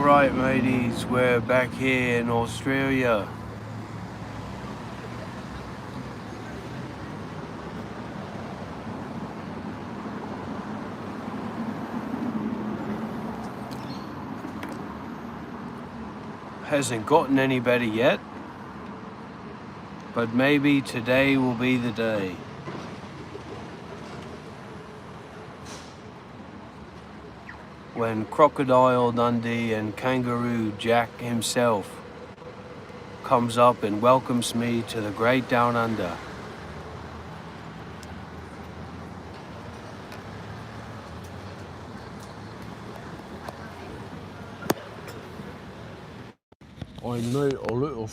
Alright mateys, we're back here in Australia. Hasn't gotten any better yet, but maybe today will be the day. When Crocodile Dundee and Kangaroo Jack himself comes up and welcomes me to the great down under. I made a little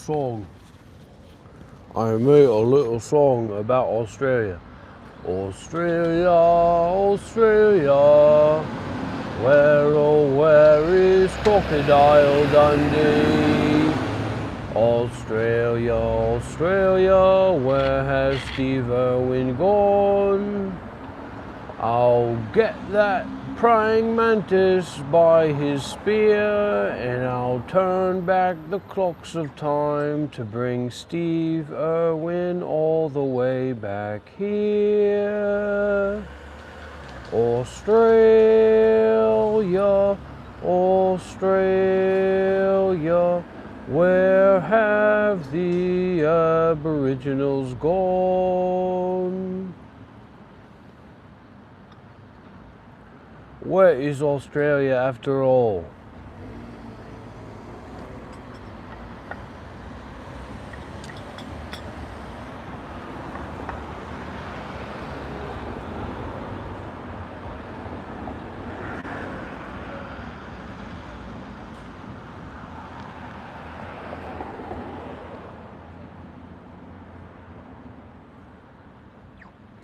song about Australia. Australia, Australia, where oh where is Crocodile Dundee? Australia, Australia, where has Steve Irwin gone? I'll get that praying mantis by his spear, and I'll turn back the clocks of time to bring Steve Irwin all the way back here. Australia, Australia, where have the Aboriginals gone? Where is Australia after all?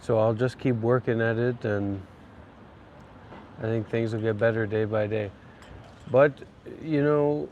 So I'll just keep working at it, and I think things will get better day by day. But, you know,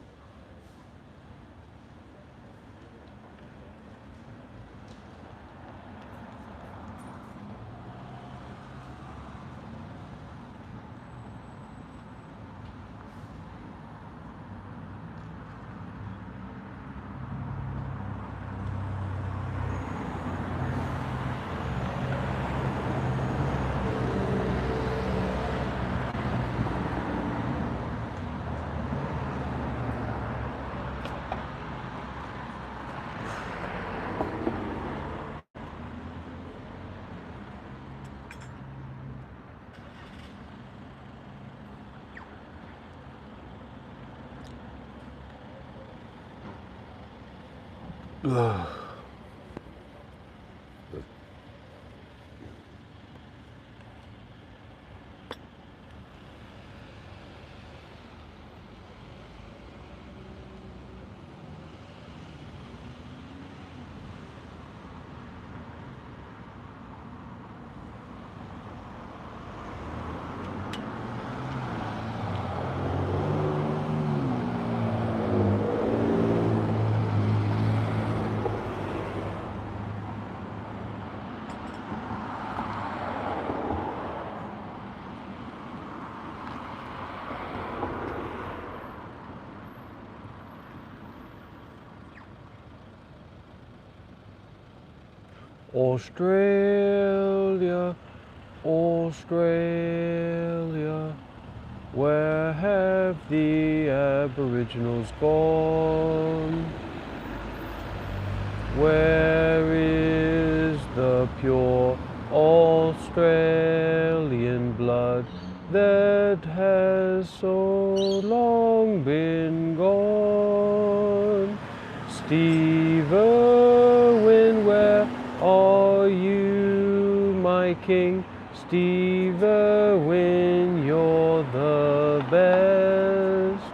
Australia, Australia, where have the Aboriginals gone? Where is the pure Australian blood that has so long been gone? Steve Irwin, where are you, my king? Steve Irwin, you're the best.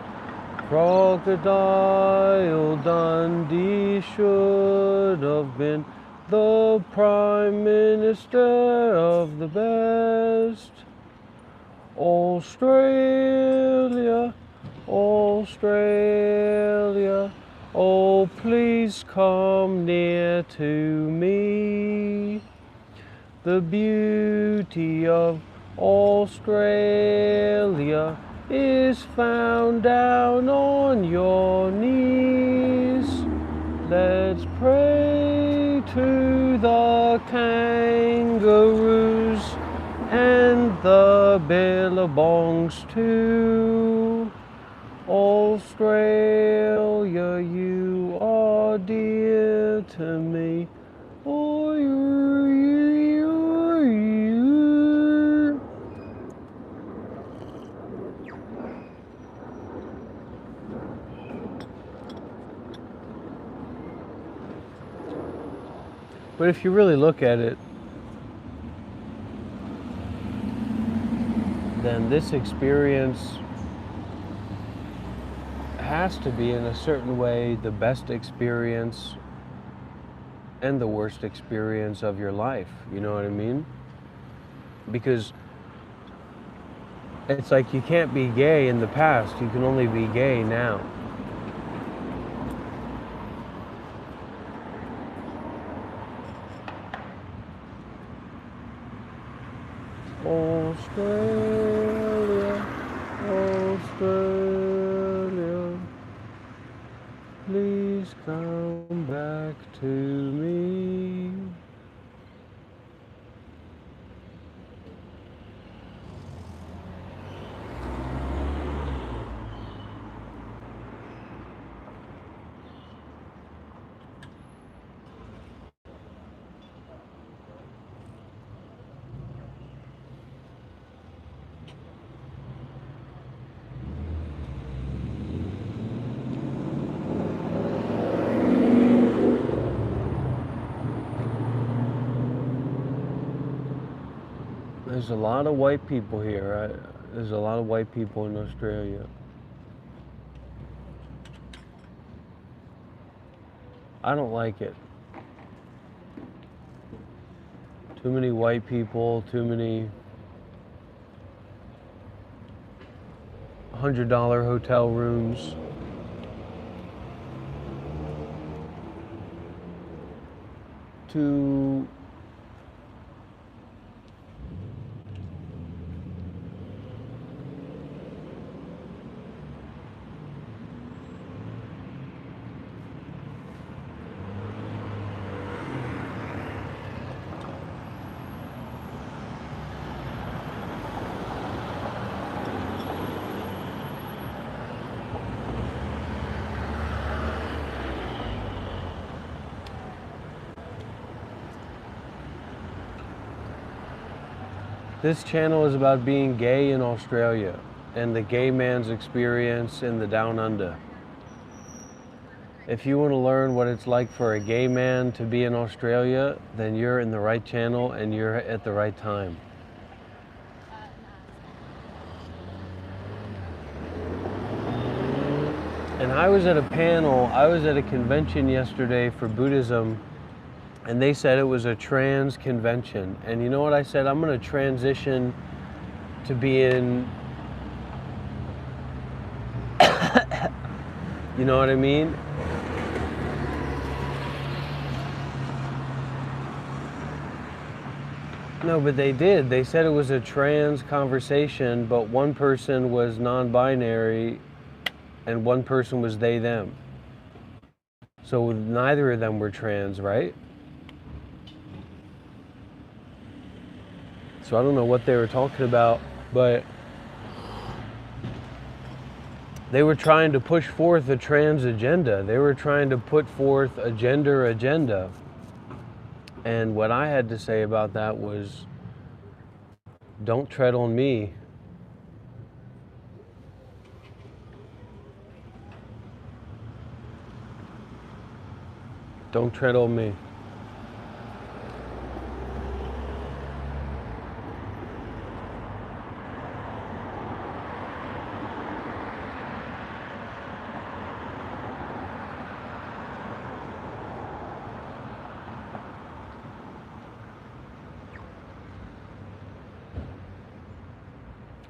Crocodile Dundee should have been the Prime Minister of the best. Australia, Australia, oh please come near to me. The beauty of Australia is found down on your knees. Let's pray to the kangaroos and the billabongs too. Australia, you are dear to me. But if you really look at it, then this experience has to be, in a certain way, the best experience and the worst experience of your life. You know what I mean? Because it's like you can't be gay in the past, you can only be gay now. Australia, Australia, please come back to me. There's a lot of white people here. There's a lot of white people in Australia. I don't like it. Too many white people, too many $100 hotel rooms. Too This channel is about being gay in Australia and the gay man's experience in the Down Under. If you want to learn what it's like for a gay man to be in Australia, then you're in the right channel and you're at the right time. And I was at a convention yesterday for Buddhism, and they said it was a trans convention. And you know what I said? I'm going to transition to being, you know what I mean? No, but they did. They said it was a trans conversation, but one person was non-binary and one person was they, them. So neither of them were trans, right? So I don't know what they were talking about, but they were trying to push forth a trans agenda. They were trying to put forth a gender agenda. And what I had to say about that was, don't tread on me. Don't tread on me.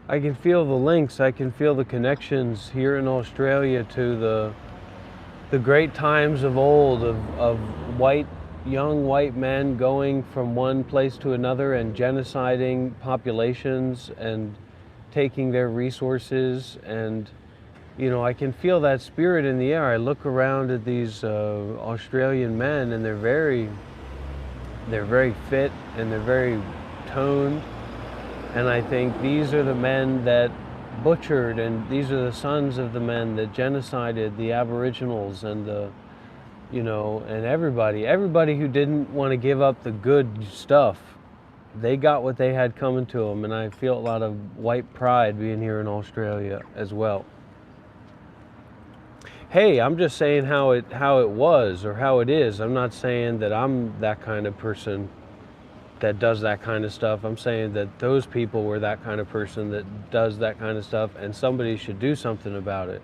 I can feel the links, I can feel the connections here in Australia to the great times of old, of young white men going from one place to another and genociding populations and taking their resources, and I can feel that spirit in the air. I look around at these Australian men, and they're very fit and they're very toned, and I think these are the men that butchered, and these are the sons of the men that genocided the Aboriginals and and everybody who didn't want to give up the good stuff. They got what they had coming to them, and I feel a lot of white pride being here in Australia as well. Hey, I'm just saying how it was or how it is. I'm not saying that I'm that kind of person that does that kind of stuff. I'm saying that those people were that kind of person that does that kind of stuff, and somebody should do something about it.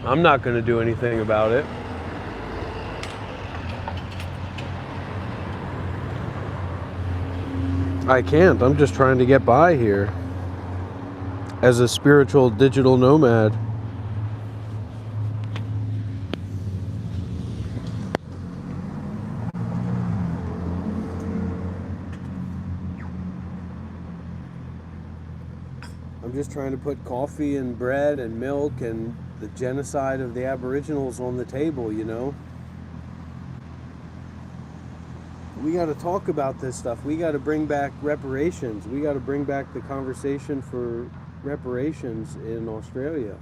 I'm not going to do anything about it. I can't. I'm just trying to get by here as a spiritual digital nomad. I'm just trying to put coffee and bread and milk and the genocide of the Aboriginals on the table, We got to talk about this stuff. We got to bring back reparations. We got to bring back the conversation for reparations in Australia,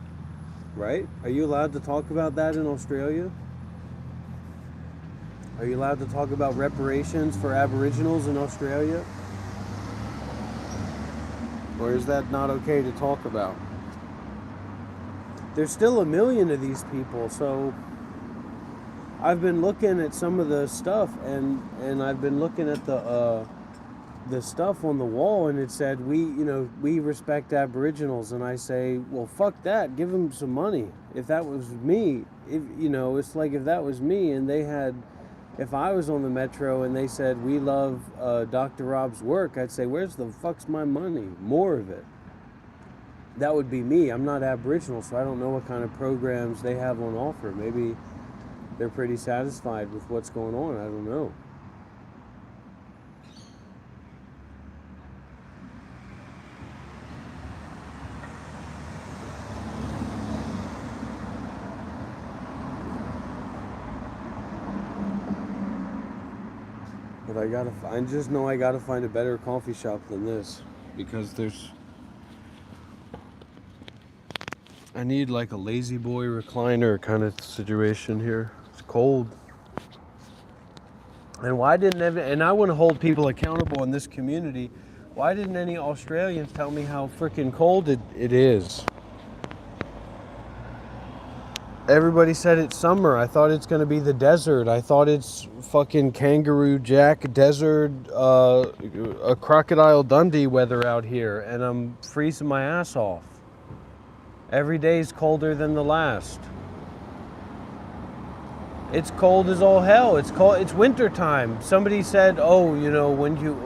right? Are you allowed to talk about that in Australia? Are you allowed to talk about reparations for Aboriginals in Australia? Or is that not okay to talk about? There's still 1 million of these people, so I've been looking at some of the stuff, and I've been looking at the stuff on the wall, and it said we respect Aboriginals, and I say, well, fuck that, give them some money. If that was me, it's like if that was me, and if I was on the metro and they said we love Dr. Rob's work, I'd say, where's the fuck's my money? More of it. That would be me. I'm not Aboriginal, so I don't know what kind of programs they have on offer. Maybe they're pretty satisfied with what's going on. I don't know. But I just know I gotta find a better coffee shop than this, because I need like a lazy boy recliner kind of situation here. It's cold. And and I want to hold people accountable in this community. Why didn't any Australians tell me how freaking cold it is? Everybody said it's summer. I thought it's going to be the desert. I thought it's fucking Kangaroo Jack desert, a Crocodile Dundee weather out here, and I'm freezing my ass off. Every day's colder than the last. It's cold as all hell. It's cold. It's winter time. Somebody said, "Oh,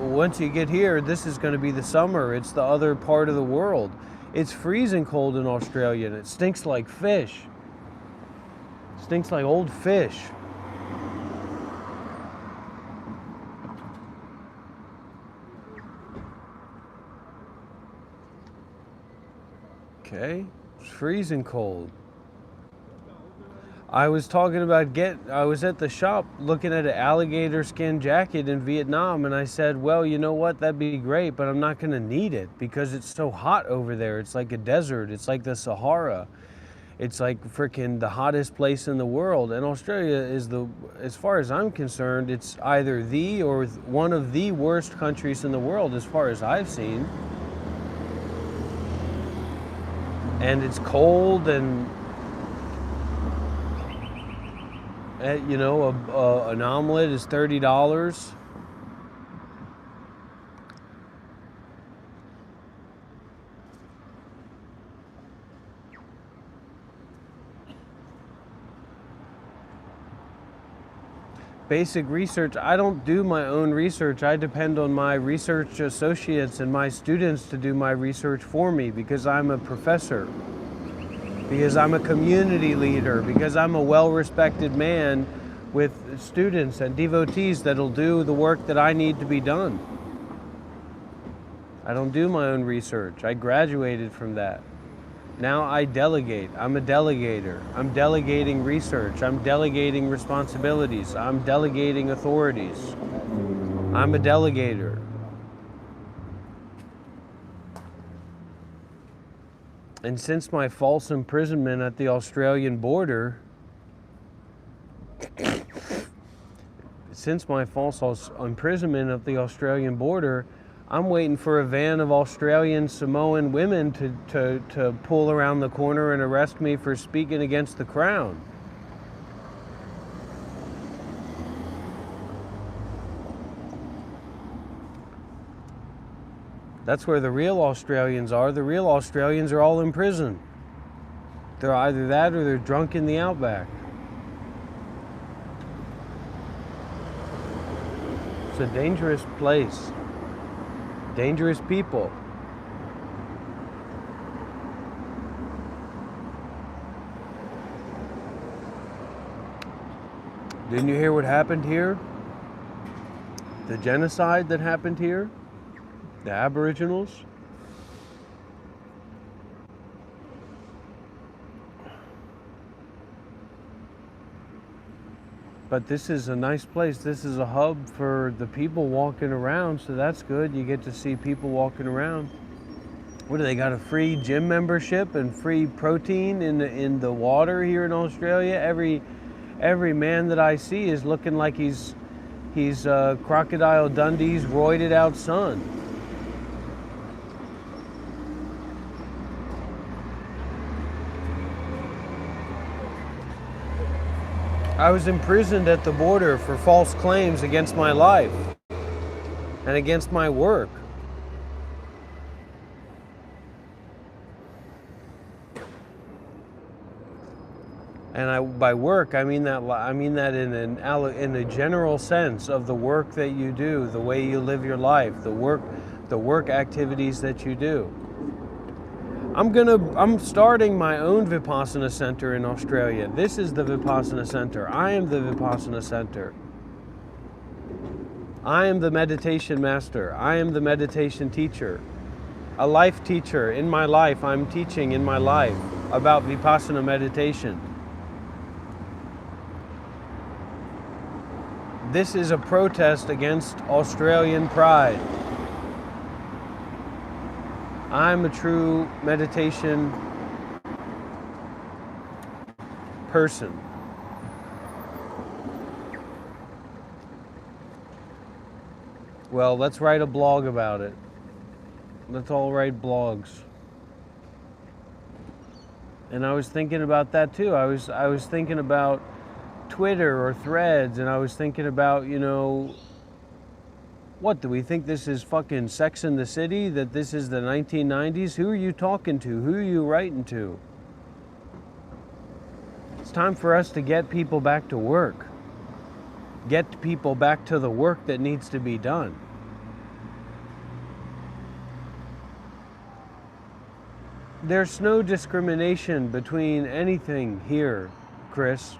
once you get here, this is going to be the summer. It's the other part of the world." It's freezing cold in Australia, and it stinks like fish. Stinks like old fish. Okay, it's freezing cold. I was talking about I was at the shop looking at an alligator skin jacket in Vietnam, and I said, well, you know what, that'd be great, but I'm not gonna need it because it's so hot over there. It's like a desert. It's like the Sahara. It's like freaking the hottest place in the world. And Australia is as far as I'm concerned, it's either the or one of the worst countries in the world as far as I've seen. And it's cold, and an omelet is $30. Basic research. I don't do my own research. I depend on my research associates and my students to do my research for me because I'm a professor. because I'm a community leader, because I'm a well-respected man with students and devotees that'll do the work that I need to be done. I don't do my own research. I graduated from that. Now I delegate. I'm a delegator. I'm delegating research. I'm delegating responsibilities. I'm delegating authorities. I'm a delegator. And since my false imprisonment at the Australian border, I'm waiting for a van of Australian Samoan women to pull around the corner and arrest me for speaking against the Crown. That's where the real Australians are. The real Australians are all in prison. They're either that or they're drunk in the outback. It's a dangerous place. Dangerous people. Didn't you hear what happened here? The genocide that happened here? The Aboriginals? But this is a nice place. This is a hub for the people walking around, so that's good. You get to see people walking around. What do they got? A free gym membership and free protein in the water here in Australia? Every man that I see is looking like he's Crocodile Dundee's roided out son. I was imprisoned at the border for false claims against my life and against my work. And by work, I mean that in a general sense of the work that you do, the way you live your life, the work activities that you do. I'm starting my own Vipassana center in Australia. This is the Vipassana center. I am the Vipassana center. I am the meditation master. I am the meditation teacher. A life teacher. In my life, I'm teaching in my life about Vipassana meditation. This is a protest against Australian pride. I'm a true meditation person. Well, let's write a blog about it. Let's all write blogs. And I was thinking about that too. I was thinking about Twitter or Threads, and I was thinking about, what, do we think this is fucking Sex and the City? That this is the 1990s? Who are you talking to? Who are you writing to? It's time for us to get people back to work. Get people back to the work that needs to be done. There's no discrimination between anything here, Chris.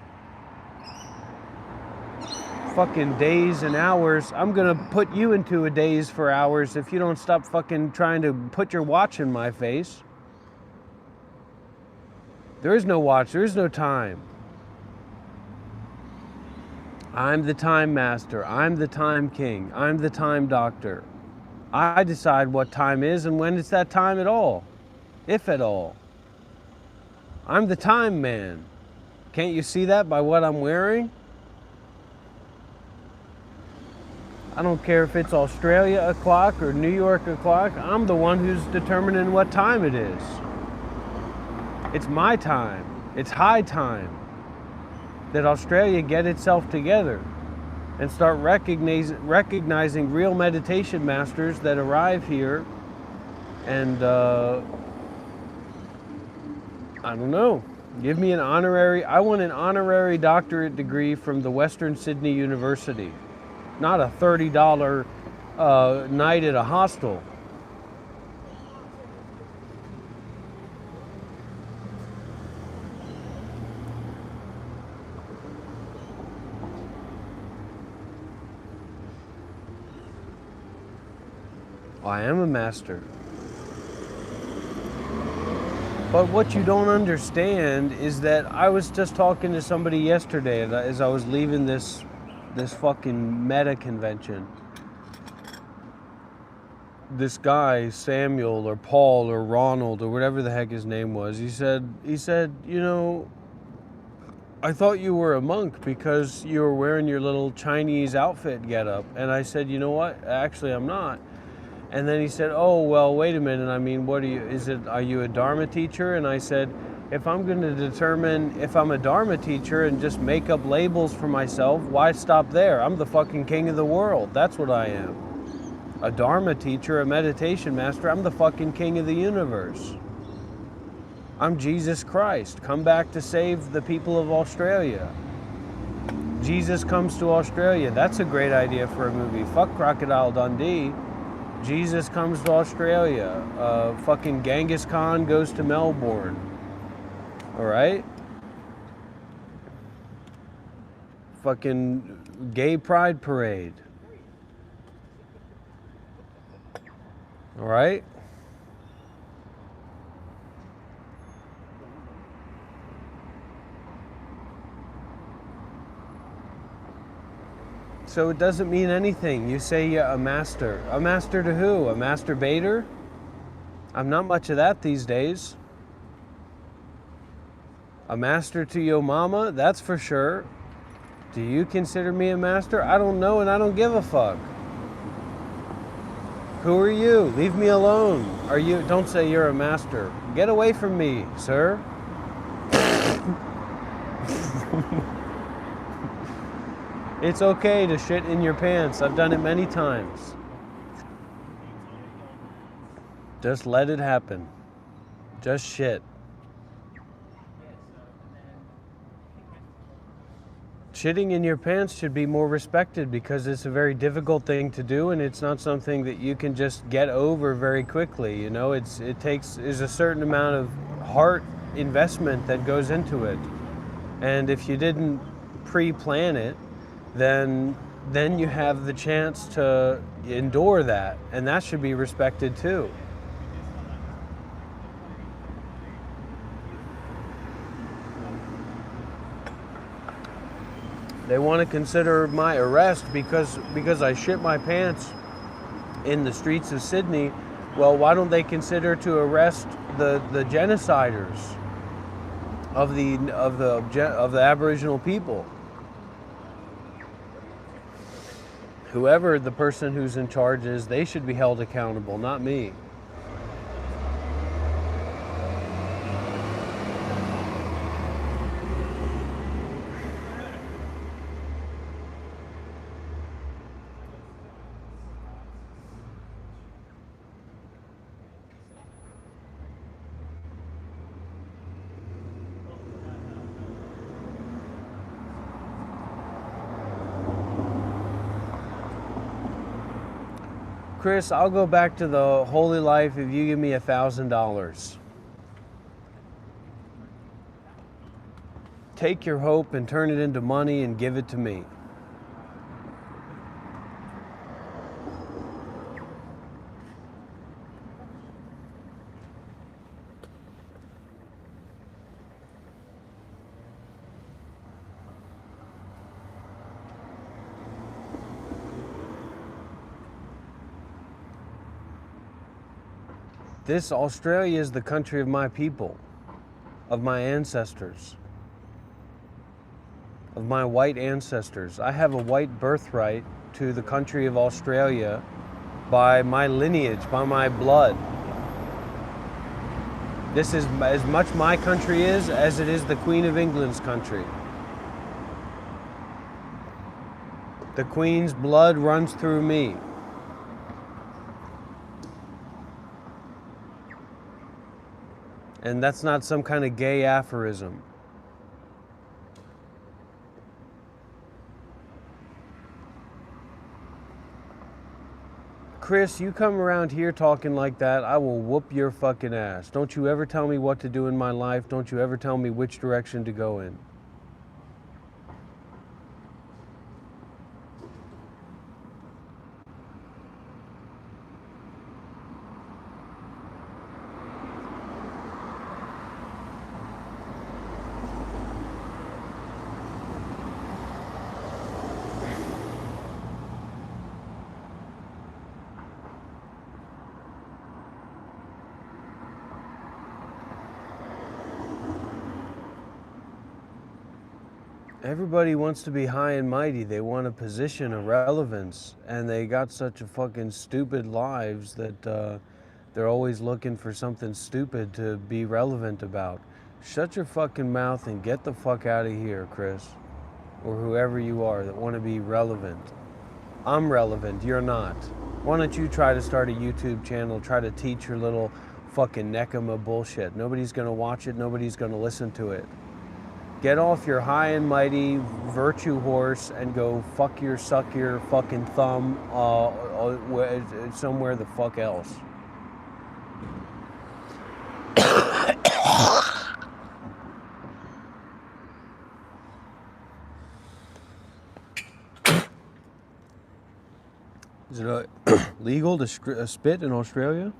Fucking days and hours. I'm gonna put you into a daze for hours if you don't stop fucking trying to put your watch in my face. There is no watch, there is no time. I'm the time master, I'm the time king, I'm the time doctor. I decide what time is and when it's that time at all, if at all. I'm the time man. Can't you see that by what I'm wearing? I don't care if it's Australia o'clock or New York o'clock. I'm the one who's determining what time it is. It's my time. It's high time that Australia get itself together and start recognizing real meditation masters that arrive here. And I don't know, give me an honorary, I want an honorary doctorate degree from the Western Sydney University. Not a $30 night at a hostel. I am a master. But what you don't understand is that I was just talking to somebody yesterday as I was leaving this fucking meta convention. This guy, Samuel or Paul or Ronald or whatever the heck his name was, he said, you know, I thought you were a monk because you were wearing your little Chinese outfit getup. And I said, you know what? Actually, I'm not. And then he said, oh, well, wait a minute. I mean, are you a Dharma teacher? And I said, if I'm going to determine if I'm a Dharma teacher and just make up labels for myself, why stop there? I'm the fucking king of the world. That's what I am. A Dharma teacher, a meditation master, I'm the fucking king of the universe. I'm Jesus Christ, come back to save the people of Australia. Jesus comes to Australia. That's a great idea for a movie. Fuck Crocodile Dundee. Jesus comes to Australia. Fucking Genghis Khan goes to Melbourne. All right? Fucking gay pride parade. All right? So it doesn't mean anything. You say you're a master. A master to who? A masturbator? I'm not much of that these days. A master to your mama? That's for sure. Do you consider me a master? I don't know and I don't give a fuck. Who are you? Leave me alone. Don't say you're a master. Get away from me, sir. It's okay to shit in your pants. I've done it many times. Just let it happen. Just shit. Shitting in your pants should be more respected because it's a very difficult thing to do and it's not something that you can just get over very quickly. You know, there's a certain amount of heart investment that goes into it. And if you didn't pre-plan it, then you have the chance to endure that, and that should be respected too. They want to consider my arrest because I shit my pants in the streets of Sydney. Well, why don't they consider to arrest the genociders of the Aboriginal people? Whoever the person who's in charge is, they should be held accountable, not me. Chris, I'll go back to the holy life if you give me $1,000. Take your hope and turn it into money and give it to me. This Australia is the country of my people, of my ancestors, of my white ancestors. I have a white birthright to the country of Australia by my lineage, by my blood. This is as much my country is as it is the Queen of England's country. The Queen's blood runs through me. And that's not some kind of gay aphorism. Chris, you come around here talking like that, I will whoop your fucking ass. Don't you ever tell me what to do in my life. Don't you ever tell me which direction to go in. Everybody wants to be high and mighty. They want a position of relevance, and they got such a fucking stupid lives that they're always looking for something stupid to be relevant about. Shut your fucking mouth and get the fuck out of here, Chris, or whoever you are that want to be relevant. I'm relevant, you're not. Why don't you try to start a YouTube channel, try to teach your little fucking Nekama bullshit. Nobody's gonna watch it, nobody's gonna listen to it. Get off your high and mighty virtue horse and go suck your fucking thumb somewhere the fuck else. Is it legal to spit in Australia?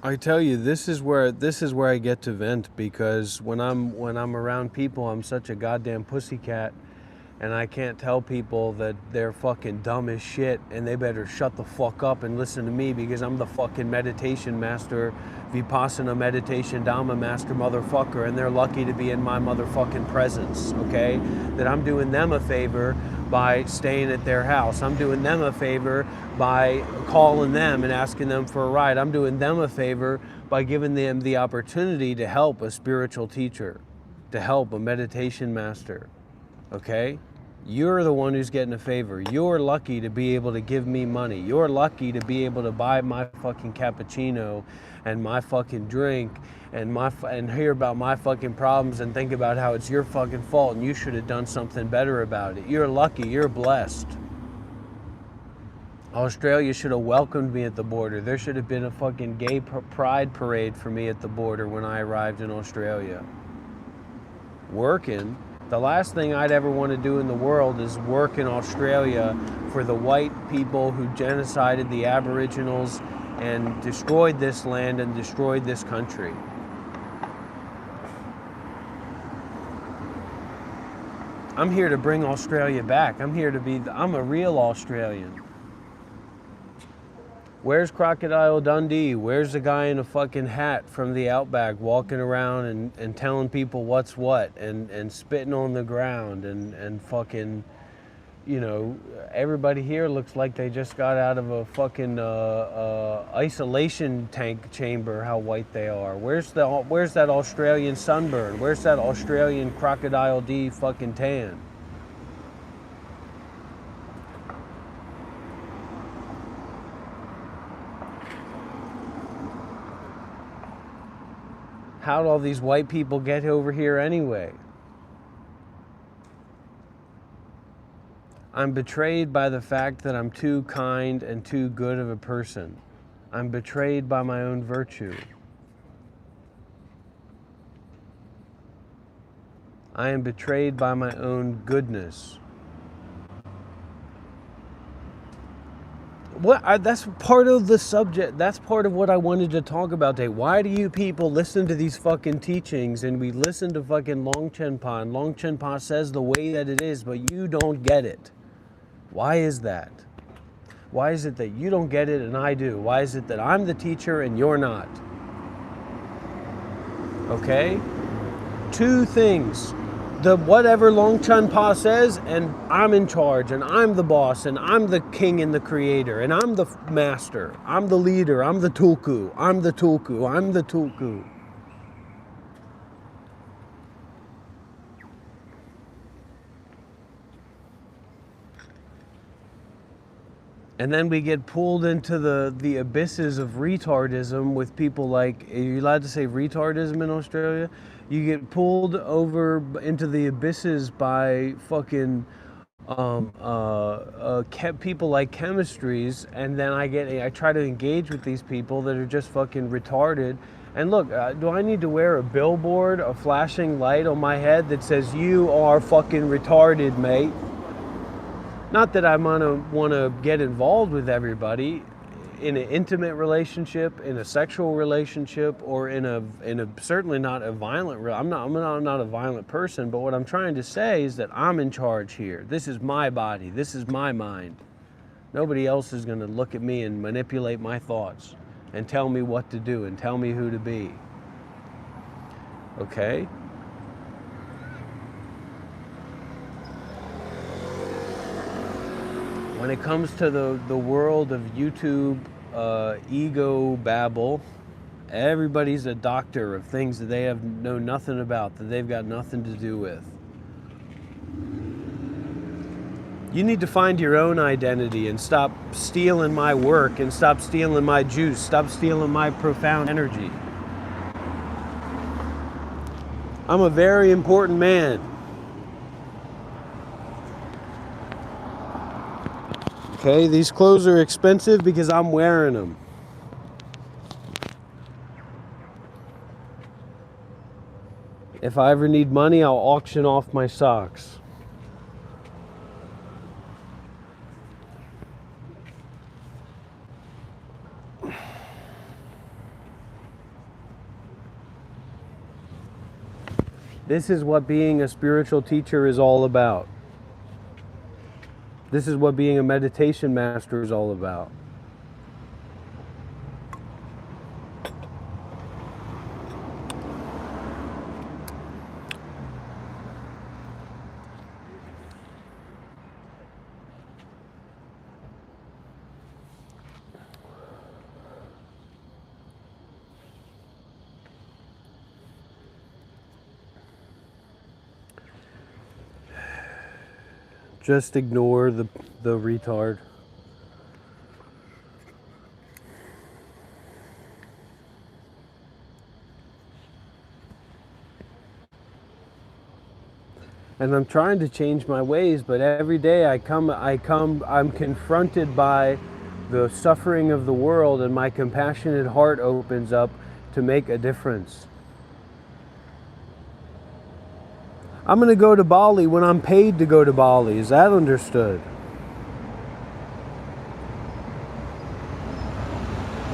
I tell you, this is where I get to vent, because when I'm around people, I'm such a goddamn pussycat, and I can't tell people that they're fucking dumb as shit and they better shut the fuck up and listen to me, because I'm the fucking meditation master, Vipassana meditation Dharma master motherfucker, and they're lucky to be in my motherfucking presence, okay? That I'm doing them a favor by staying at their house. I'm doing them a favor by calling them and asking them for a ride. I'm doing them a favor by giving them the opportunity to help a spiritual teacher, to help a meditation master, okay? You're the one who's getting a favor. You're lucky to be able to give me money. You're lucky to be able to buy my fucking cappuccino and my fucking drink and hear about my fucking problems and think about how it's your fucking fault and you should have done something better about it. You're lucky. You're blessed. Australia should have welcomed me at the border. There should have been a fucking gay pride parade for me at the border when I arrived in Australia. Working. The last thing I'd ever want to do in the world is work in Australia for the white people who genocided the Aboriginals and destroyed this land and destroyed this country. I'm here to bring Australia back. I'm a real Australian. Where's Crocodile Dundee? Where's the guy in a fucking hat from the Outback walking around and telling people what's what and spitting on the ground and fucking, you know, everybody here looks like they just got out of a fucking isolation tank chamber, how white they are. Where's that Australian sunburn? Where's that Australian Crocodile D fucking tan? How'd all these white people get over here anyway? I'm betrayed by the fact that I'm too kind and too good of a person. I'm betrayed by my own virtue. I am betrayed by my own goodness. That's part of the subject. That's part of what I wanted to talk about today. Why do you people listen to these fucking teachings and we listen to fucking Longchen-Pa, and Longchen-Pa says the way that it is, but you don't get it? Why is that? Why is it that you don't get it and I do? Why is it that I'm the teacher and you're not? Okay? Two things. The whatever Longchen-Pa says, and I'm in charge, and I'm the boss, and I'm the king and the creator, and I'm the master, I'm the leader, I'm the tulku, I'm the tulku, I'm the tulku. And then we get pulled into the abysses of retardism with people like, are you allowed to say retardism in Australia? You get pulled over into the abysses by fucking people like chemistries, and then I try to engage with these people that are just fucking retarded. And look, do I need to wear a billboard, a flashing light on my head that says, you are fucking retarded, mate? Not that I want to get involved with everybody in an intimate relationship, in a sexual relationship, or in a certainly not a violent. I'm not a violent person. But what I'm trying to say is that I'm in charge here. This is my body. This is my mind. Nobody else is going to look at me and manipulate my thoughts and tell me what to do and tell me who to be. Okay? When it comes to the world of YouTube ego babble, everybody's a doctor of things that they know nothing about, that they've got nothing to do with. You need to find your own identity and stop stealing my work and stop stealing my juice, stop stealing my profound energy. I'm a very important man. Okay, these clothes are expensive because I'm wearing them. If I ever need money, I'll auction off my socks. This is what being a spiritual teacher is all about. This is what being a meditation master is all about. Just ignore the retard. And I'm trying to change my ways, but every day I'm confronted by the suffering of the world, and my compassionate heart opens up to make a difference. I'm going to go to Bali when I'm paid to go to Bali. Is that understood?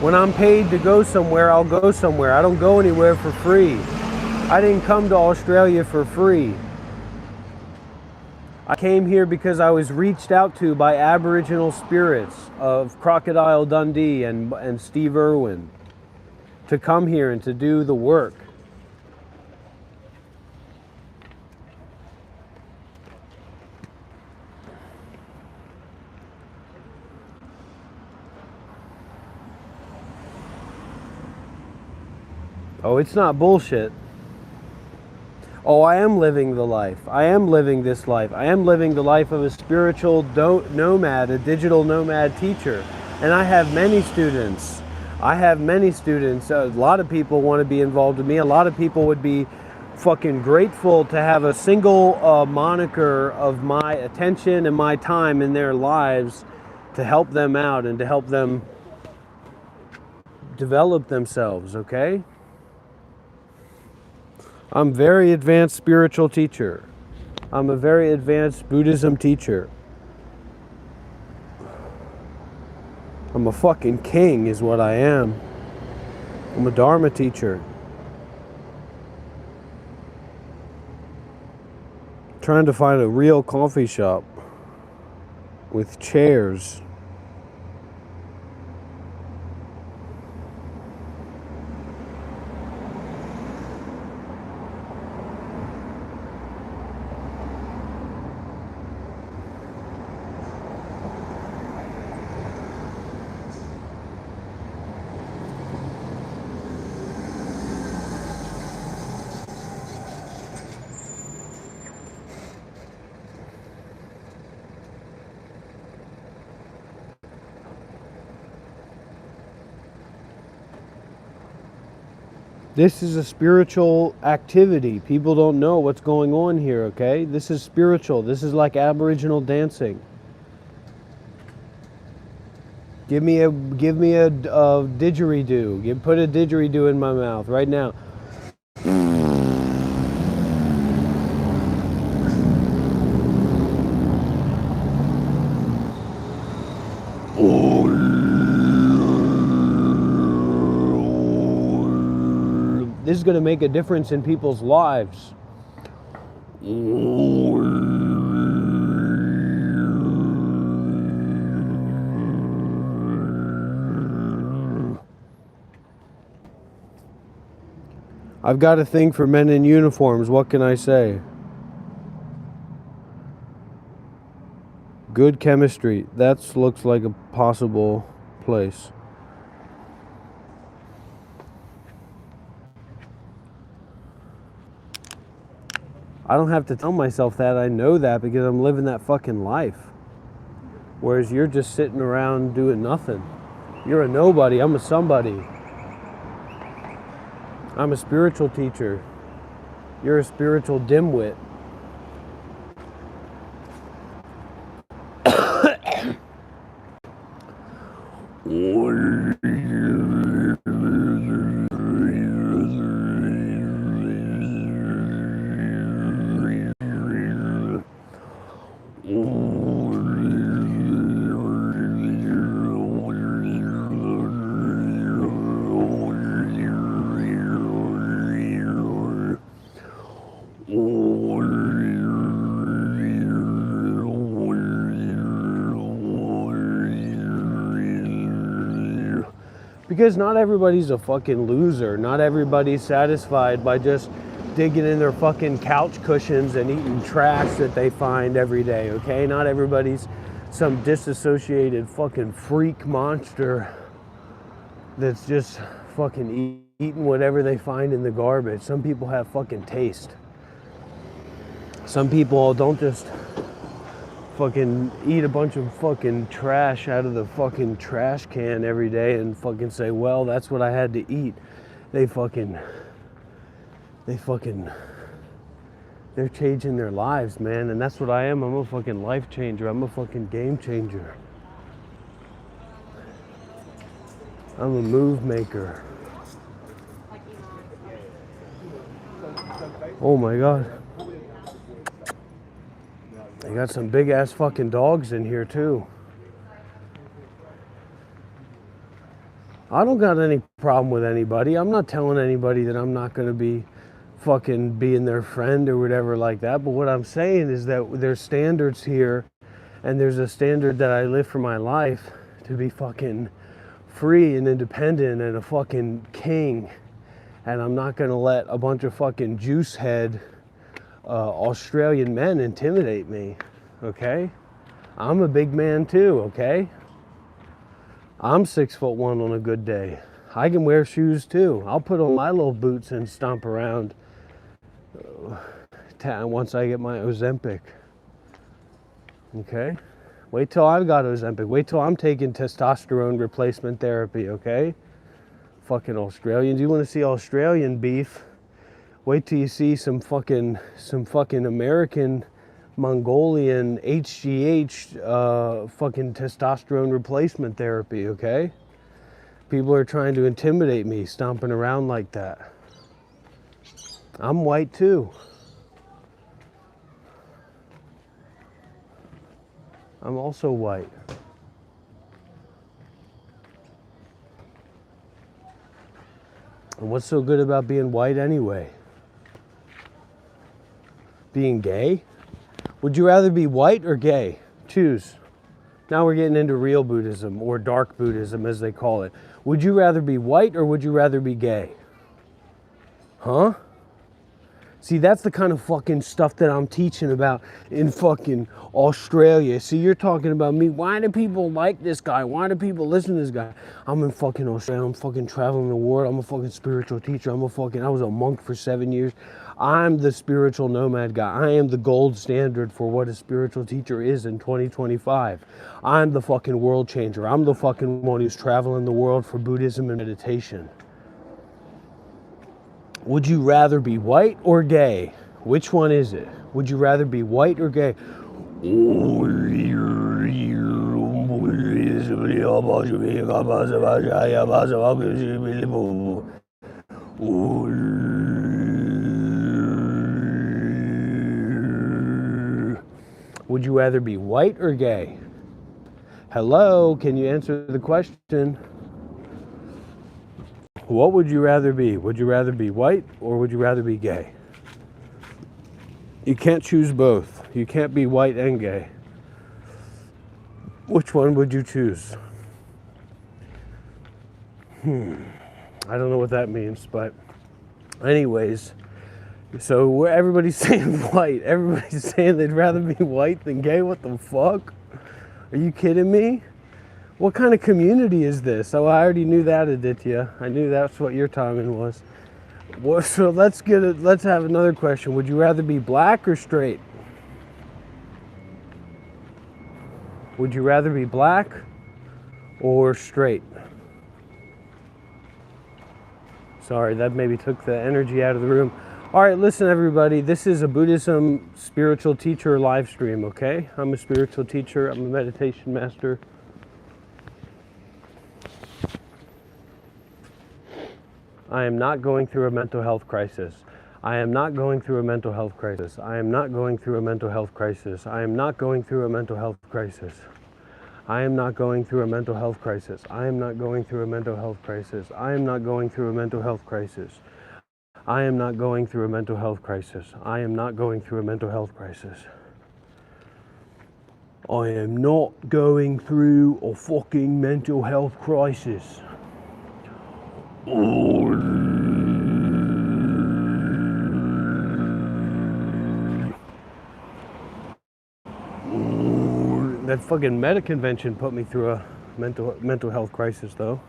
When I'm paid to go somewhere, I'll go somewhere. I don't go anywhere for free. I didn't come to Australia for free. I came here because I was reached out to by Aboriginal spirits of Crocodile Dundee and Steve Irwin to come here and to do the work. Oh, it's not bullshit. Oh, I am living the life. I am living this life. I am living the life of a spiritual nomad, a digital nomad teacher. And I have many students. A lot of people want to be involved with me. A lot of people would be fucking grateful to have a single moniker of my attention and my time in their lives to help them out and to help them develop themselves, okay? I'm a very advanced spiritual teacher. I'm a very advanced Buddhism teacher. I'm a fucking king is what I am. I'm a Dharma teacher. Trying to find a real coffee shop with chairs. This is a spiritual activity. People don't know what's going on here, okay? This is spiritual. This is like Aboriginal dancing. Give me a didgeridoo. Put a didgeridoo in my mouth right now. This is going to make a difference in people's lives. I've got a thing for men in uniforms. What can I say? Good chemistry. That looks like a possible place. I don't have to tell myself that. I know that because I'm living that fucking life. Whereas you're just sitting around doing nothing. You're a nobody. I'm a somebody. I'm a spiritual teacher. You're a spiritual dimwit. Because not everybody's a fucking loser. Not everybody's satisfied by just digging in their fucking couch cushions and eating trash that they find every day, okay? Not everybody's some disassociated fucking freak monster that's just fucking eating whatever they find in the garbage. Some people have fucking taste. Some people don't just fucking eat a bunch of fucking trash out of the fucking trash can every day and fucking say, well, that's what I had to eat. They're changing their lives, man. And that's what I am. I'm a fucking life changer. I'm a fucking game changer. I'm a move maker. Oh my God. They got some big ass fucking dogs in here too. I don't got any problem with anybody. I'm not telling anybody that I'm not going to be fucking being their friend or whatever like that. But what I'm saying is that there's standards here, and there's a standard that I live for my life to be fucking free and independent and a fucking king. And I'm not going to let a bunch of fucking juice head Australian men intimidate me, okay? I'm a big man too, okay? I'm 6'1" on a good day. I can wear shoes too. I'll put on my little boots and stomp around once I get my Ozempic, okay? Wait till I've got Ozempic. Wait till I'm taking testosterone replacement therapy, okay? Fucking Australians. You want to see Australian beef? Wait till you see some fucking American Mongolian HGH fucking testosterone replacement therapy, okay? People are trying to intimidate me, stomping around like that. I'm white too. I'm also white. And what's so good about being white anyway? Being gay? Would you rather be white or gay? Choose. Now we're getting into real Buddhism, or dark Buddhism as they call it. Would you rather be white or would you rather be gay? Huh? See, that's the kind of fucking stuff that I'm teaching about in fucking Australia. See, you're talking about me. Why do people like this guy? Why do people listen to this guy? I'm in fucking Australia. I'm fucking traveling the world. I'm a fucking spiritual teacher. I was a monk for 7 years. I'm the spiritual nomad guy. I am the gold standard for what a spiritual teacher is in 2025. I'm the fucking world changer. I'm the fucking one who's traveling the world for Buddhism and meditation. Would you rather be white or gay? Which one is it? Would you rather be white or gay? Would you rather be white or gay? Hello, can you answer the question? What would you rather be? Would you rather be white or would you rather be gay? You can't choose both. You can't be white and gay. Which one would you choose? I don't know what that means, but Anyways, so everybody's saying white. Everybody's saying they'd rather be white than gay. What the fuck? Are you kidding me? What kind of community is this? Oh, I already knew that, Aditya. I knew that's what your timing was. Well, so let's have another question. Would you rather be black or straight? Would you rather be black or straight? Sorry, that maybe took the energy out of the room. All right, listen, everybody. This is a Buddhism spiritual teacher live stream, okay? I'm a spiritual teacher. I'm a meditation master. I am not going through a mental health crisis. I am not going through a mental health crisis. I am not going through a mental health crisis. I am not going through a mental health crisis. I am not going through a mental health crisis. I am not going through a mental health crisis. I am not going through a mental health crisis. I am not going through a mental health crisis. I am not going through a mental health crisis. I am not going through a fucking mental health crisis. That fucking meta convention put me through a mental health crisis, though.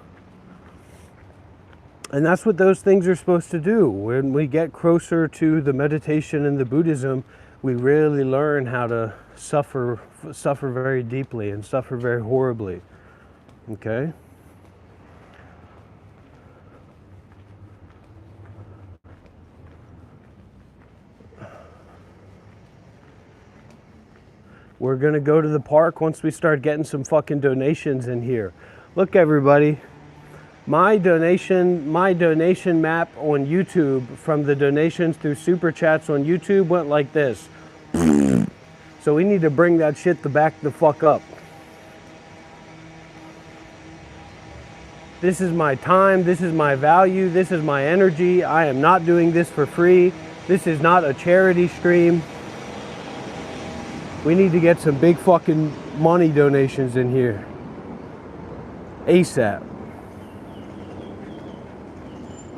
And that's what those things are supposed to do. When we get closer to the meditation and the Buddhism, we really learn how to suffer very deeply and suffer very horribly. Okay? We're gonna go to the park once we start getting some fucking donations in here. Look, everybody, my donation map on YouTube from the donations through Super Chats on YouTube went like this. So we need to bring that shit back the fuck up. This is my time, this is my value, this is my energy. I am not doing this for free. This is not a charity stream. We need to get some big fucking money donations in here. ASAP.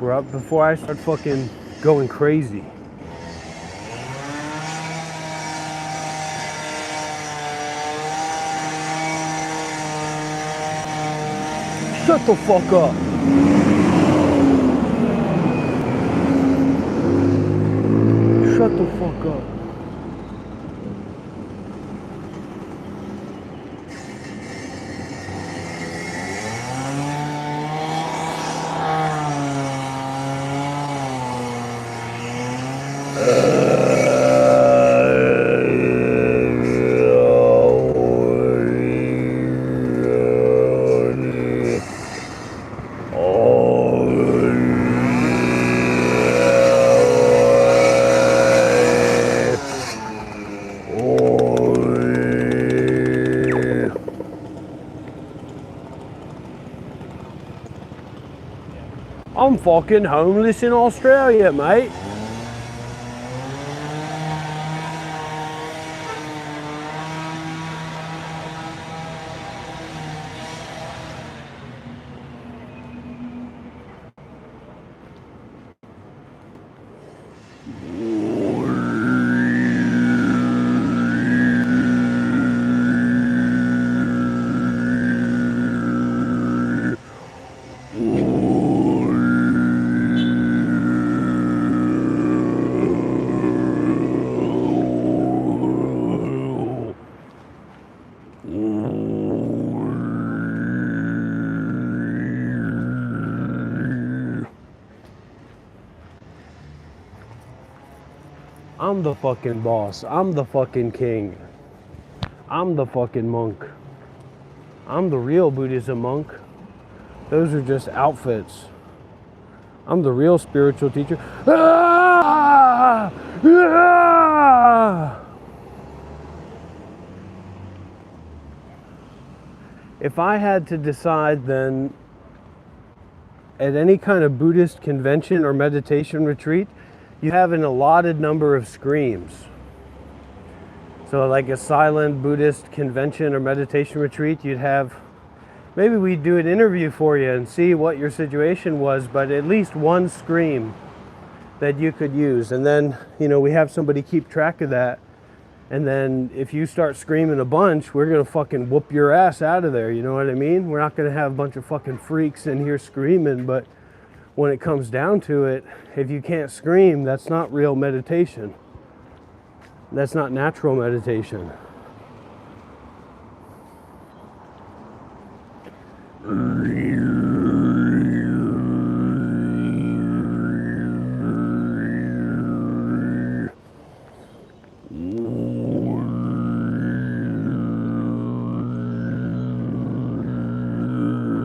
We're up before I start fucking going crazy. Shut the fuck up. Shut the fuck up. I'm fucking homeless in Australia, mate. I'm the fucking boss. I'm the fucking king. I'm the fucking monk. I'm the real Buddhism monk. Those are just outfits. I'm the real spiritual teacher. Ah! Ah! If I had to decide then at any kind of Buddhist convention or meditation retreat, you have an allotted number of screams. So like a silent Buddhist convention or meditation retreat, you'd have, maybe we'd do an interview for you and see what your situation was, but at least one scream that you could use. And then, you know, we have somebody keep track of that. And then if you start screaming a bunch, we're going to fucking whoop your ass out of there. You know what I mean? We're not going to have a bunch of fucking freaks in here screaming. But when it comes down to it, if you can't scream, that's not real meditation. That's not natural meditation.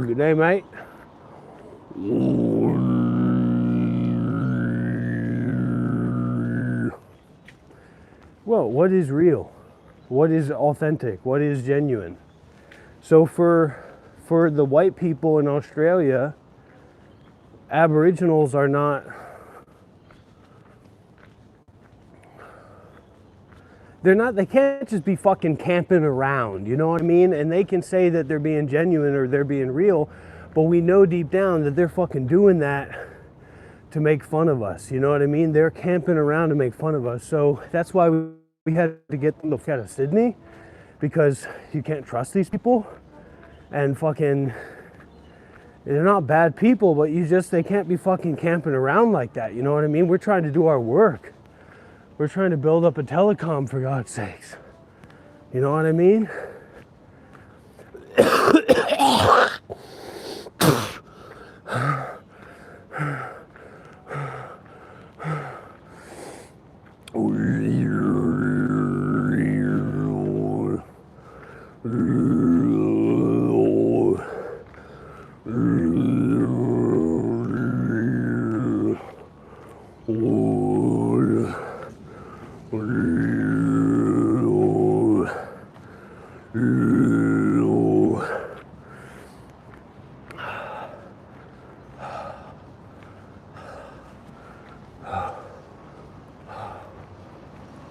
Good day, mate. Well, what is real? What is authentic? What is genuine? So for the white people in Australia, Aboriginals are not, they can't just be fucking camping around, you know what I mean? And they can say that they're being genuine or they're being real, but we know deep down that they're fucking doing that to make fun of us, you know what I mean? They're camping around to make fun of us. So that's why we had to get them out of Sydney, because you can't trust these people. And fucking, they're not bad people, but they can't be fucking camping around like that, you know what I mean? We're trying to do our work. We're trying to build up a telecom, for God's sakes. You know what I mean?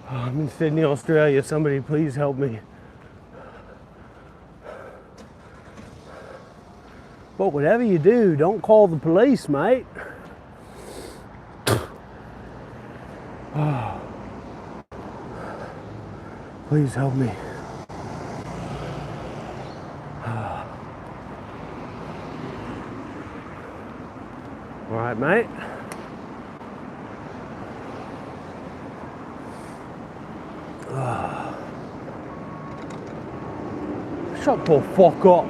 I'm in Sydney, Australia. Somebody please help me. But whatever you do, don't call the police, mate. Oh. Please help me. All right, mate. Shut the fuck up.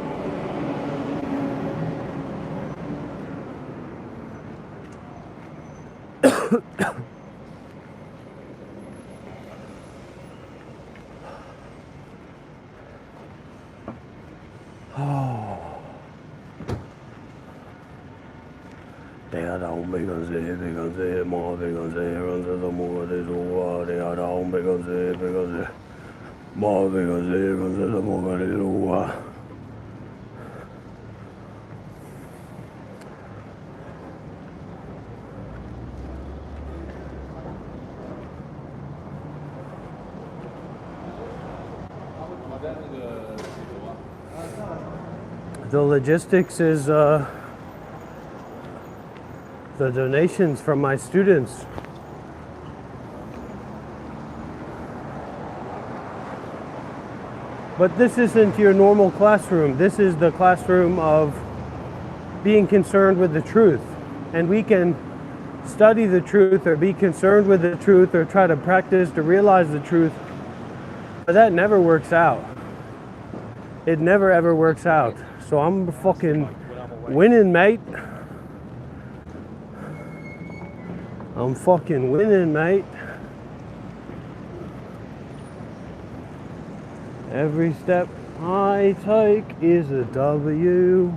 The logistics is the donations from my students. But this isn't your normal classroom. This is the classroom of being concerned with the truth. And we can study the truth or be concerned with the truth or try to practice to realize the truth. But that never works out. It never ever works out. So I'm fucking winning, mate. I'm fucking winning, mate. Every step I take is a W.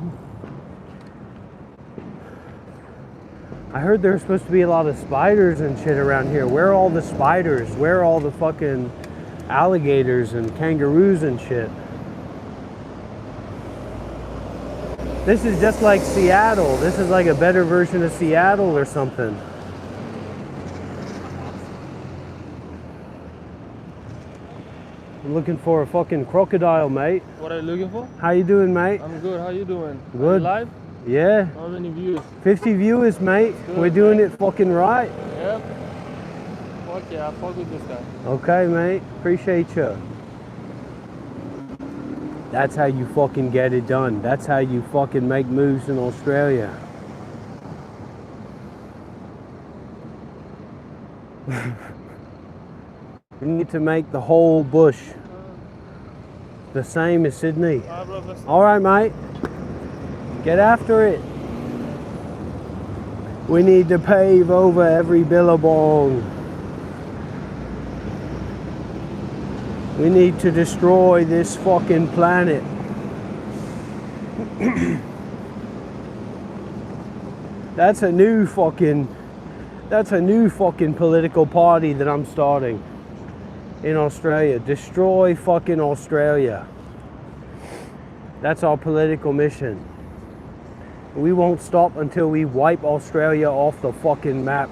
I heard there's supposed to be a lot of spiders and shit around here. Where are all the spiders? Where are all the fucking alligators and kangaroos and shit? This is just like Seattle. This is like a better version of Seattle or something. I'm looking for a fucking crocodile, mate. What are you looking for? How you doing, mate? I'm good. How you doing? Good. Are you live? Yeah. How many views? 50 viewers, mate. Good, we're doing mate. it fucking right. Yeah, Okay, I'll follow this guy. Okay, mate. Appreciate you. That's how you fucking get it done. That's how you fucking make moves in Australia. You need to make the whole bush the same as Sydney. All right, mate. Get after it. We need to pave over every billabong. We need to destroy this fucking planet. That's a new fucking political party that I'm starting in Australia. Destroy fucking Australia. That's our political mission. We won't stop until we wipe Australia off the fucking map.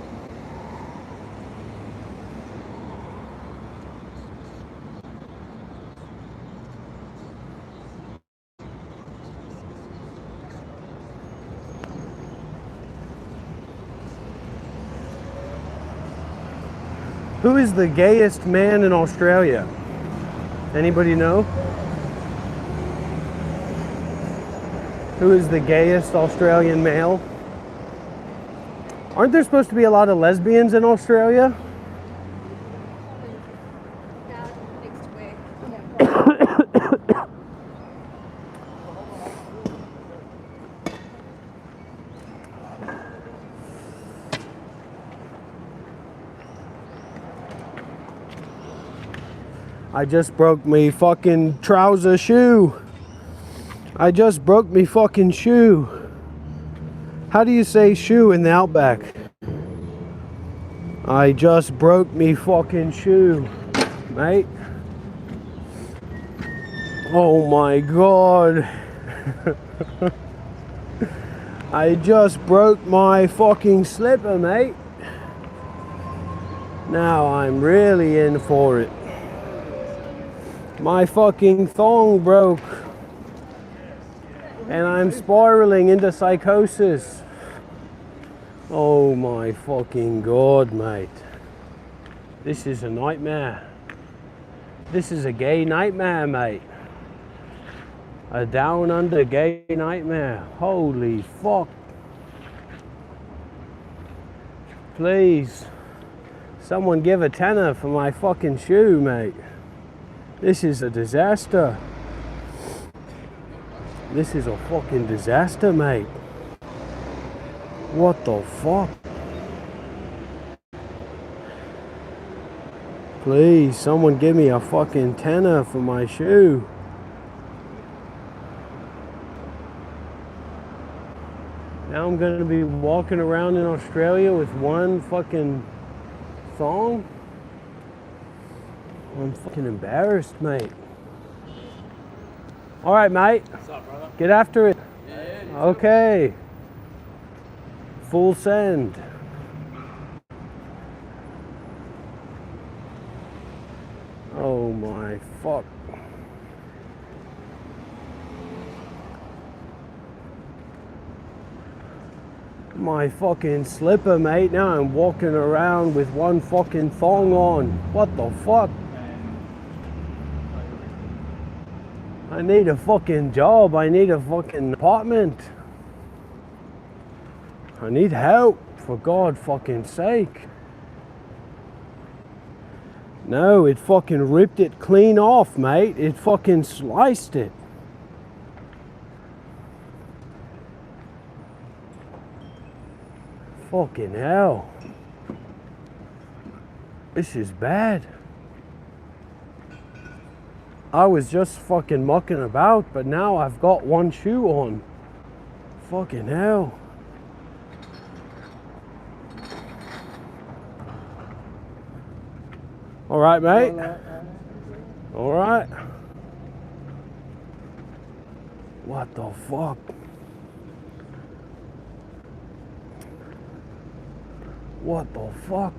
Who is the gayest man in Australia? Anybody know? Who is the gayest Australian male? Aren't there supposed to be a lot of lesbians in Australia? I just broke me fucking trouser shoe. I just broke me fucking shoe. How do you say shoe in the Outback? I just broke me fucking shoe, mate. Oh my god. I just broke my fucking slipper, mate. Now I'm really in for it. My fucking thong broke. And I'm spiraling into psychosis. Oh my fucking god, mate. This is a nightmare. This is a gay nightmare, mate. A down under gay nightmare. Holy fuck. Please, someone give a tenner for my fucking shoe, mate. This is a disaster. This is a fucking disaster, mate. What the fuck? Please, someone give me a fucking tenner for my shoe. Now I'm gonna be walking around in Australia with one fucking thong? I'm fucking embarrassed, mate. All right, mate. What's up, brother? Get after it. Yeah. Okay. Full send. Oh my fuck. My fucking slipper, mate. Now I'm walking around with one fucking thong on. What the fuck? I need a fucking job. I need a fucking apartment. I need help, for God fucking sake. No, it fucking ripped it clean off, mate. It fucking sliced it. Fucking hell. This is bad. I was just fucking mucking about, but now I've got one shoe on. Fucking hell. All right, mate. All right. What the fuck? What the fuck?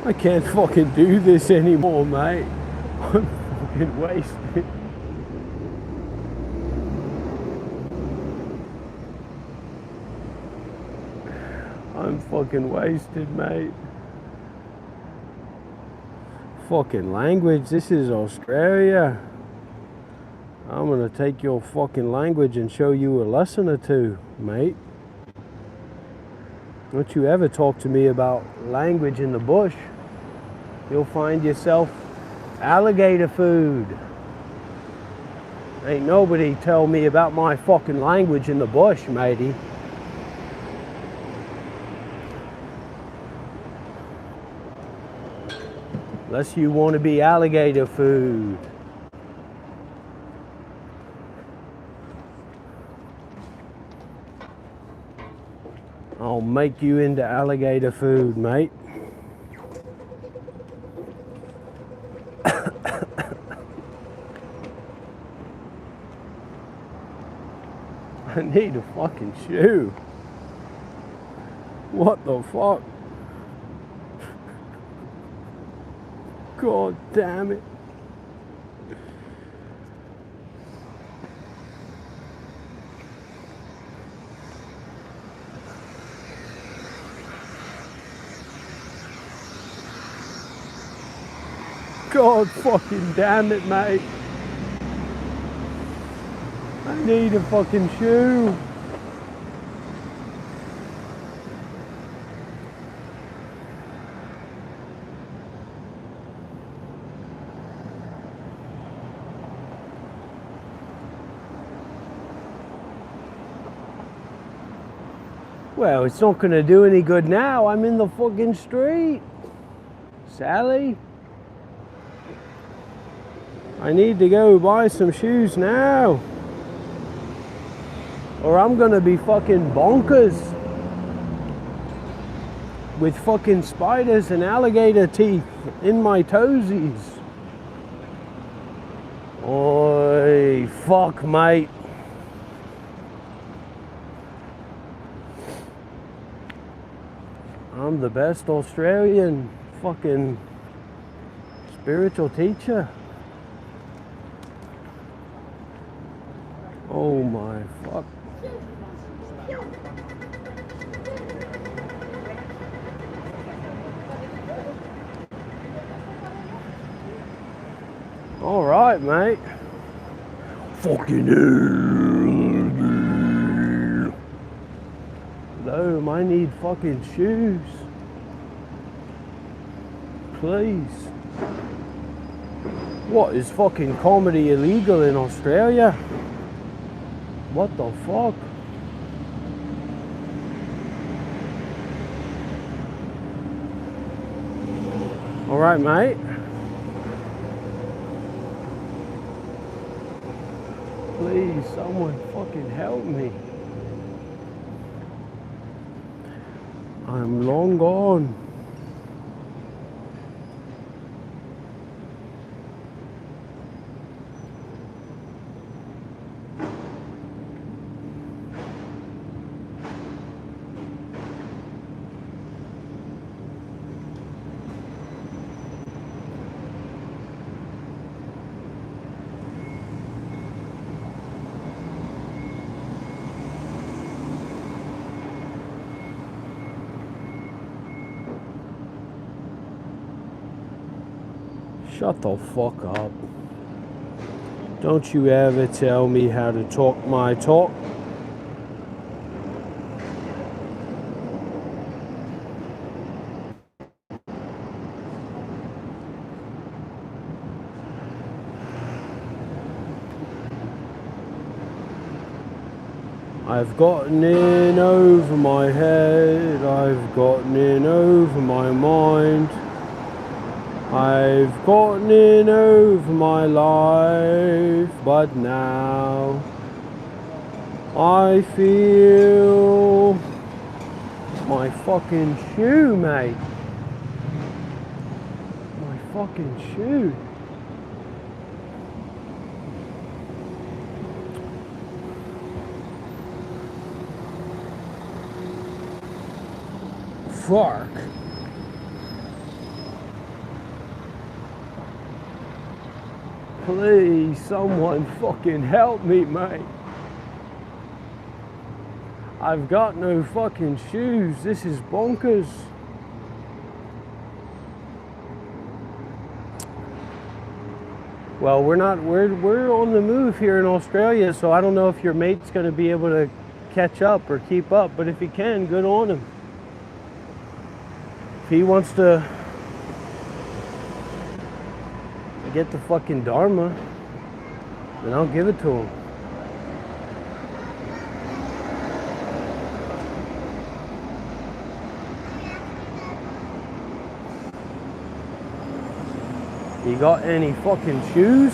I can't fucking do this anymore, mate. I'm fucking wasted. I'm fucking wasted, mate. Fucking language, this is Australia. I'm gonna take your fucking language and show you a lesson or two, mate. Don't you ever talk to me about language in the bush. You'll find yourself alligator food. Ain't nobody tell me about my fucking language in the bush, matey. Unless you want to be alligator food. I'll make you into alligator food, mate. I need a fucking shoe. What the fuck? God damn it. God fucking damn it, mate. I need a fucking shoe. Well, it's not gonna do any good now. I'm in the fucking street. Sally? I need to go buy some shoes now. Or I'm gonna be fucking bonkers. With fucking spiders and alligator teeth in my toesies. Oi, fuck, mate. I'm the best Australian fucking spiritual teacher. Oh my fuck. All right, mate. Fucking hell. Hello, I need fucking shoes. Please. What, is fucking comedy illegal in Australia? What the fuck? All right, mate. Please, someone fucking help me. I'm long gone. Shut the fuck up. Don't you ever tell me how to talk my talk. I've gotten in over my head, I've gotten in over my mind. I've gotten in over my life, but now I feel my fucking shoe, mate. My fucking shoe. Fuck. Please, someone fucking help me, mate. I've got no fucking shoes. This is bonkers. Well, we're on the move here in Australia, so I don't know if your mate's going to be able to catch up or keep up, but if he can, good on him. If he wants to get the fucking Dharma, then I'll give it to him. You got any fucking shoes?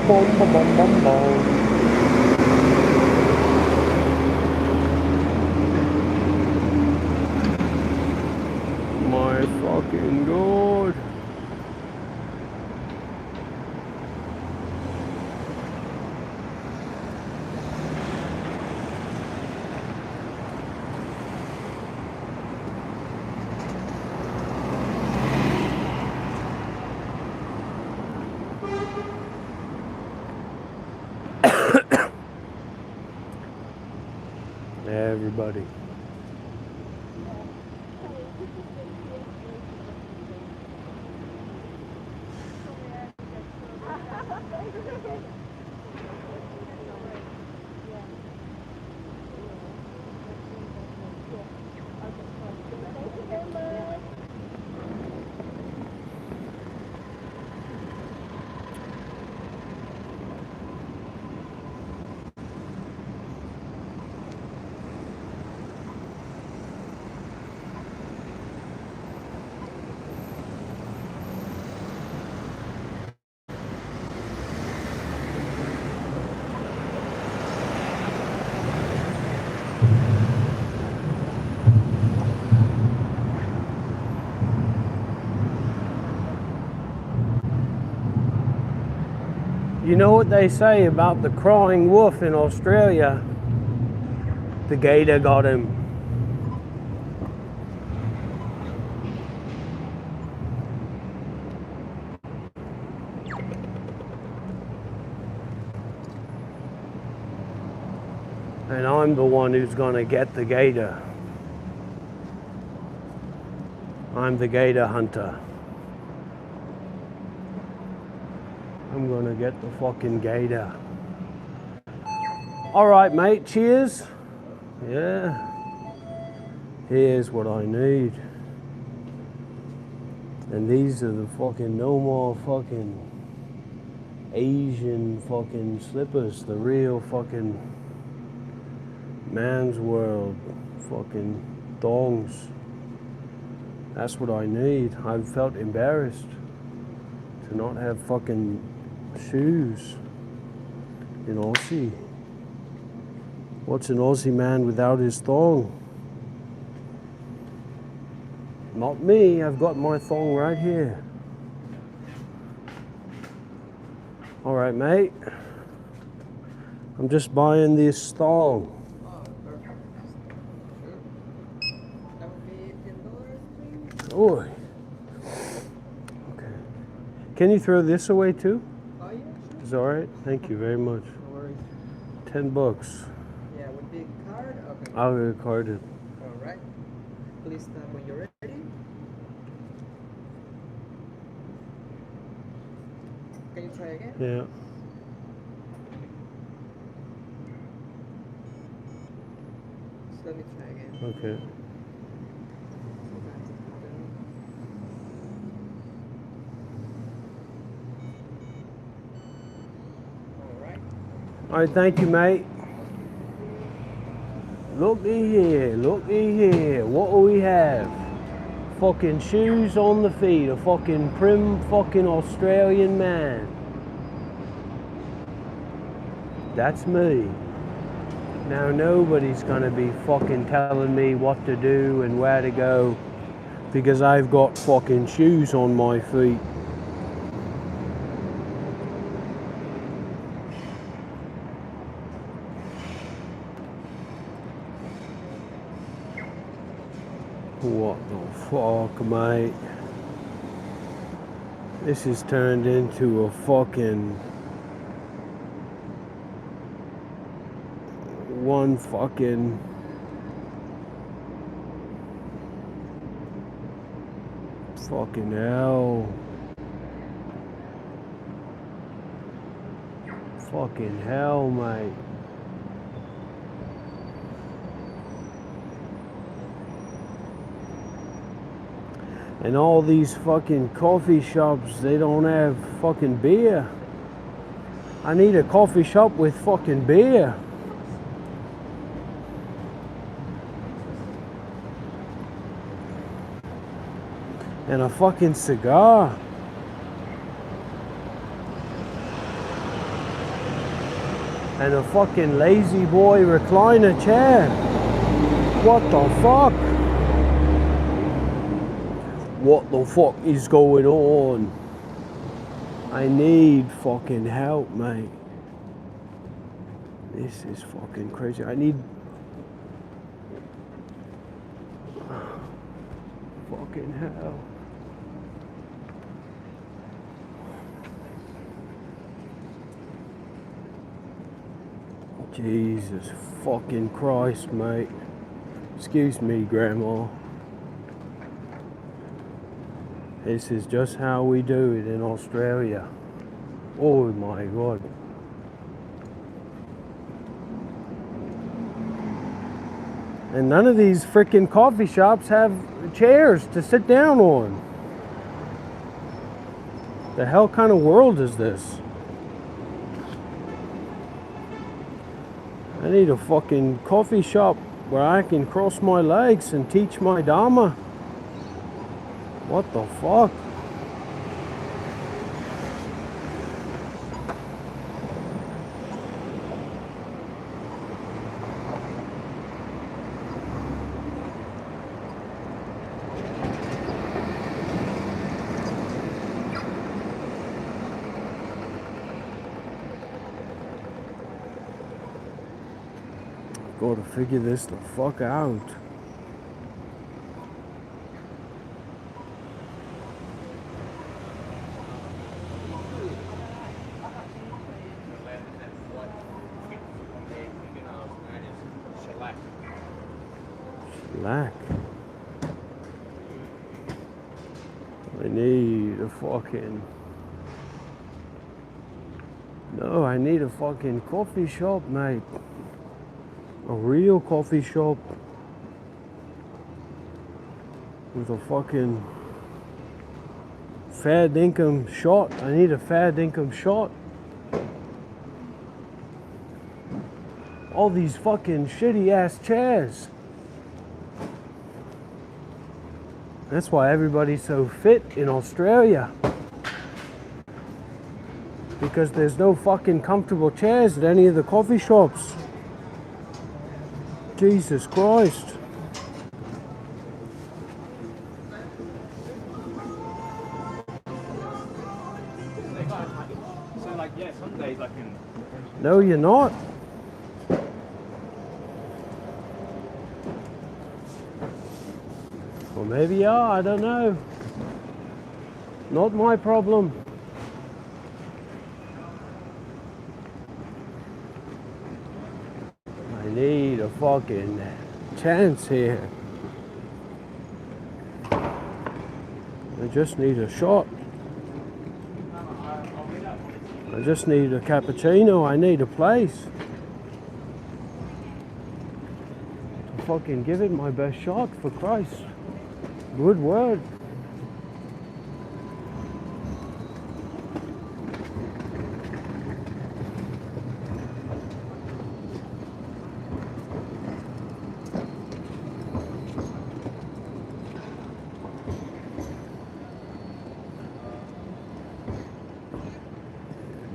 Boom, boom, boom, boom, boom. My fucking God. Everybody. You know what they say about the crying wolf in Australia? The gator got him. And I'm the one who's gonna get the gator. I'm the gator hunter. I'm gonna get the fucking gator. All right, mate, cheers. Yeah. Here's what I need. And these are the fucking no more fucking Asian fucking slippers. The real fucking man's world fucking thongs. That's what I need. I've felt embarrassed to not have fucking shoes in Aussie. What's an Aussie man without his thong? Not me, I've got my thong right here. All right, mate. I'm just buying this thong. Oh, perfect. Sure. That would be $10, please. Oi. Okay. Can you throw this away too? Oh, yeah, sure. Is that all right? Thank you very much. No worries. $10. Yeah, would be card? Okay. I'll get carded. All right. Please stop when you're ready. Can you try again? Yeah. So let me try again. Okay. All right, thank you, mate. Looky here, looky here. What do we have? Fucking shoes on the feet, a fucking prim fucking Australian man. That's me. Now nobody's gonna be fucking telling me what to do and where to go because I've got fucking shoes on my feet. What the fuck, mate? This is turned into a fucking one fucking fucking hell. Fucking hell, mate. And all these fucking coffee shops, they don't have fucking beer. I need a coffee shop with fucking beer. And a fucking cigar. And a fucking lazy boy recliner chair. What the fuck? What the fuck is going on? I need fucking help, mate. This is fucking crazy. I need fucking hell. Jesus fucking Christ, mate. Excuse me, Grandma. This is just how we do it in Australia. Oh my God. And none of these freaking coffee shops have chairs to sit down on. The hell kind of world is this? I need a fucking coffee shop where I can cross my legs and teach my Dharma. What the fuck? Gotta figure this the fuck out. Shellac. I need a fucking... No, I need a fucking coffee shop, mate. A real coffee shop with a fucking fair dinkum shot. I need a fair dinkum shot. All these fucking shitty ass chairs. That's why everybody's so fit in Australia. Because there's no fucking comfortable chairs at any of the coffee shops. Jesus Christ. So like, yeah, some days I can... No, you're not. Or maybe you are, I don't know. Not my problem. I need a fucking chance here. I just need a shot. I just need a cappuccino. I need a place to fucking give it my best shot, for Christ. Good word.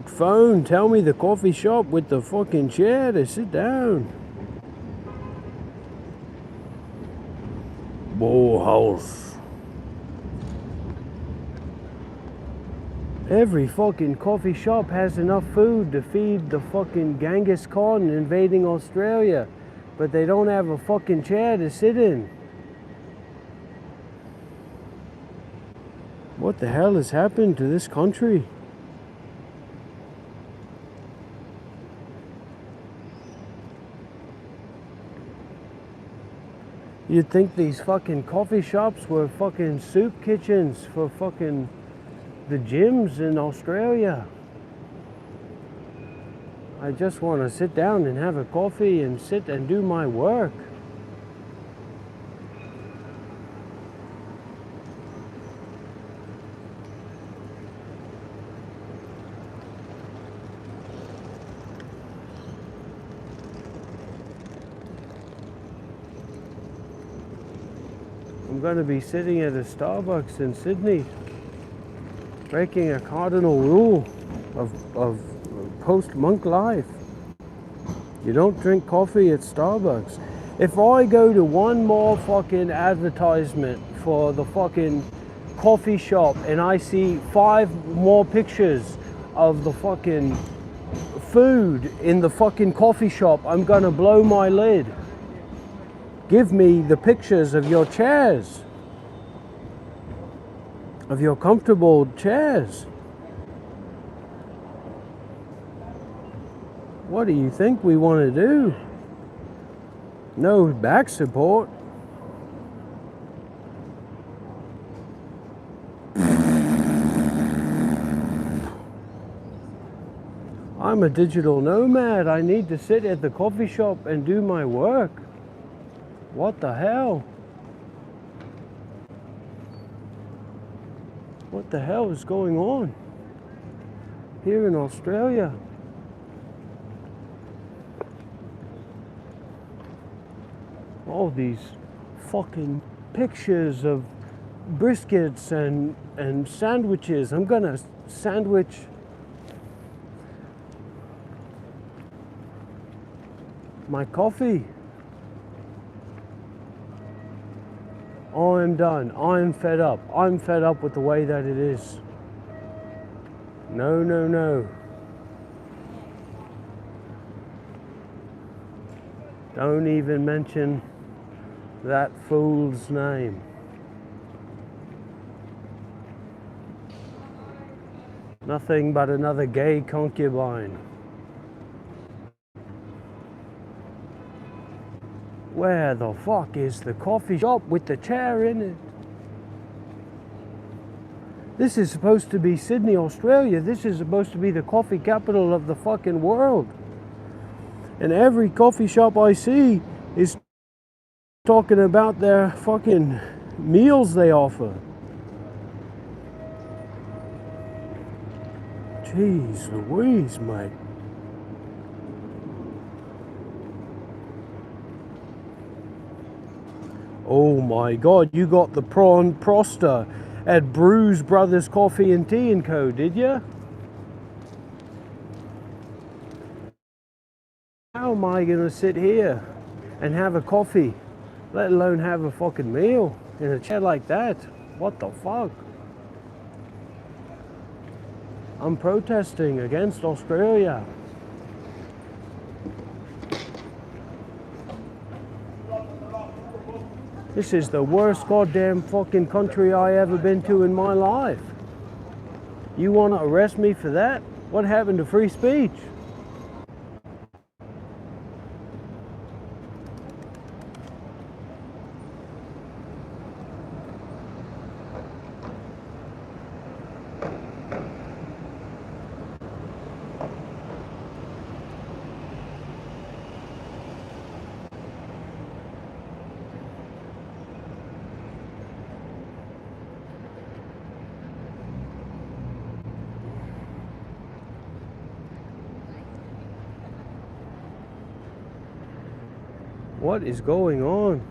Phone, tell me the coffee shop with the fucking chair to sit down. House. Every fucking coffee shop has enough food to feed the fucking Genghis Khan invading Australia, but they don't have a fucking chair to sit in. What the hell has happened to this country? You'd think these fucking coffee shops were fucking soup kitchens for fucking the gyms in Australia. I just want to sit down and have a coffee and sit and do my work. I'm going to be sitting at a Starbucks in Sydney, breaking a cardinal rule of post-monk life. You don't drink coffee at Starbucks. If I go to one more fucking advertisement for the fucking coffee shop and I see 5 more pictures of the fucking food in the fucking coffee shop, I'm gonna blow my lid. Give me the pictures of your chairs, of your comfortable chairs. What do you think we want to do? No back support. I'm a digital nomad. I need to sit at the coffee shop and do my work. What the hell? What the hell is going on here in Australia? All these fucking pictures of briskets and sandwiches. I'm gonna sandwich my coffee. I'm done. I'm fed up. I'm fed up with the way that it is. No, no, no. Don't even mention that fool's name. Nothing but another gay concubine. Where the fuck is the coffee shop with the chair in it? This is supposed to be Sydney, Australia. This is supposed to be the coffee capital of the fucking world. And every coffee shop I see is talking about their fucking meals they offer. Jeez Louise, mate. Oh my God, you got the prawn proster at Brews Brothers Coffee and Tea and Co, did you? How am I gonna sit here and have a coffee, let alone have a fucking meal in a chair like that? What the fuck? I'm protesting against Australia. This is the worst goddamn fucking country I ever been to in my life. You want to arrest me for that? What happened to free speech? What is going on?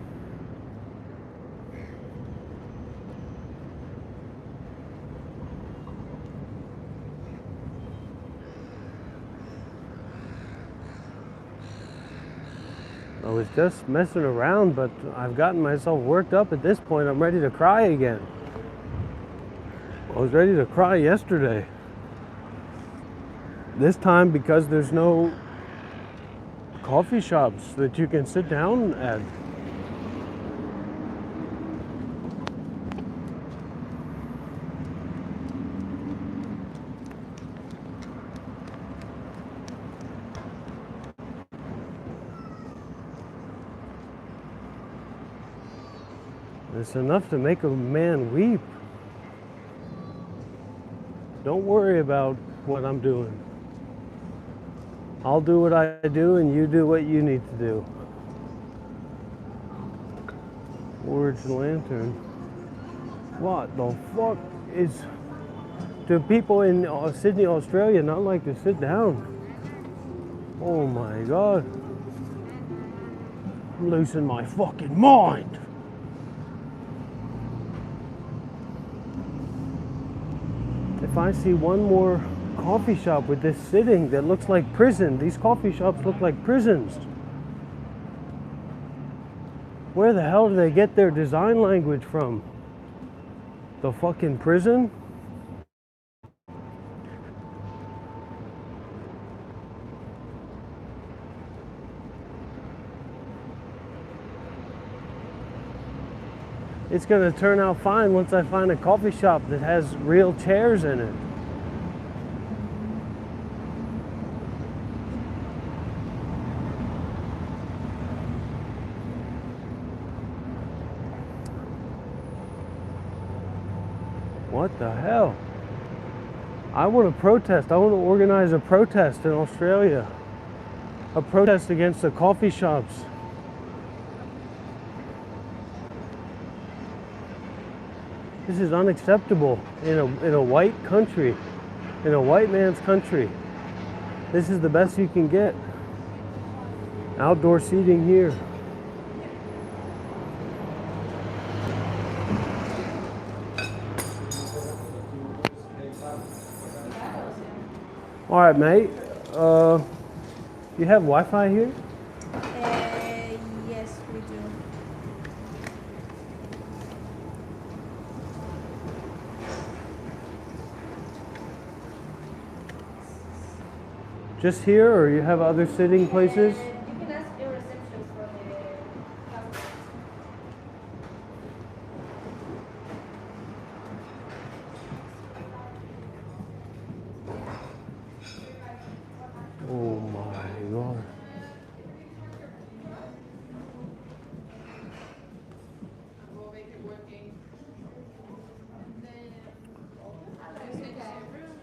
I was just messing around, but I've gotten myself worked up at this point. I'm ready to cry again. I was ready to cry yesterday. This time because there's no coffee shops that you can sit down at. It's enough to make a man weep. Don't worry about what I'm doing. I'll do what I do and you do what you need to do. Orange lantern. What the fuck is... Do people in Sydney, Australia not like to sit down? Oh my God. I'm losing my fucking mind. If I see one more coffee shop with this sitting that looks like prison, these coffee shops look like prisons. Where the hell do they get their design language from? The fucking prison? It's gonna turn out fine once I find a coffee shop that has real chairs in it. What the hell? I want to protest. I want to organize a protest in Australia. A protest against the coffee shops. This is unacceptable in a white country, in a white man's country. This is the best you can get. Outdoor seating here. All right, mate. You have Wi-Fi here? Yes, we do. Just here, or you have other sitting places? You can ask your reception for the house. Oh my God.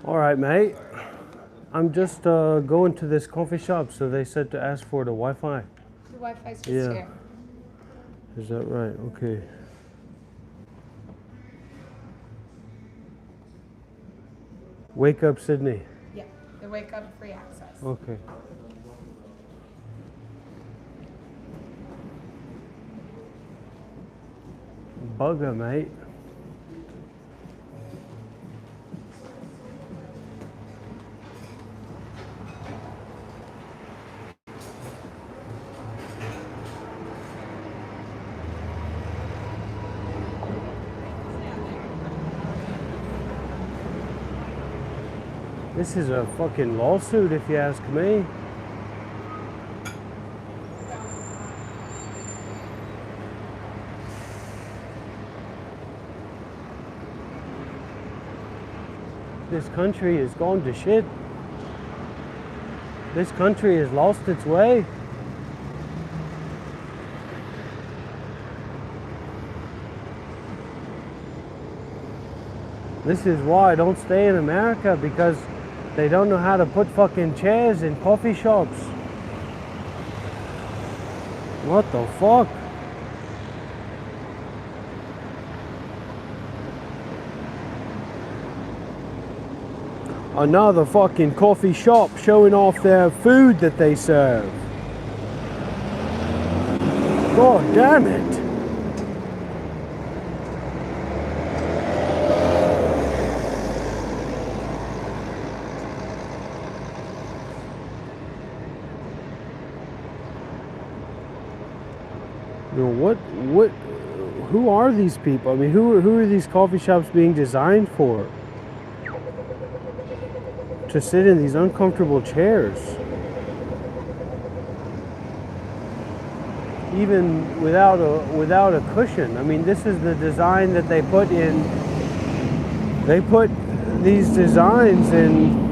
All right, mate. I'm just going to this coffee shop, so they said to ask for the Wi-Fi. The Wi-Fi is just Yeah. here. Is that right? Okay. Wake Up Sydney. Yeah, the wake up free access. Okay. Bugger, mate. This is a fucking lawsuit, if you ask me. This country has gone to shit. This country has lost its way. This is why I don't stay in America, because they don't know how to put fucking chairs in coffee shops. What the fuck? Another fucking coffee shop showing off their food that they serve. God damn it. You know, who are these people? I mean, who are these coffee shops being designed for? To sit in these uncomfortable chairs. Even without a cushion. I mean, this is the design that they put in. They put these designs in.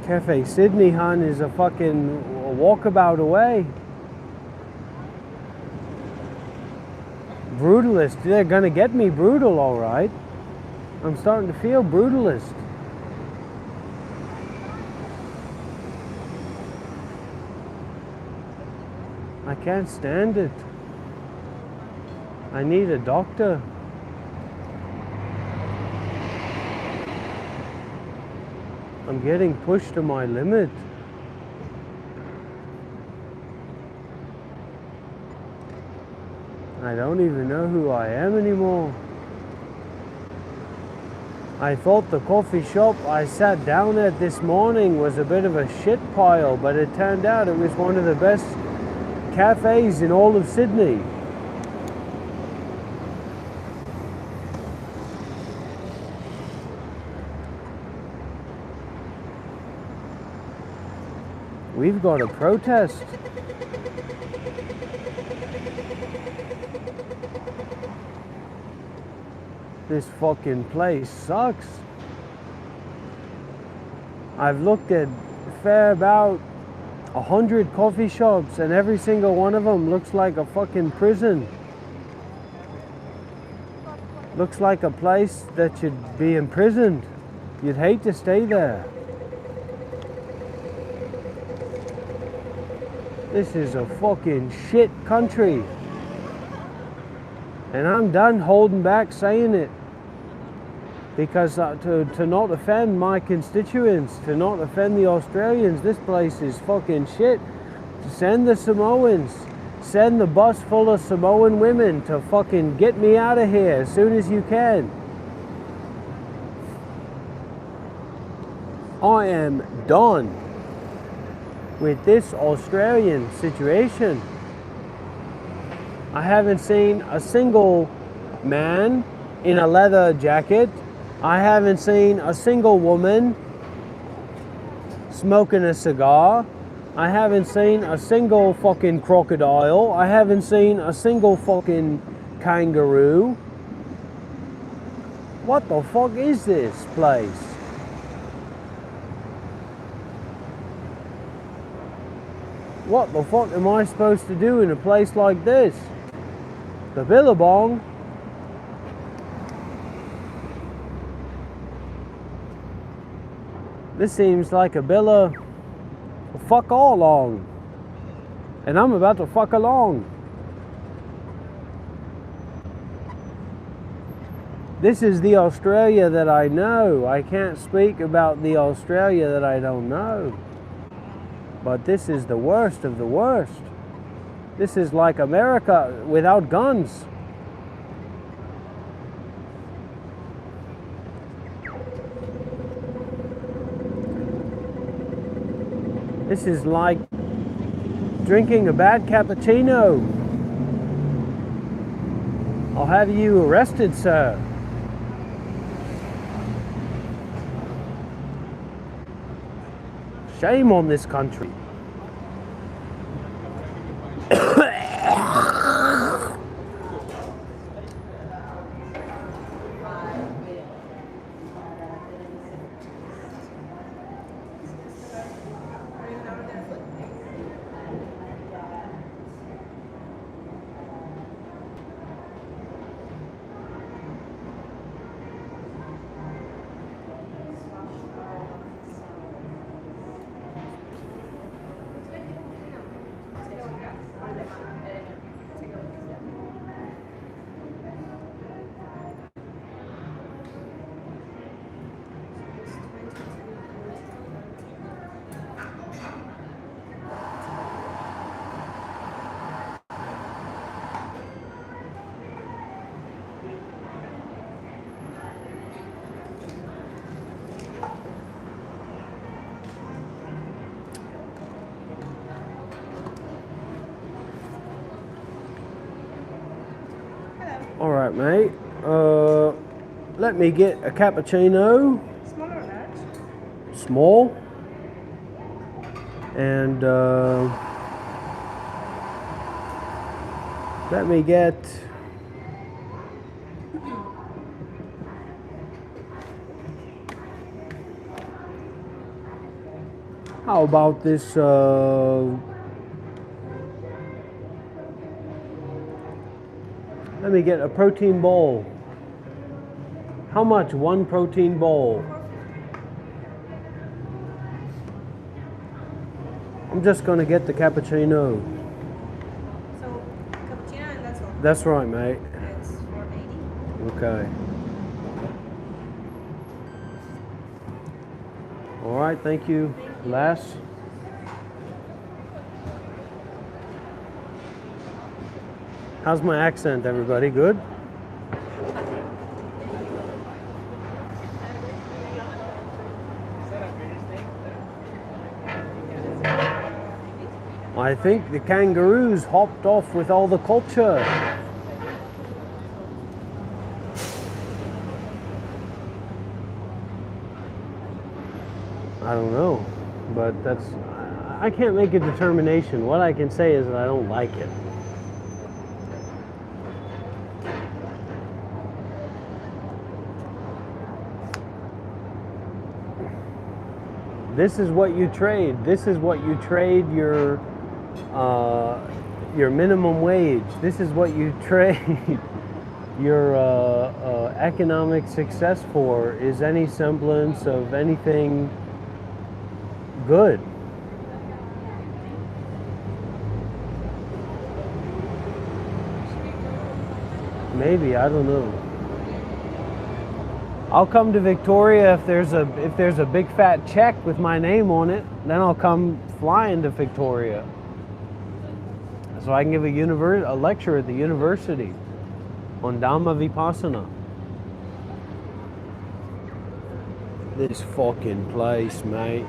Cafe Sydney, hun, is a fucking walkabout away. Brutalist, they're gonna get me brutal, alright. I'm starting to feel brutalist. I can't stand it. I need a doctor. I'm getting pushed to my limit. I don't even know who I am anymore. I thought the coffee shop I sat down at this morning was a bit of a shit pile, but it turned out it was one of the best cafes in all of Sydney. We've got a protest. This fucking place sucks. I've looked at fair about 100 coffee shops and every single one of them looks like a fucking prison. Looks like a place that should be imprisoned. You'd hate to stay there. This is a fucking shit country. And I'm done holding back saying it. Because to not offend my constituents, to not offend the Australians, this place is fucking shit. Send the Samoans. Send the bus full of Samoan women to fucking get me out of here as soon as you can. I am done with this Australian situation. I haven't seen a single man in a leather jacket. I haven't seen a single woman smoking a cigar. I haven't seen a single fucking crocodile. I haven't seen a single fucking kangaroo. What the fuck is this place? What the fuck am I supposed to do in a place like this? The Billabong? This seems like a Billa fuck all along. And I'm about to fuck along. This is the Australia that I know. I can't speak about the Australia that I don't know. But this is the worst of the worst. This is like America without guns. This is like drinking a bad cappuccino. I'll have you arrested, sir. Shame on this country. All right, mate. Let me get a cappuccino. Small or large? Small. And let me get How about this? Let me get a protein bowl. How much? One protein bowl. I'm just gonna get the cappuccino. So, cappuccino and that's all. That's right, mate. It's $4.80. Okay. All right, thank you. Les? How's my accent, everybody? Good? I think the kangaroos hopped off with all the culture. I don't know, but I can't make a determination. What I can say is that I don't like it. This is what you trade. This is what you trade your minimum wage. This is what you trade your economic success for, is any semblance of anything good. Maybe, I don't know. I'll come to Victoria if there's a big fat check with my name on it. Then I'll come flying to Victoria, so I can give a lecture at the university on Dhamma Vipassana. This fucking place, mate.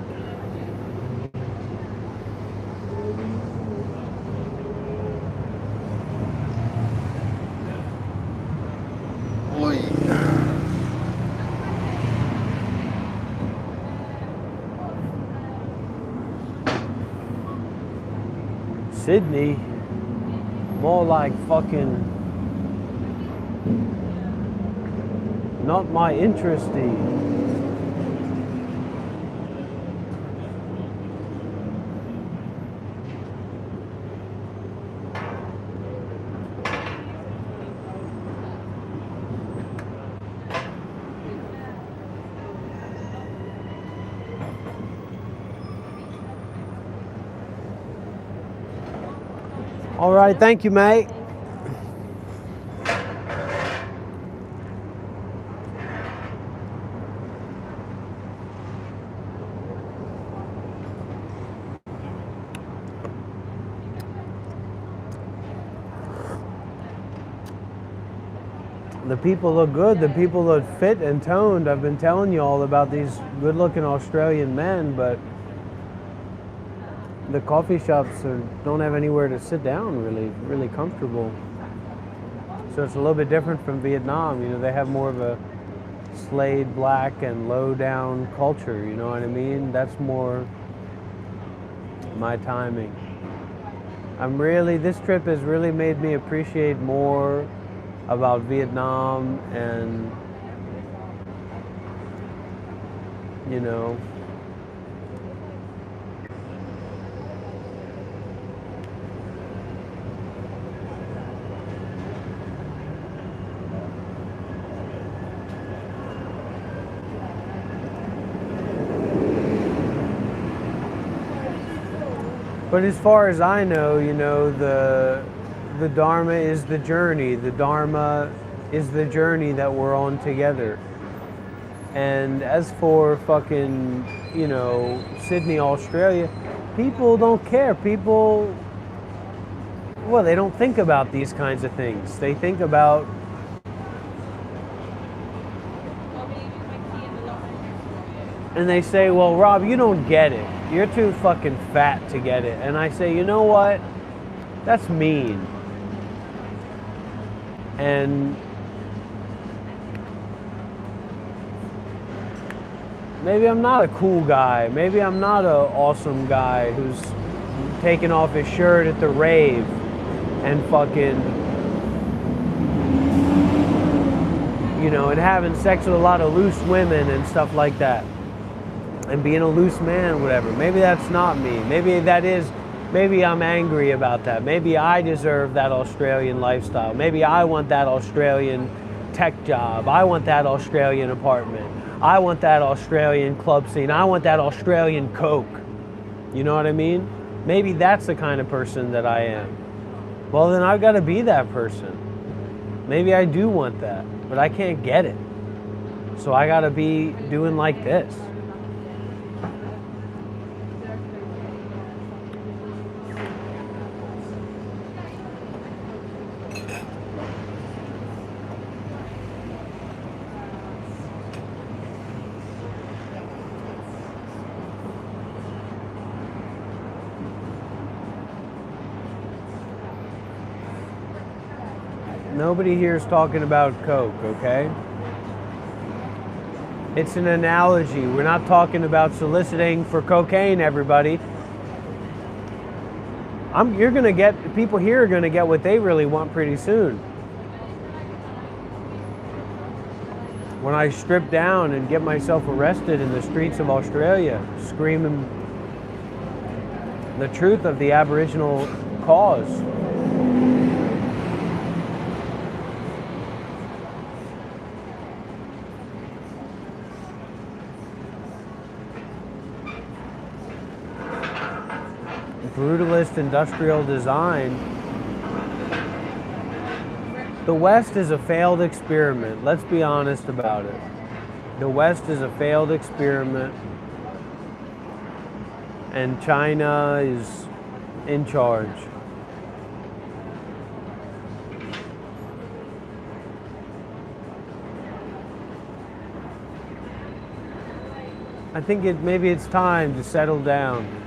Sydney, more like fucking not my interesty. All right, thank you, mate. The people look good. The people look fit and toned. I've been telling you all about these good-looking Australian men, but the coffee shops don't have anywhere to sit down really comfortable. So it's a little bit different from Vietnam. You know, they have more of a Slade Black and low down culture, you know what I mean? That's more my timing. This trip has really made me appreciate more about Vietnam and, you know, but as far as I know, you know, the Dharma is the journey. The Dharma is the journey that we're on together. And as for fucking, you know, Sydney, Australia, people don't care. People, well, they don't think about these kinds of things. They think about, and they say, well, Rob, you don't get it. You're too fucking fat to get it. And I say, you know what? That's mean. And maybe I'm not a cool guy. Maybe I'm not an awesome guy who's taking off his shirt at the rave and fucking, you know, and having sex with a lot of loose women and stuff like that. and being a loose man, whatever. Maybe that's not me. Maybe that is, maybe I'm angry about that. Maybe I deserve that Australian lifestyle. Maybe I want that Australian tech job. I want that Australian apartment. I want that Australian club scene. I want that Australian Coke. You know what I mean? Maybe that's the kind of person that I am. Well, then I've got to be that person. Maybe I do want that, but I can't get it. So I got to be doing like this. Nobody here is talking about Coke, okay? It's an analogy. We're not talking about soliciting for cocaine, everybody. You're gonna get, people here are gonna get what they really want pretty soon. When I strip down and get myself arrested in the streets of Australia, screaming the truth of the Aboriginal cause. Brutalist industrial design. The West is a failed experiment. Let's be honest about it. The West is a failed experiment, and China is in charge. I think maybe it's time to settle down.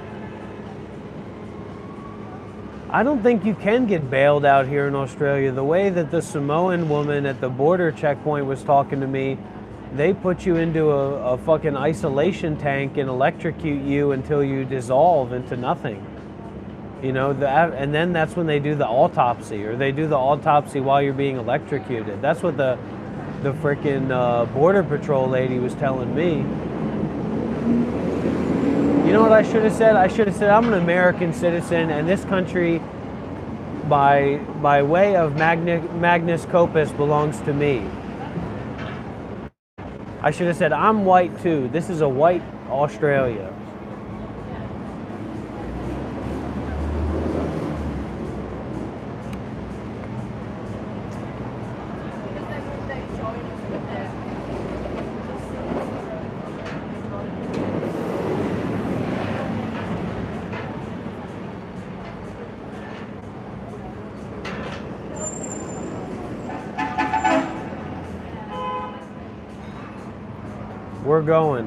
I don't think you can get bailed out here in Australia. The way that the Samoan woman at the border checkpoint was talking to me, they put you into a fucking isolation tank and electrocute you until you dissolve into nothing. You know, and then that's when they do the autopsy, or they do the autopsy while you're being electrocuted. That's what the frickin' border patrol lady was telling me. You know what I should have said? I should have said I'm an American citizen, and this country, by way of Magnus Opus, belongs to me. I should have said I'm white too. This is a white Australia.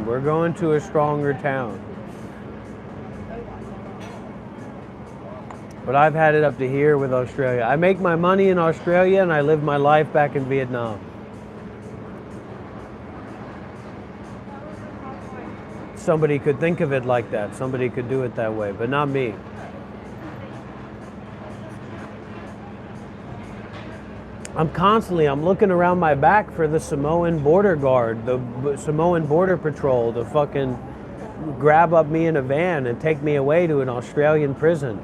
We're going to a stronger town. But I've had it up to here with Australia. I make my money in Australia and I live my life back in Vietnam. Somebody could think of it like that. Somebody could do it that way, but not me. I'm looking around my back for the Samoan border guard, the Samoan border patrol to fucking grab up me in a van and take me away to an Australian prison.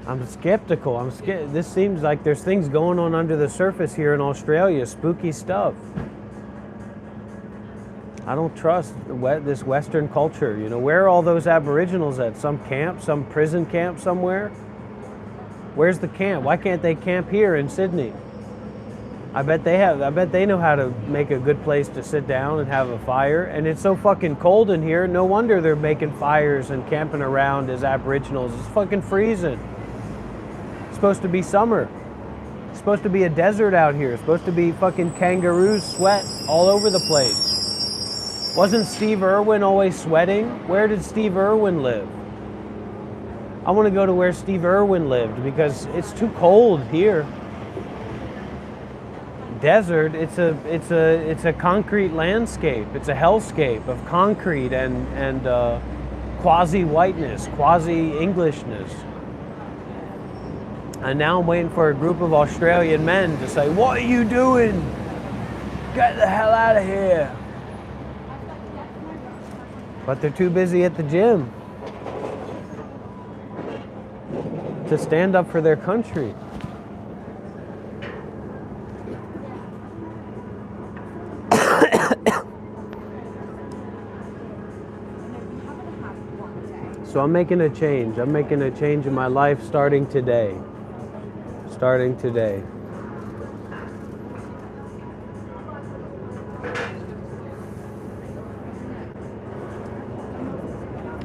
I'm skeptical. This seems like there's things going on under the surface here in Australia, spooky stuff. I don't trust this Western culture. You know, where are all those Aboriginals at? Some camp, some prison camp somewhere? Where's the camp? Why can't they camp here in Sydney? I bet they know how to make a good place to sit down and have a fire. And it's so fucking cold in here. No wonder they're making fires and camping around as Aboriginals. It's fucking freezing. It's supposed to be summer. It's supposed to be a desert out here. It's supposed to be fucking kangaroos sweat all over the place. Wasn't Steve Irwin always sweating? Where did Steve Irwin live? I want to go to where Steve Irwin lived because it's too cold here. Desert, it's a concrete landscape. It's a hellscape of concrete and quasi-whiteness, quasi-Englishness. And now I'm waiting for a group of Australian men to say, "What are you doing? Get the hell out of here. But they're too busy at the gym to stand up for their country. So I'm making a change. I'm making a change in my life starting today. Starting today.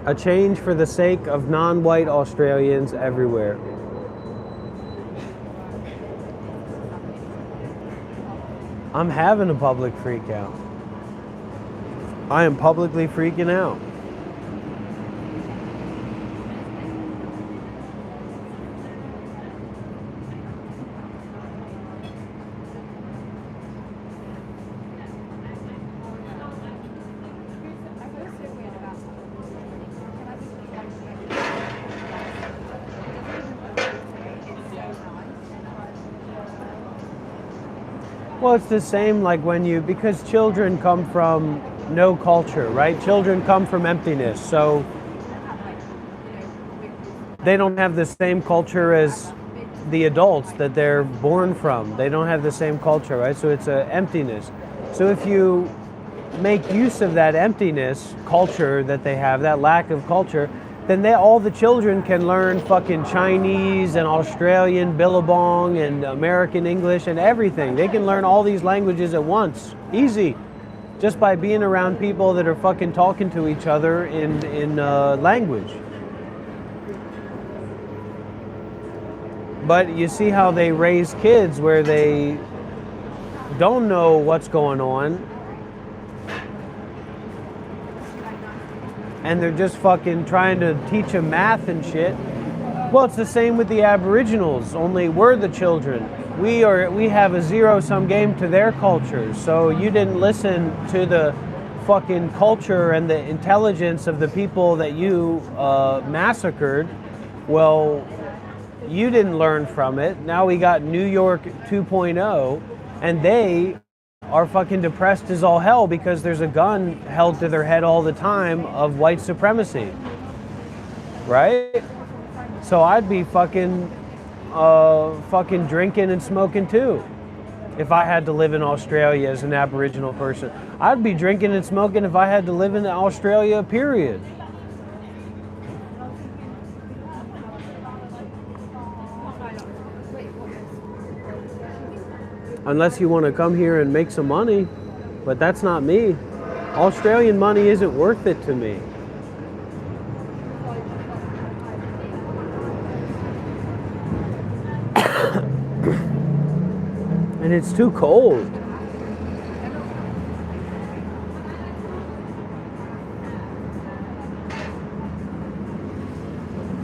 A change for the sake of non-white Australians everywhere. I'm having a public freak out. I am publicly freaking out. Well, it's the same like when because children come from no culture, right? Children come from emptiness, so they don't have the same culture as the adults that they're born from. They don't have the same culture, right? So it's an emptiness. So if you make use of that emptiness culture that they have, that lack of culture, then all the children can learn fucking Chinese and Australian Billabong and American English and everything. They can learn all these languages at once. Easy. Just by being around people that are fucking talking to each other in language. But you see how they raise kids where they don't know what's going on. And they're just fucking trying to teach them math and shit. Well, it's the same with the Aboriginals, only we're the children. We have a zero-sum game to their culture. So you didn't listen to the fucking culture and the intelligence of the people that you massacred. Well, you didn't learn from it. Now we got New York 2.0, and they are fucking depressed as all hell because there's a gun held to their head all the time of white supremacy, right? So I'd be fucking drinking and smoking too if I had to live in Australia as an Aboriginal person. I'd be drinking and smoking if I had to live in Australia, period. Unless you want to come here and make some money, but that's not me. Australian money isn't worth it to me. And it's too cold.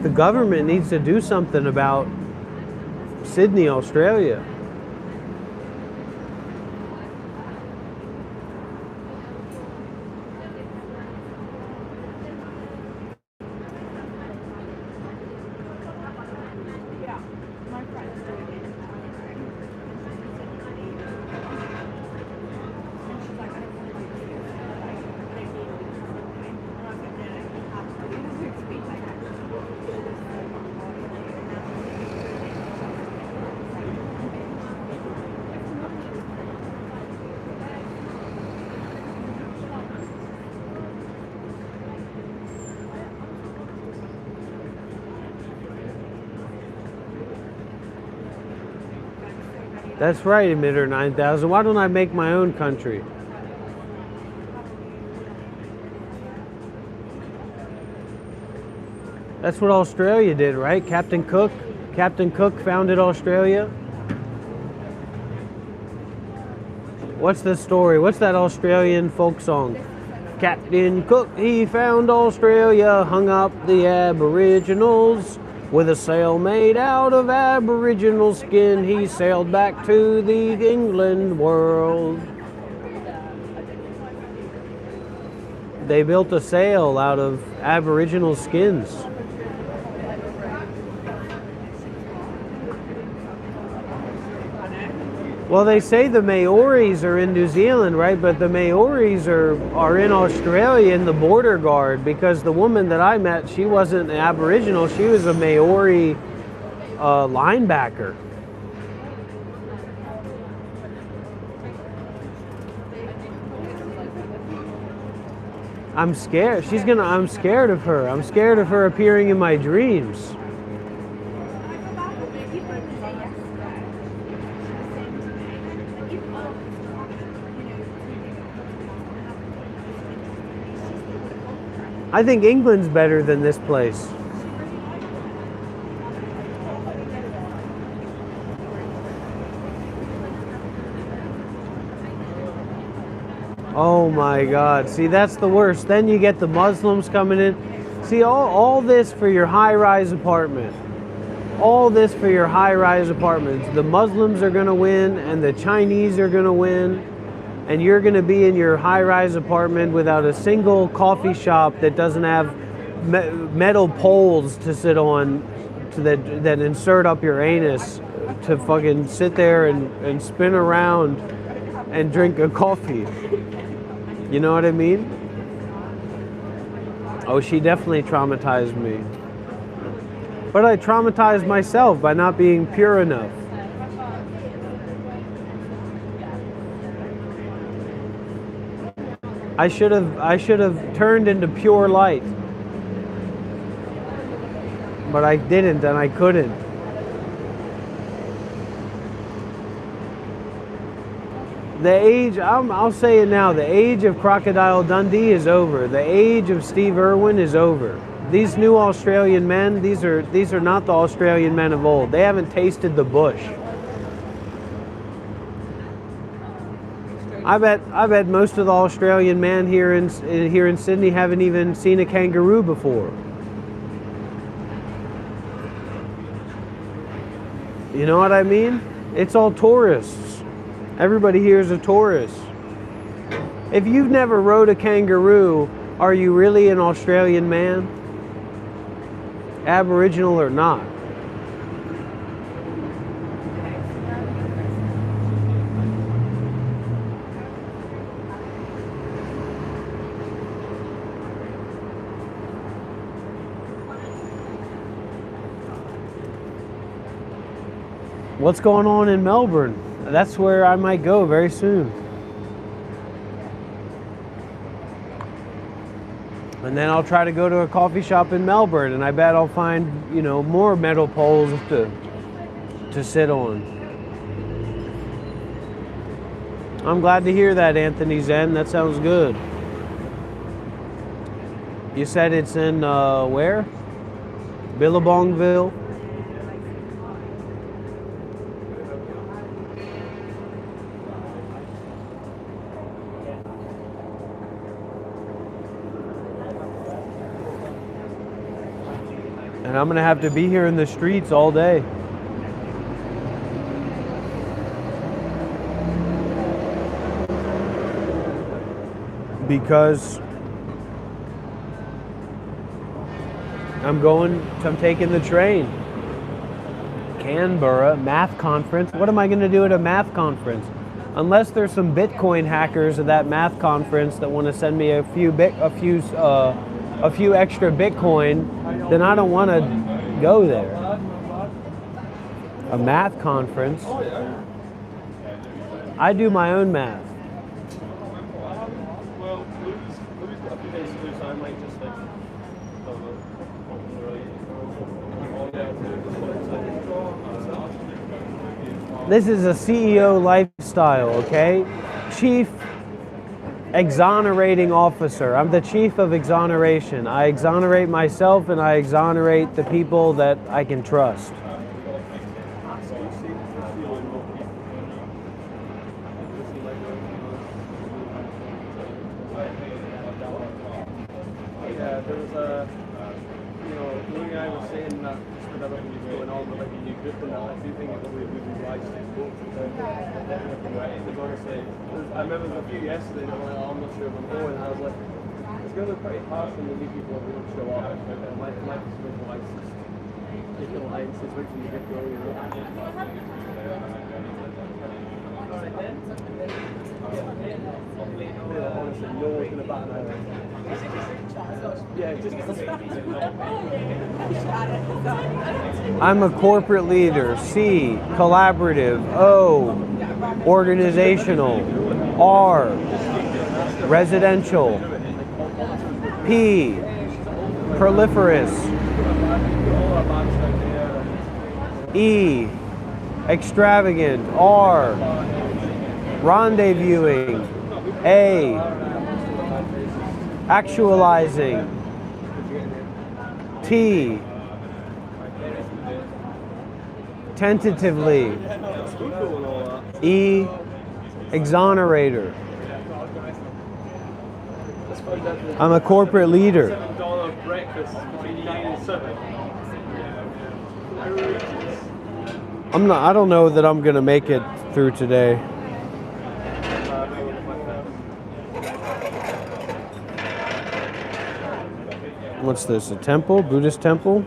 The government needs to do something about Sydney, Australia. That's right, Emitter 9000. Why don't I make my own country? That's what Australia did, right? Captain Cook founded Australia. What's the story? What's that Australian folk song? Captain Cook, he found Australia, hung up the Aboriginals. With a sail made out of Aboriginal skin, he sailed back to the England world. They built a sail out of Aboriginal skins. Well, they say the Maoris are in New Zealand, right? But the Maoris are in Australia in the border guard, because the woman that I met, she wasn't an Aboriginal. She was a Maori linebacker. I'm scared. I'm scared of her. I'm scared of her appearing in my dreams. I think England's better than this place. Oh my God. See, that's the worst. Then you get the Muslims coming in. See, all this for your high-rise apartment. All this for your high-rise apartments. The Muslims are going to win, and the Chinese are going to win. And you're going to be in your high-rise apartment without a single coffee shop that doesn't have metal poles to sit on that insert up your anus to fucking sit there and spin around and drink a coffee. You know what I mean? Oh, she definitely traumatized me. But I traumatized myself by not being pure enough. I should have turned into pure light. But I didn't, and I couldn't. The age, I'll say it now, the age of Crocodile Dundee is over. The age of Steve Irwin is over. These new Australian men, these are not the Australian men of old. They haven't tasted the bush. I bet most of the Australian men here in Sydney haven't even seen a kangaroo before. You know what I mean? It's all tourists. Everybody here is a tourist. If you've never rode a kangaroo, are you really an Australian man? Aboriginal or not? What's going on in Melbourne? That's where I might go very soon. And then I'll try to go to a coffee shop in Melbourne, and I bet I'll find, more metal poles to sit on. I'm glad to hear that, Anthony Zen. That sounds good. You said it's in where? Billabongville? And I'm going to have to be here in the streets all day. Because I'm taking the train. Canberra, math conference. What am I going to do at a math conference? Unless there's some Bitcoin hackers at that math conference that want to send me a few extra Bitcoin, then I don't want to go there. A math conference. I do my own math. Well, Louis got a few days to do, so I might just This is a CEO lifestyle, okay? Chief Exonerating Officer. I'm the chief of exoneration. I exonerate myself and I exonerate the people that I can trust. There was a, one guy was saying that with everything that's going on with like a new group and that, I do think it would be wise to vote for honestly, I remember there was a few yesterday that were like, oh, I'm not sure if I'm going, and I was like, it's going to be pretty harsh when the new people who don't show up. My perspective was just take the alliances, wait till you get going, honestly, no one's gonna bat an eye. Yeah, just I'm a corporate leader. C, collaborative. O, organizational. R, residential. P, proliferous. E, extravagant. R, rendezvousing. A, actualizing. T, tentatively. E, exonerator. I'm a corporate leader. $7 breakfast between 9 and 7. I don't know that I'm gonna make it through today. What's this? A temple? Buddhist temple?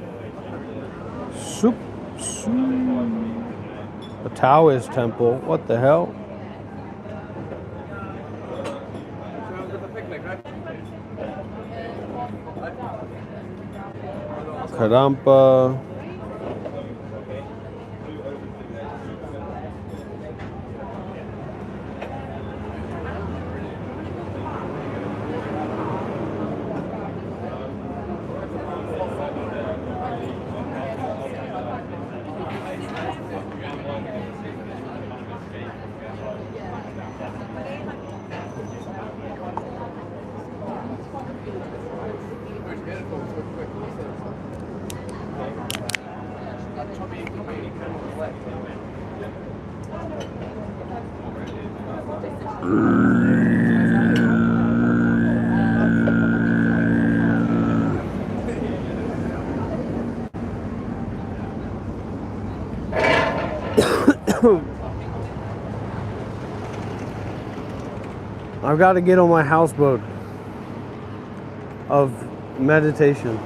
Soup. A Taoist temple. What the hell? Kadampa. I've got to get on my houseboat of meditation.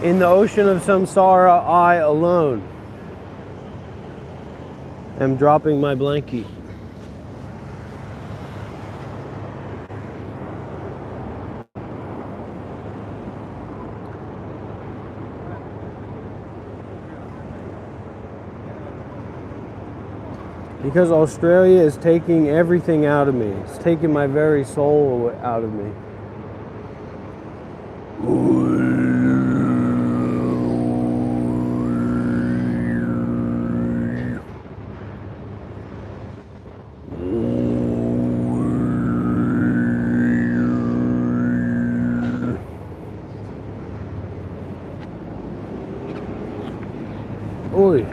In the ocean of samsara, I alone am dropping my blankie. Because Australia is taking everything out of me. It's taking my very soul out of me. Oi.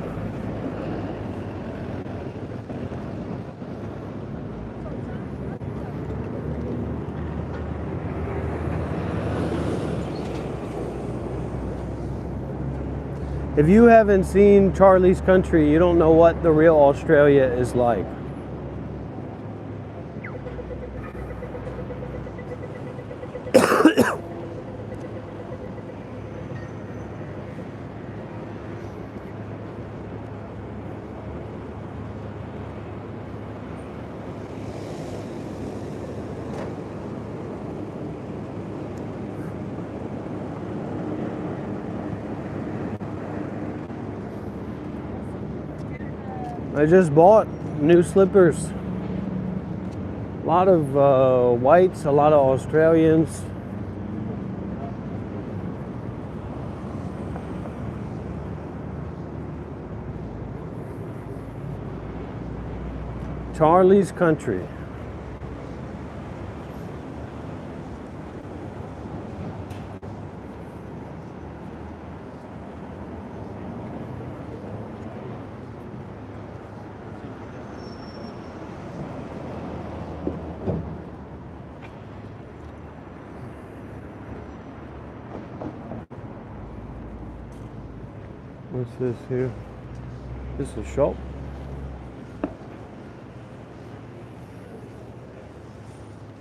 If you haven't seen Charlie's Country, you don't know what the real Australia is like. I just bought new slippers. A lot of whites, a lot of Australians. Charlie's Country. What's this here? This is a shop.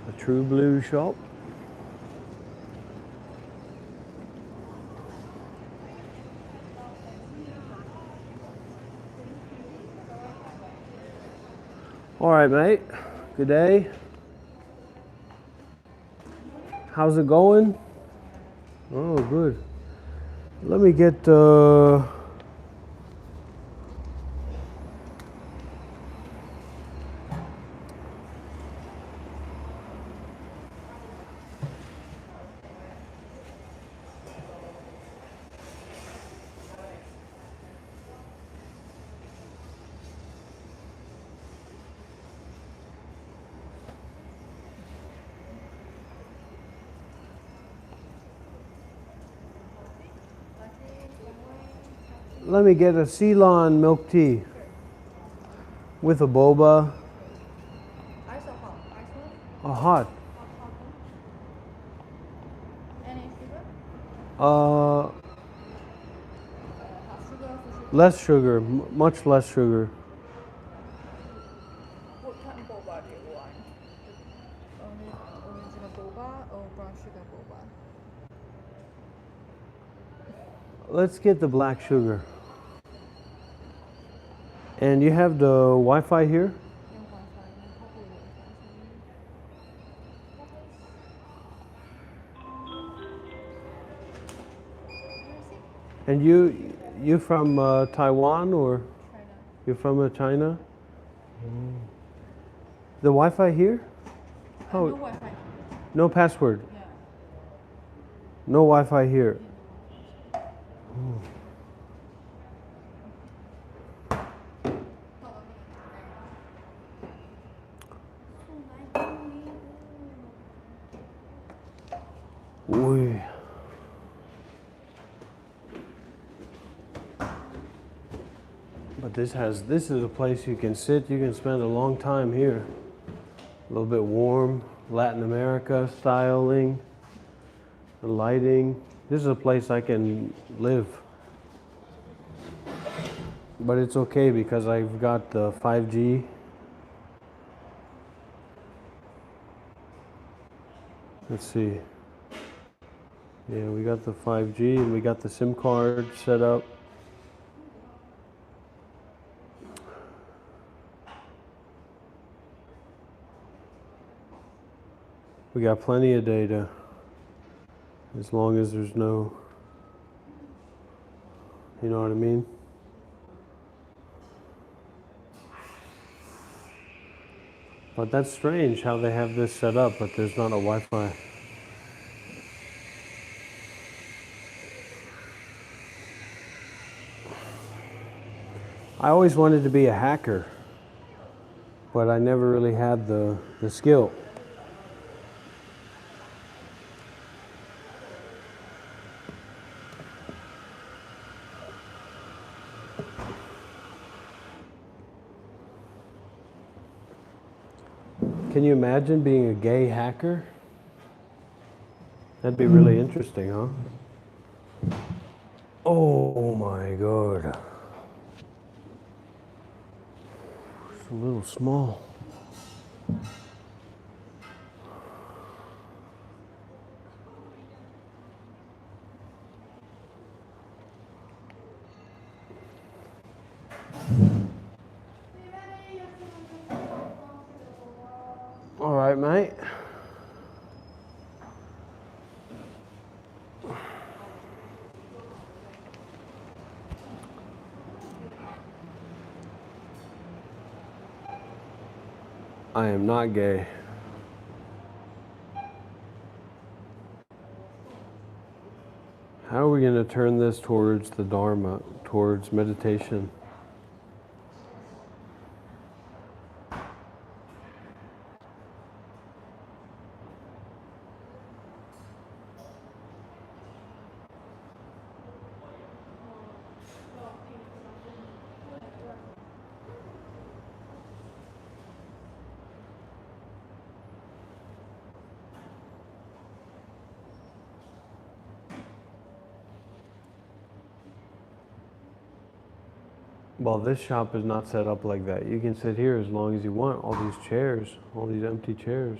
A True Blue shop. All right, mate. Good day. How's it going? Oh, good. Let me get let me get a Ceylon milk tea with a boba. Ice or hot? Ice one? A hot. Hot, hot one. Any sugar? Uh, Hot sugar, full sugar? less sugar, much less sugar. What kind of boba do you want? Only original boba or brown sugar boba? Let's get the black sugar. And you have the Wi-Fi here? Yeah, Wi-Fi. Probably Wi-Fi. And you from Taiwan or China. you're from China? The Wi-Fi here? No Oh, Wi-Fi. no password. Yeah. No Wi-Fi here. Ui. But this is a place you can sit, you can spend a long time here. A little bit warm, Latin America styling, the lighting. This is a place I can live. But it's okay because I've got the 5G. Let's see. Yeah, we got the 5G and we got the SIM card set up. We got plenty of data, as long as there's no, you know what I mean? But that's strange how they have this set up, but there's not a Wi-Fi. I always wanted to be a hacker, but I never really had the skill. Can you imagine being a gay hacker? That'd be really interesting, huh? Oh my God. It's a little small. All right, mate. I am not gay. How are we going to turn this towards the Dharma, towards meditation? Well, this shop is not set up like that. You can sit here as long as you want. All these chairs, all these empty chairs.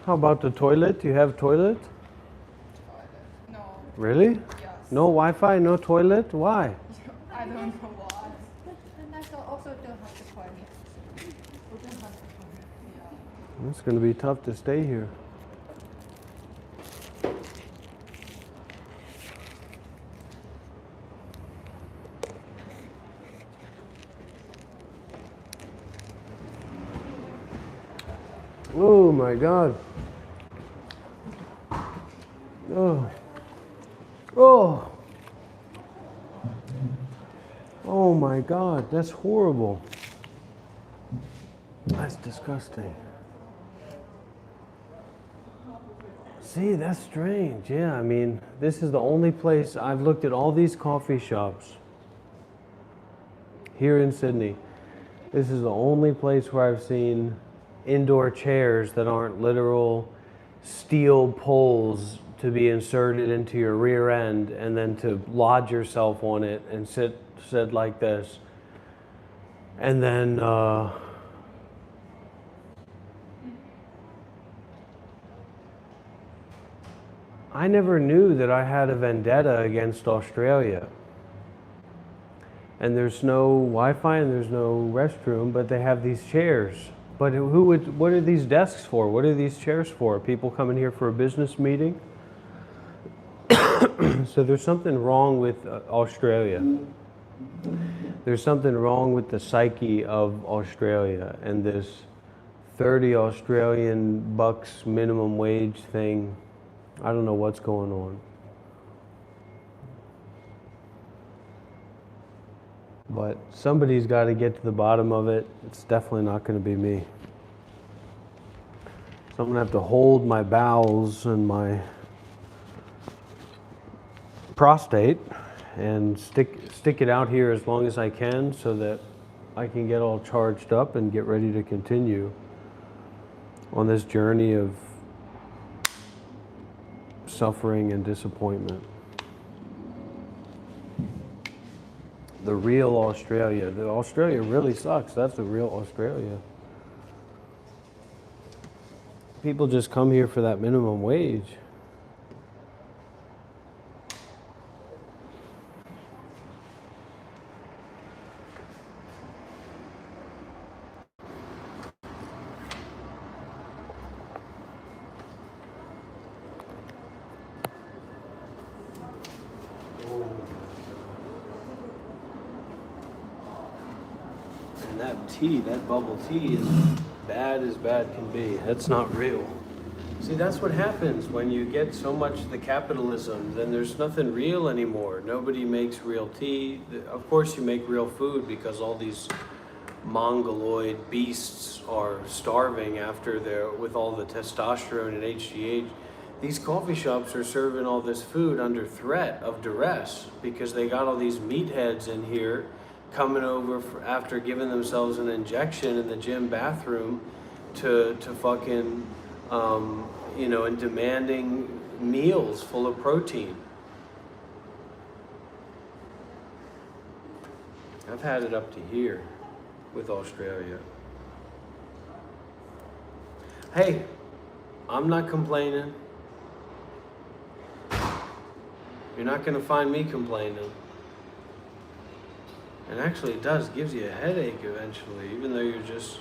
How about the toilet? Do you have toilet? No. Really? Yes. No Wi-Fi, no toilet? Why? I don't know why. And I also don't have the toilet. We don't have the toilet. Yeah. It's going to be tough to stay here. Oh my God. Oh. Oh. Oh my God, that's horrible. That's disgusting. See, that's strange. Yeah, I mean, this is the only place I've looked at all these coffee shops here in Sydney. This is the only place where I've seen indoor chairs that aren't literal steel poles to be inserted into your rear end and then to lodge yourself on it and sit like this. And then I never knew that I had a vendetta against Australia. And there's no Wi-Fi and there's no restroom, but they have these chairs. But what are these desks for? What are these chairs for? People coming here for a business meeting? So there's something wrong with Australia. There's something wrong with the psyche of Australia and this 30 Australian bucks minimum wage thing. I don't know what's going on. But somebody's got to get to the bottom of it. It's definitely not going to be me. So I'm going to have to hold my bowels and my prostate and stick it out here as long as I can so that I can get all charged up and get ready to continue on this journey of suffering and disappointment. The real Australia. The Australia really sucks. That's the real Australia. People just come here for that minimum wage. And that tea, that bubble tea is bad as bad can be. That's not real. See, that's what happens when you get so much the capitalism, then there's nothing real anymore. Nobody makes real tea. Of course you make real food because all these mongoloid beasts are starving after they're with all the testosterone and HGH. These coffee shops are serving all this food under threat of duress because they got all these meatheads in here coming over after giving themselves an injection in the gym bathroom to fucking, and demanding meals full of protein. I've had it up to here with Australia. Hey, I'm not complaining. You're not going to find me complaining. And actually it gives you a headache eventually, even though you're just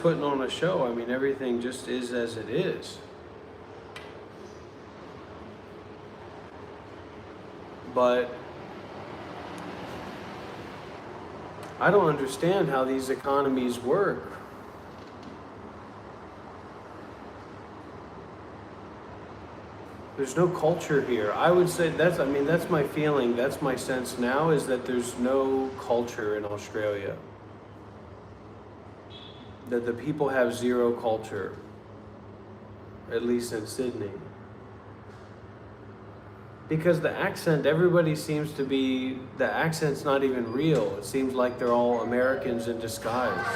putting on a show. I mean, everything just is as it is. But I don't understand how these economies work. There's no culture here. I would say that's my feeling, that's my sense now, is that there's no culture in Australia. That the people have zero culture, at least in Sydney. Because the accent, everybody seems to be, the accent's not even real. It seems like they're all Americans in disguise.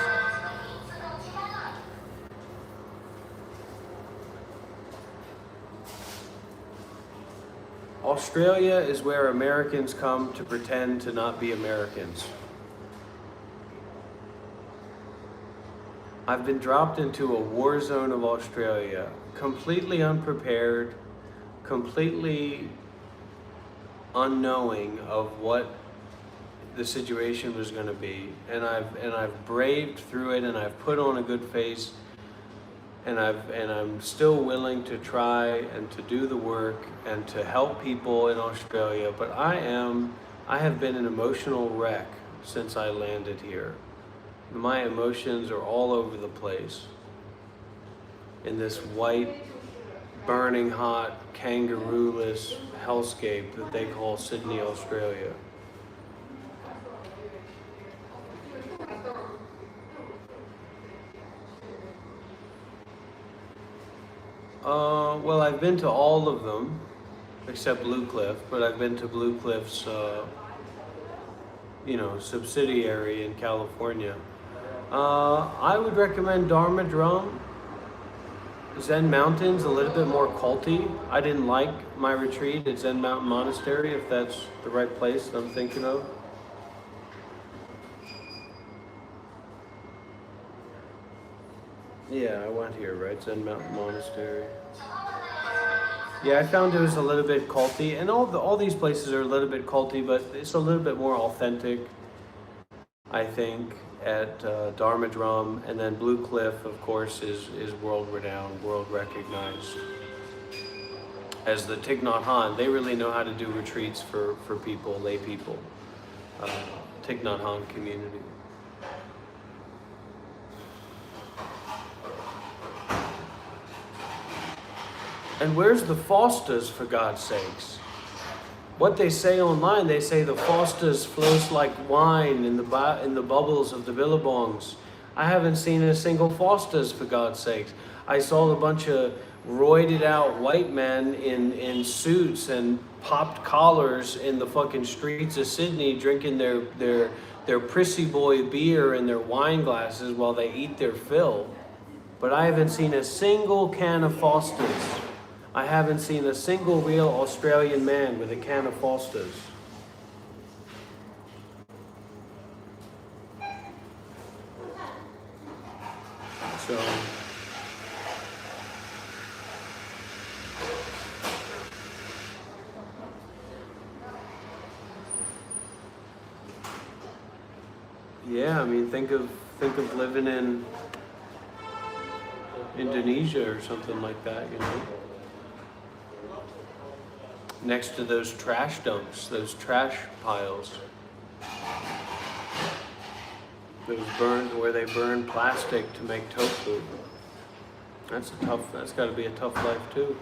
Australia is where Americans come to pretend to not be Americans. I've been dropped into a war zone of Australia, completely unprepared, completely unknowing of what the situation was going to be, and I've braved through it, and I've put on a good face, and I'm still willing to try and to do the work and to help people in Australia. But I have been an emotional wreck since I landed here. My emotions are all over the place in this white, burning hot, kangaroo-less hellscape that they call Sydney, Australia. Well, I've been to all of them, except Blue Cliff, but I've been to Blue Cliff's, subsidiary in California. I would recommend Dharma Drum. Zen Mountain's a little bit more culty. I didn't like my retreat at Zen Mountain Monastery, if that's the right place that I'm thinking of. Yeah, I went here, right? Zen Mountain Monastery. Yeah, I found it was a little bit culty, and all these places are a little bit culty, but it's a little bit more authentic, I think, at Dharma Drum. And then Blue Cliff, of course, is world-renowned, world-recognized as the Thich Nhat Hanh. They really know how to do retreats for people, lay people, Thich Nhat Hanh community. And where's the Fostas, for God's sakes? What they say online, they say the Fostas flows like wine in the bubbles of the billabongs. I haven't seen a single Fostas, for God's sakes. I saw a bunch of roided out white men in suits and popped collars in the fucking streets of Sydney, drinking their prissy boy beer in their wine glasses while they eat their fill. But I haven't seen a single can of Fostas. I haven't seen a single real Australian man with a can of Fostas. So, yeah, I mean, think of living in Indonesia or something like that, you know? Next to those trash dumps, those trash piles. Where they burn plastic to make tofu. That's got to be a tough life too.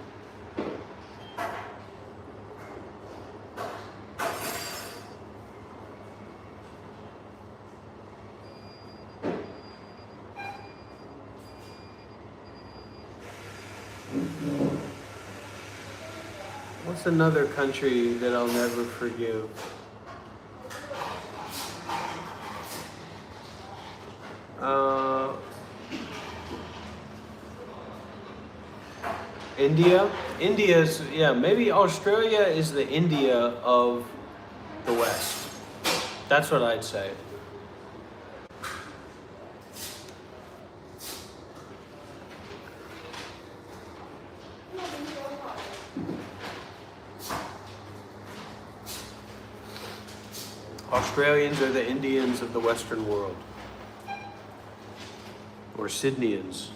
What's another country that I'll never forgive? India? India's, yeah, maybe Australia is the India of the West. That's what I'd say. Australians are the Indians of the Western world. Or Sydneyans.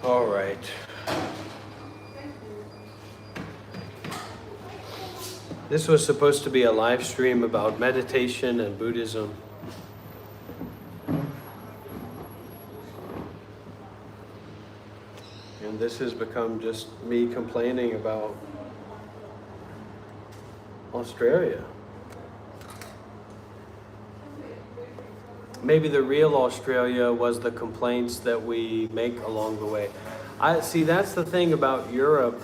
All right. This was supposed to be a live stream about meditation and Buddhism. And this has become just me complaining about Australia. Maybe the real Australia was the complaints that we make along the way. I see, that's the thing about Europe,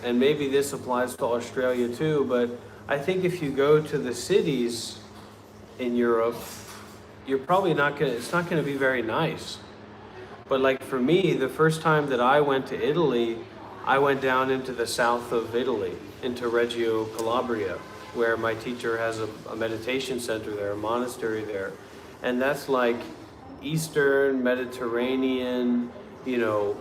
and maybe this applies to Australia too, but I think if you go to the cities in Europe, you're probably it's not gonna be very nice. But like for me, the first time that I went to Italy, I went down into the south of Italy, into Reggio Calabria. where my teacher has a meditation center there, a monastery there. And that's like Eastern Mediterranean, you know,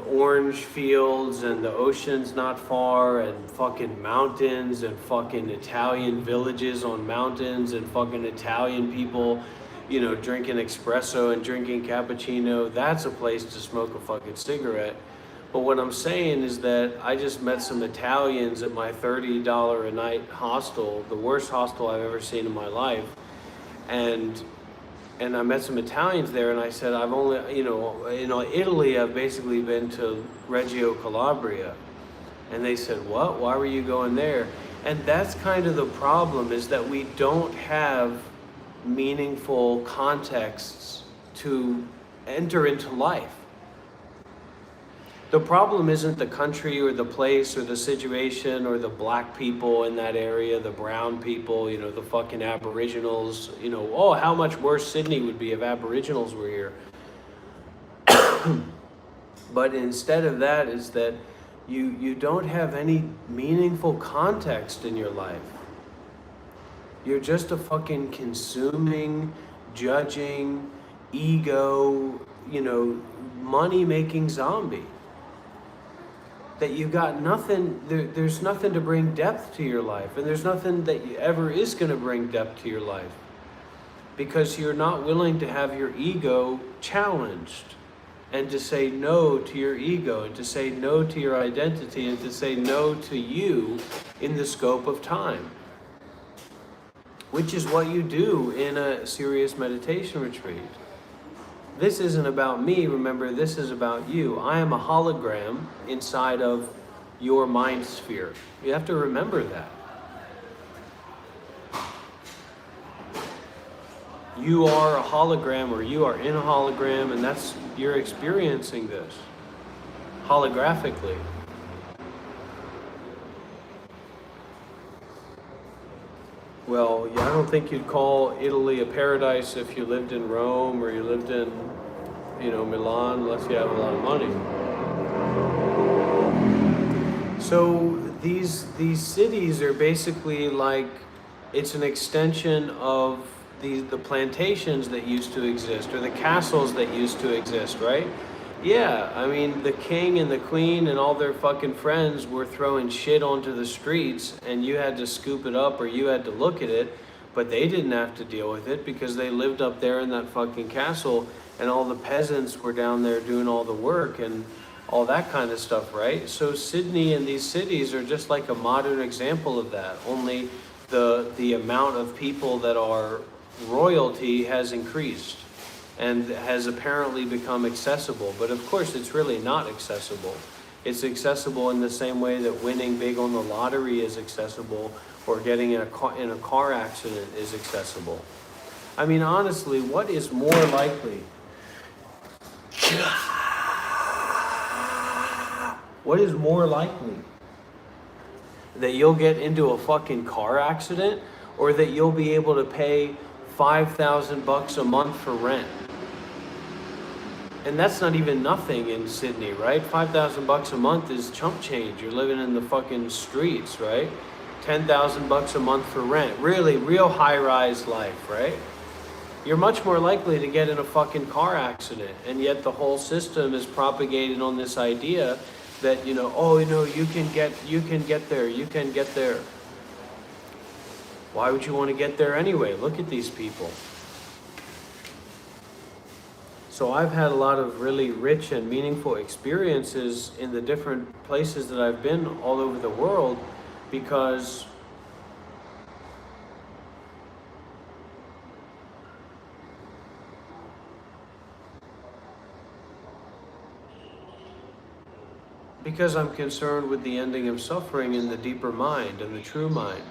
orange fields and the ocean's not far and fucking mountains and fucking Italian villages on mountains and fucking Italian people, you know, drinking espresso and drinking cappuccino. That's a place to smoke a fucking cigarette. But what I'm saying is that I just met some Italians at my $30 a night hostel, the worst hostel I've ever seen in my life. And I met some Italians there, and I said, I've only, you know, in Italy, I've basically been to Reggio Calabria. And they said, what? Why were you going there? And that's kind of the problem, is that we don't have meaningful contexts to enter into life. The problem isn't the country or the place or the situation or the black people in that area, the brown people, you know, the fucking aboriginals, you know, oh, how much worse Sydney would be if aboriginals were here. But instead of that is that you don't have any meaningful context in your life. You're just a fucking consuming, judging, ego, you know, money-making zombie. That you got nothing, there's nothing to bring depth to your life, and there's nothing that ever is going to bring depth to your life, because you're not willing to have your ego challenged, and to say no to your ego, and to say no to your identity, and to say no to you in the scope of time, which is what you do in a serious meditation retreat. This isn't about me, remember, this is about you. I am a hologram inside of your mind sphere. You have to remember that. You are a hologram, or you are in a hologram, and that's, you're experiencing this holographically. Well, yeah, I don't think you'd call Italy a paradise if you lived in Rome or you lived in, you know, Milan, unless you have a lot of money. So these cities are basically like, it's an extension of the plantations that used to exist, or the castles that used to exist, right? Yeah, I mean, the king and the queen and all their fucking friends were throwing shit onto the streets, and you had to scoop it up or you had to look at it, but they didn't have to deal with it because they lived up there in that fucking castle, and all the peasants were down there doing all the work and all that kind of stuff, right? So Sydney and these cities are just like a modern example of that, only the amount of people that are royalty has increased and has apparently become accessible. But of course, it's really not accessible. It's accessible in the same way that winning big on the lottery is accessible, or getting in a car accident is accessible. I mean, honestly, what is more likely? What is more likely? That you'll get into a fucking car accident, or that you'll be able to pay $5,000 a month for rent? And that's not even nothing in Sydney, right? $5,000 a month is chump change. You're living in the fucking streets, right? $10,000 a month for rent. Really, real high-rise life, right? You're much more likely to get in a fucking car accident. And yet the whole system is propagated on this idea that, you know, oh, you know, you can get there. Why would you want to get there anyway? Look at these people. So I've had a lot of really rich and meaningful experiences in the different places that I've been all over the world, because I'm concerned with the ending of suffering in the deeper mind and the true mind.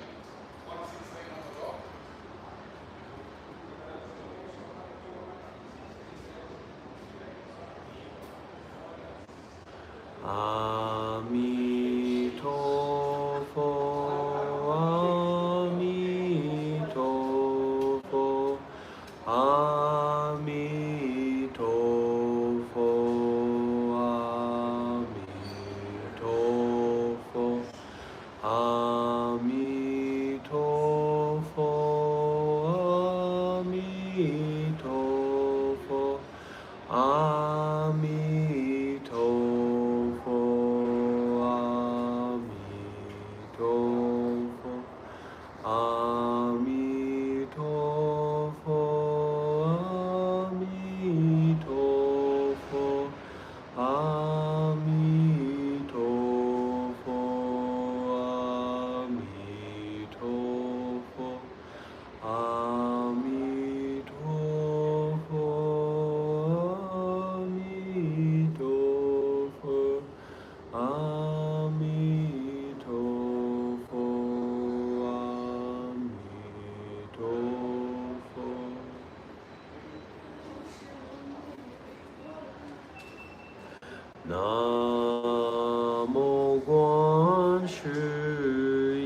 Namo Guan Shi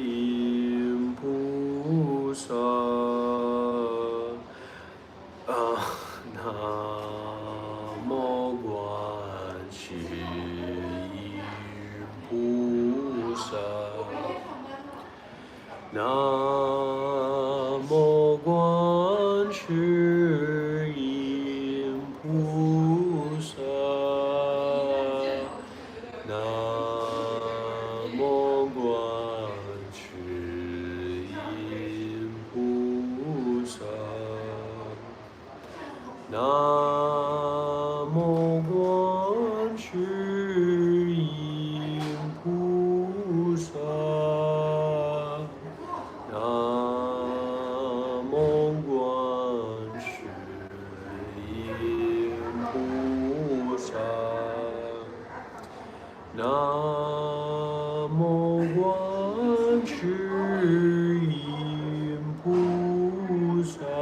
Yin Pu Sa. Namo Guan Shi Yin Pu Sa. Namo Guan Shi Yin Pu Sa. Namo Guan Shi Yin Pu Sa. Namo Guan Shi Yin Pu Sa. Namo Guan Shi Yin Pu Sa. Namo Guan Shi Yin Pu Sa.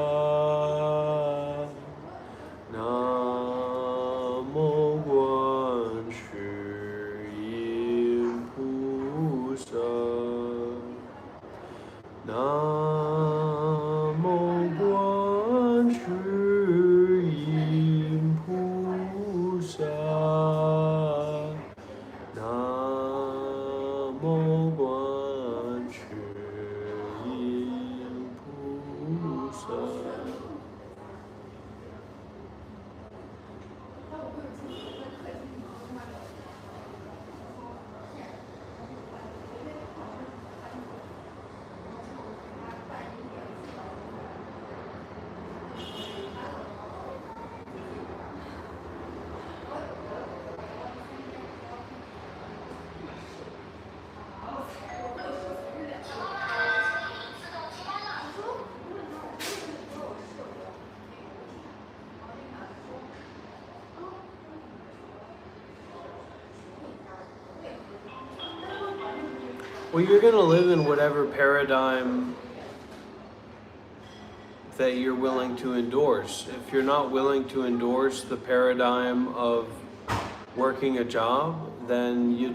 Namo Guan Shi Yin Pu Sa. Namo Guan Shi Yin Pu Sa. Namo Guan Shi Yin Pu Sa. Well, you're going to live in whatever paradigm that you're willing to endorse. If you're not willing to endorse the paradigm of working a job, then you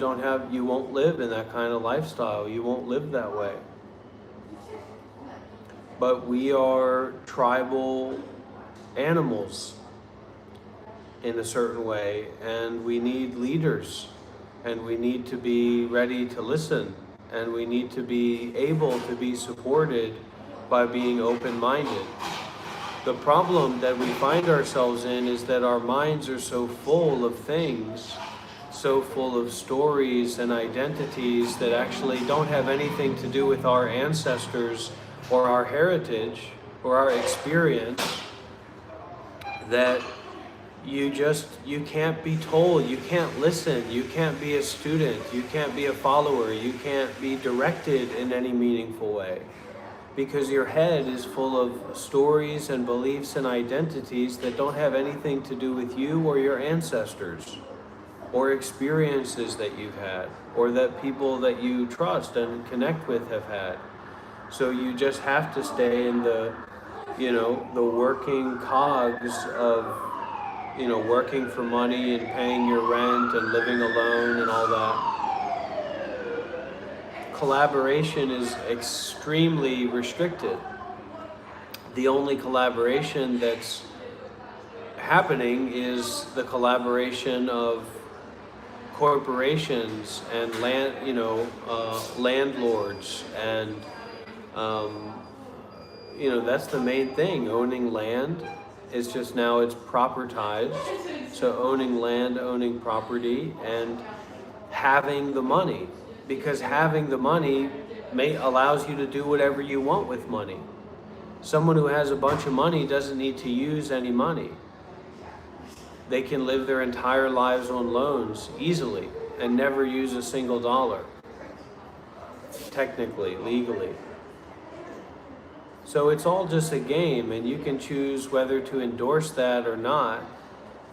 won't live in that kind of lifestyle. You won't live that way. But we are tribal animals in a certain way, and we need leaders, and we need to be ready to listen, and we need to be able to be supported by being open-minded. The problem that we find ourselves in is that our minds are so full of things, so full of stories and identities that actually don't have anything to do with our ancestors or our heritage or our experience, that you can't be told, you can't listen, you can't be a student, you can't be a follower, you can't be directed in any meaningful way. Because your head is full of stories and beliefs and identities that don't have anything to do with you or your ancestors, or experiences that you've had, or that people that you trust and connect with have had. So you just have to stay in the working cogs of, working for money and paying your rent and living alone and all that. Collaboration is extremely restricted. The only collaboration that's happening is the collaboration of corporations and landlords, and that's the main thing. Owning land is just now it's propertized. So owning land, owning property, and having the money. Because having the money allows you to do whatever you want with money. Someone who has a bunch of money doesn't need to use any money. They can live their entire lives on loans easily and never use a single dollar, technically, legally. So it's all just a game, and you can choose whether to endorse that or not,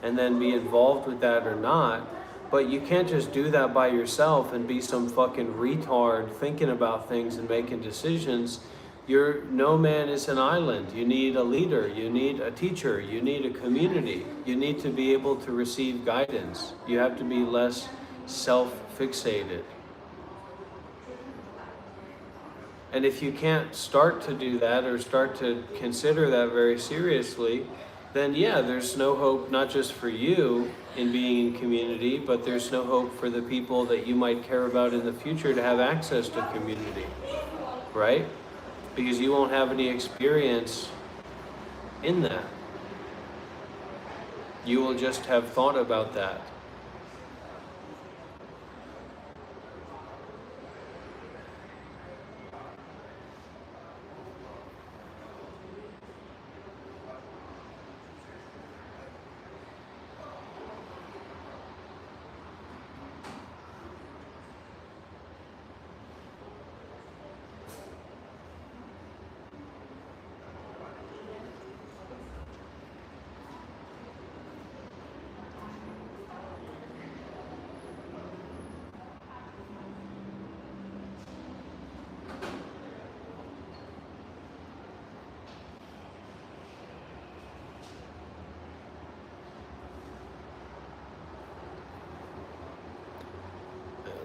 and then be involved with that or not. But you can't just do that by yourself and be some fucking retard thinking about things and making decisions. No man is an island. You need a leader, you need a teacher, you need a community. You need to be able to receive guidance. You have to be less self-fixated. And if you can't start to do that or start to consider that very seriously, then yeah, there's no hope, not just for you in being in community, but there's no hope for the people that you might care about in the future to have access to community, right? Because you won't have any experience in that. You will just have thought about that.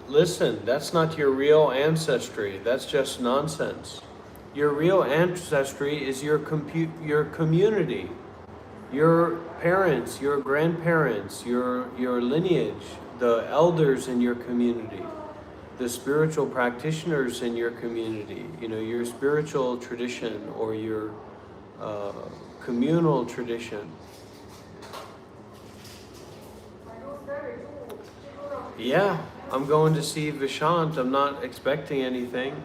Listen, that's not your real ancestry. That's just nonsense. Your real ancestry is your community, your parents, your grandparents, your lineage, the elders in your community, the spiritual practitioners in your community, your spiritual tradition or your communal tradition. Yeah, I'm going to see Vishant. I'm not expecting anything.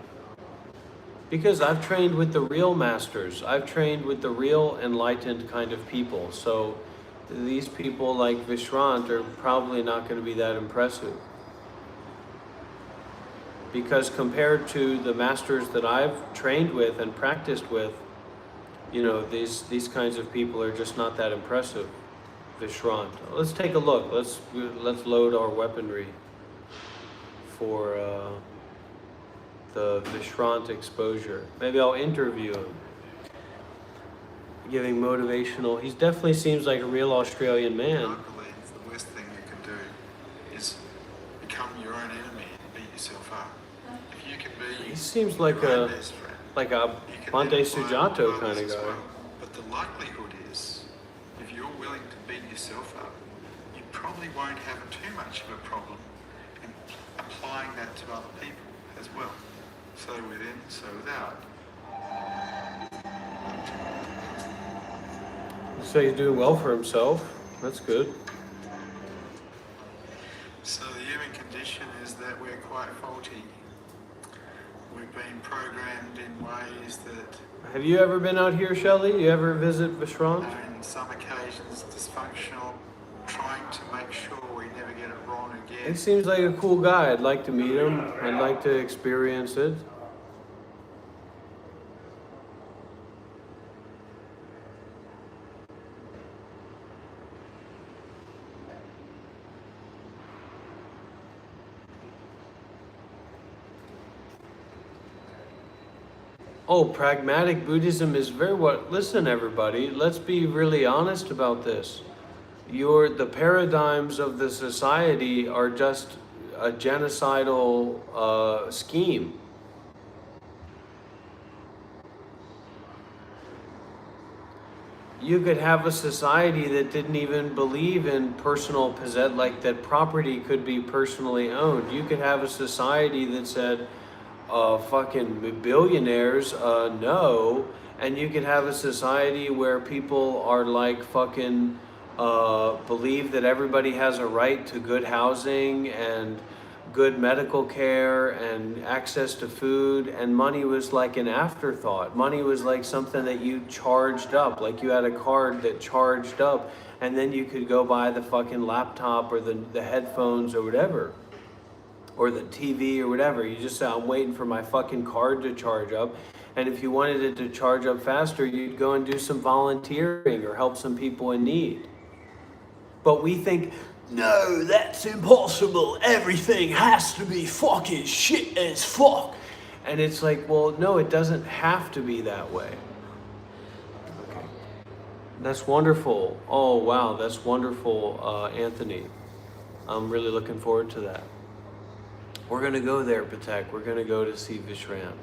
Because I've trained with the real masters. I've trained with the real enlightened kind of people. So these people like Vishant are probably not going to be that impressive. Because compared to the masters that I've trained with and practiced with, these kinds of people are just not that impressive. Vishant. Let's take a look. Let's load our weaponry for the Vishant exposure. Maybe I'll interview him. Giving motivational. He definitely seems like a real Australian man. I believe the worst thing you can do is become your own enemy and beat yourself up. If you can be, He seems like your a own best friend, like a you can Bhante then find Sujato others kind of as guy. well. But the likelihood is, if you're willing to beat yourself up, you probably won't have too much of a problem in applying that to other people as well. So within, so without. So he's doing well for himself. That's good. So the human condition is that we're quite faulty. We've been programmed in ways that Have you ever been out here, Shelley? You ever visit Vishant? are in some occasions dysfunctional, trying to make sure we never get it wrong He again. seems like a cool guy. I'd like to meet him. I'd like to experience it. Oh, pragmatic Buddhism is very what? Listen, everybody, let's be really honest about this. The paradigms of the society are just a genocidal scheme. You could have a society that didn't even believe in personal possession, like that property could be personally owned. You could have a society that said, fucking billionaires, no. And you could have a society where people are like fucking believe that everybody has a right to good housing and good medical care and access to food, and money was like an afterthought. Money was like something that you charged up, like you had a card that charged up, and then you could go buy the fucking laptop or the headphones or whatever, or the TV or whatever. You just say, I'm waiting for my fucking card to charge up. And if you wanted it to charge up faster, you'd go and do some volunteering or help some people in need. But we think, no, that's impossible. Everything has to be fucking shit as fuck. And it's like, well, no, it doesn't have to be that way. Okay. That's wonderful. Oh, wow, that's wonderful, Anthony. I'm really looking forward to that. We're going to go there, Patek. We're going to go to see Vishrant.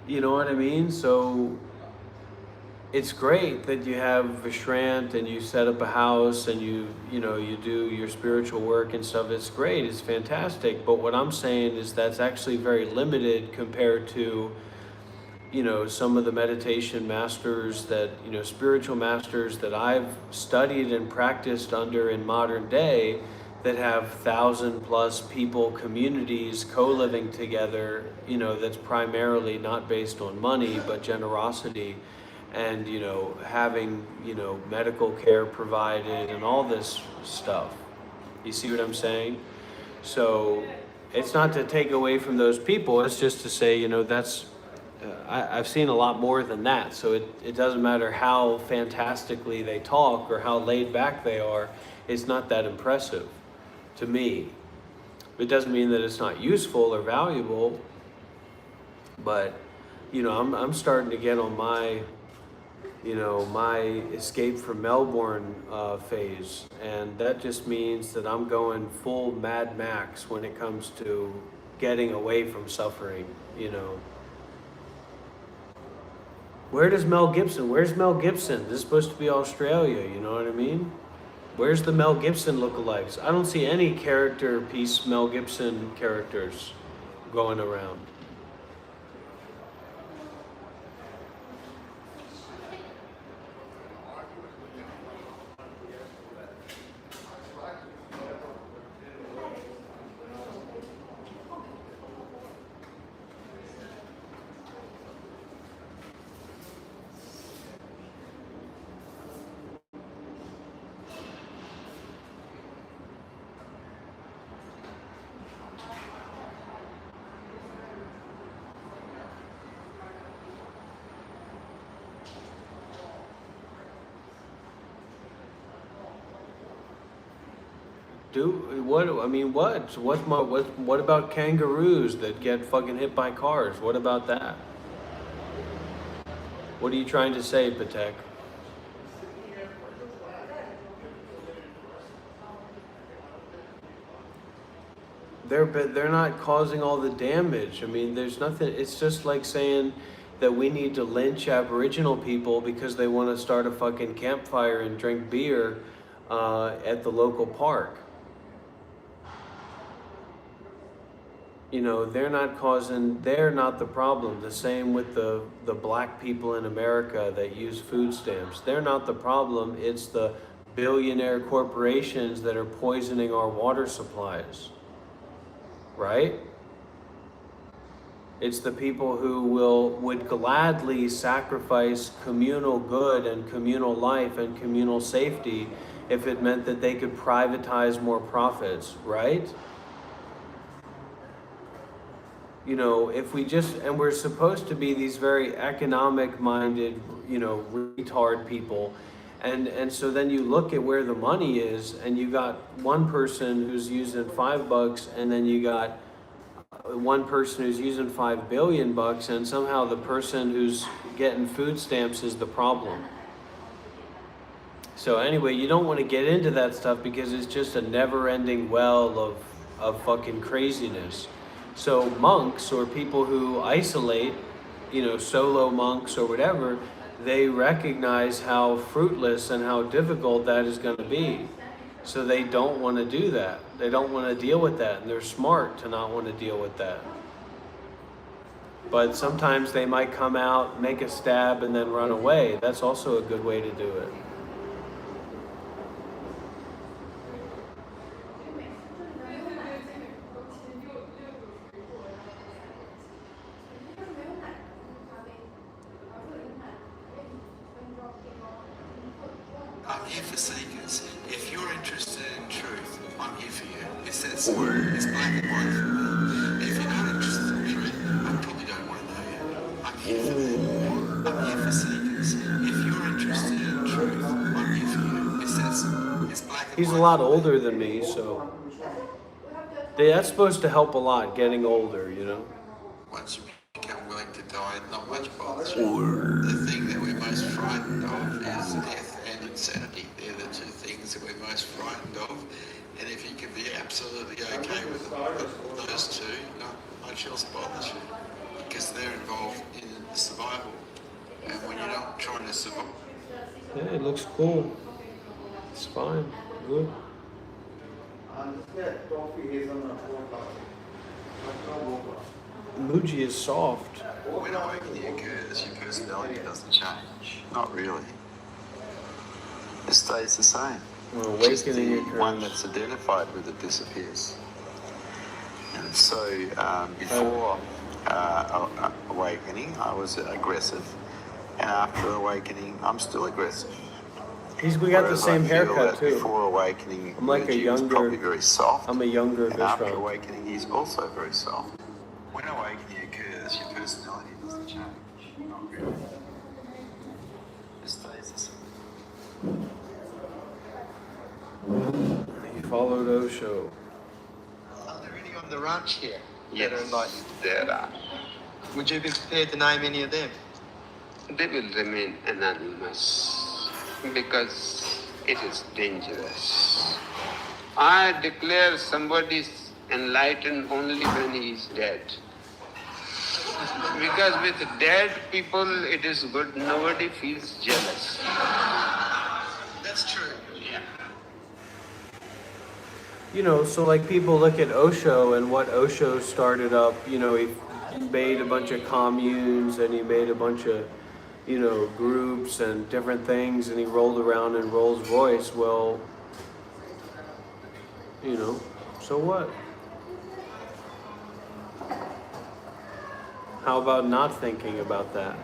You know what I mean? So it's great that you have Vishrant and you set up a house and you do your spiritual work and stuff. It's great. It's fantastic. But what I'm saying is that's actually very limited compared to, some of the meditation masters that, spiritual masters that I've studied and practiced under in modern day that have 1,000+ people communities co-living together, that's primarily not based on money, but generosity and, having, medical care provided and all this stuff. You see what I'm saying? So it's not to take away from those people, it's just to say, that's, I've seen a lot more than that. So it doesn't matter how fantastically they talk or how laid back they are, it's not that impressive to me. It doesn't mean that it's not useful or valuable, but, I'm starting to get on my, my escape from Melbourne phase. And that just means that I'm going full Mad Max when it comes to getting away from suffering, Where's Mel Gibson? This is supposed to be Australia, you know what I mean? Where's the Mel Gibson lookalikes? I don't see any character piece Mel Gibson characters going around. What about kangaroos that get fucking hit by cars? What about that? What are you trying to say, Patek? They're not causing all the damage. I mean, there's nothing. It's just like saying that we need to lynch Aboriginal people because they want to start a fucking campfire and drink beer at the local park. They're not the problem. The same with the black people in America that use food stamps. They're not the problem. It's the billionaire corporations that are poisoning our water supplies. Right? It's the people who would gladly sacrifice communal good and communal life and communal safety if it meant that they could privatize more profits, right? If we and we're supposed to be these very economic-minded, retard people. And so then you look at where the money is, and you got one person who's using $5, and then you got one person who's using $5 billion, and somehow the person who's getting food stamps is the problem. So anyway, you don't want to get into that stuff because it's just a never-ending well of fucking craziness. So monks or people who isolate, solo monks or whatever, they recognize how fruitless and how difficult that is going to be. So they don't want to do that. They don't want to deal with that. And they're smart to not want to deal with that. But sometimes they might come out, make a stab, and then run away. That's also a good way to do it. I'm here for seekers. If you're interested in truth, I'm here for you. It's black and white for me. If you're not interested in truth, I probably don't want to know you. I'm here for that. I'm here for seekers. If you're interested in truth, I'm here for you. It's black and white. He's a lot older than me, so. That's supposed to help a lot, getting older, you know? Once you become willing to die, not much bothers you. The thing that we're most frightened of is death and insanity. They're the two things that we're most frightened of. And if you can be absolutely okay with those two, not much else bothers you. Because they're involved in survival. And when you're not trying to survive, Yeah, it looks cool. It's fine. Good. Muji is soft. when awakening occurs, your personality doesn't change. Not really. It stays the same. When Just the awakening one occurs. that's identified with it disappears. And so before awakening, I was aggressive. And after awakening, I'm still aggressive. We got the Whereas same I feel haircut that too. Before awakening, I'm like a Muji was younger- probably very soft. I'm a younger And after Vishram. awakening, he's also very soft. When awakening occurs, your personality doesn't change. Not really. It stays the same. He followed Osho. Are there any on the ranch here Yes, that are like? there are. Would you be prepared to name any of them? They will remain anonymous because it is dangerous. I declare somebody is enlightened only when he is dead. Because with dead people it is good, nobody feels jealous. That's true. Yeah. You know, so like people look at Osho and what Osho started up, you know, he made a bunch of communes and he made a bunch of, you know, groups and different things and he rolled around in Rolls Royce. Well, you know, so what? How about not thinking about that?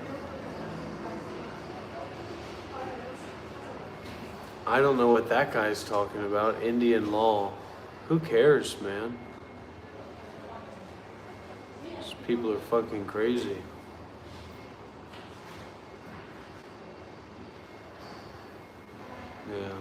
I don't know what that guy's talking about. Indian law. Who cares, man? These people are fucking crazy. Yeah.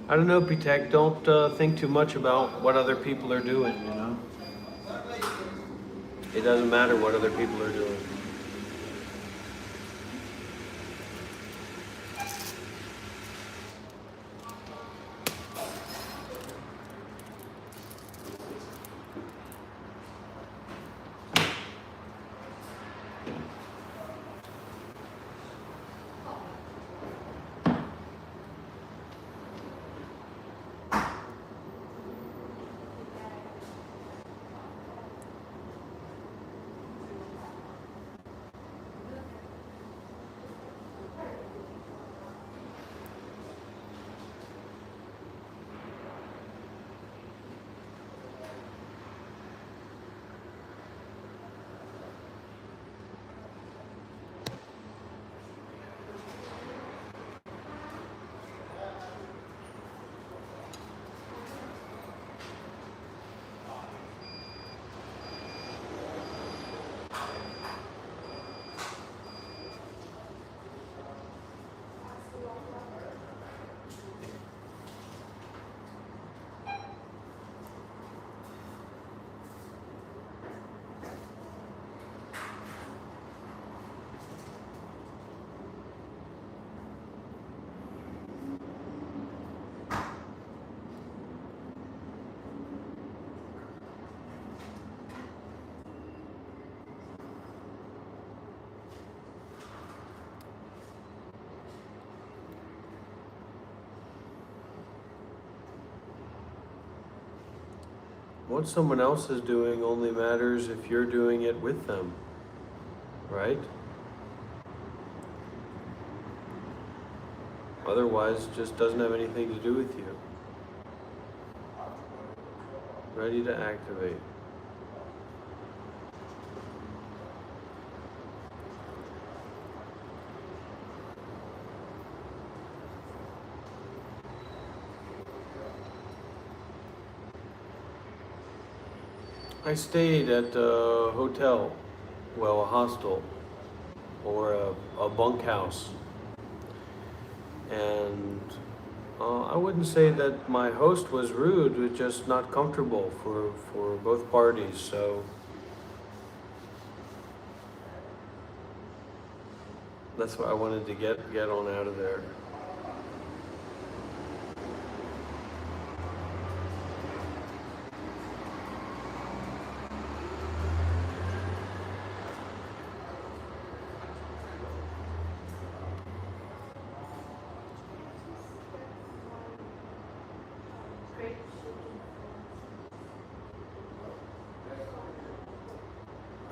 I don't know, Pitek. Don't think too much about what other people are doing, you know? It doesn't matter what other people are doing. What someone else is doing only matters if you're doing it with them, right? Otherwise, it just doesn't have anything to do with you. Ready to activate. I stayed at a hotel, well, a hostel, or a bunkhouse. And I wouldn't say that my host was rude, it was just not comfortable for both parties. So that's why I wanted to get on out of there.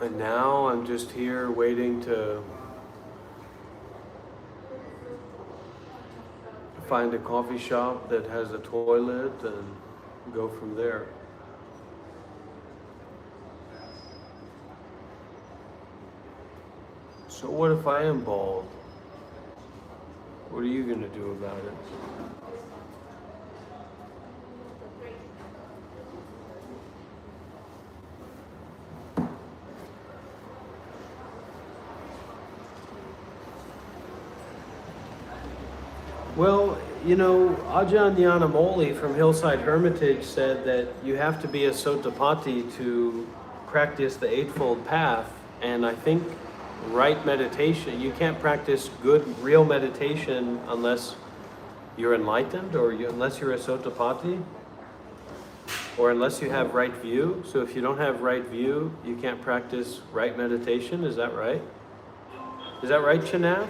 And now I'm just here waiting to find a coffee shop that has a toilet and go from there. So what if I am bald? What are you going to do about it? Well, you know, Ajahn Nyanamoli from Hillside Hermitage said that you have to be a Sotapatti to practice the Eightfold Path, and I think right meditation, you can't practice good, real meditation unless you're enlightened, or unless you're a Sotapatti, or unless you have right view. So if you don't have right view, you can't practice right meditation. Is that right? Is that right, Chanath?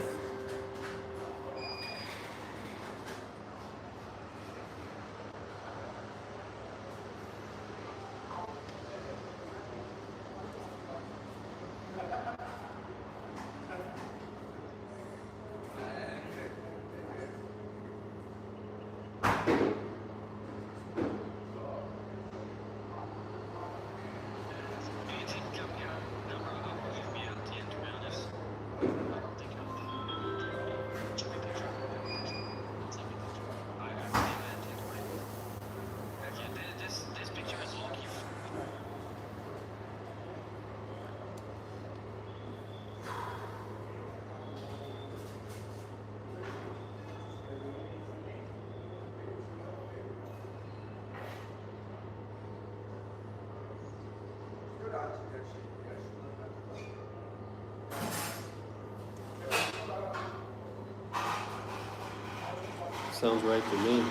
Sounds right to me.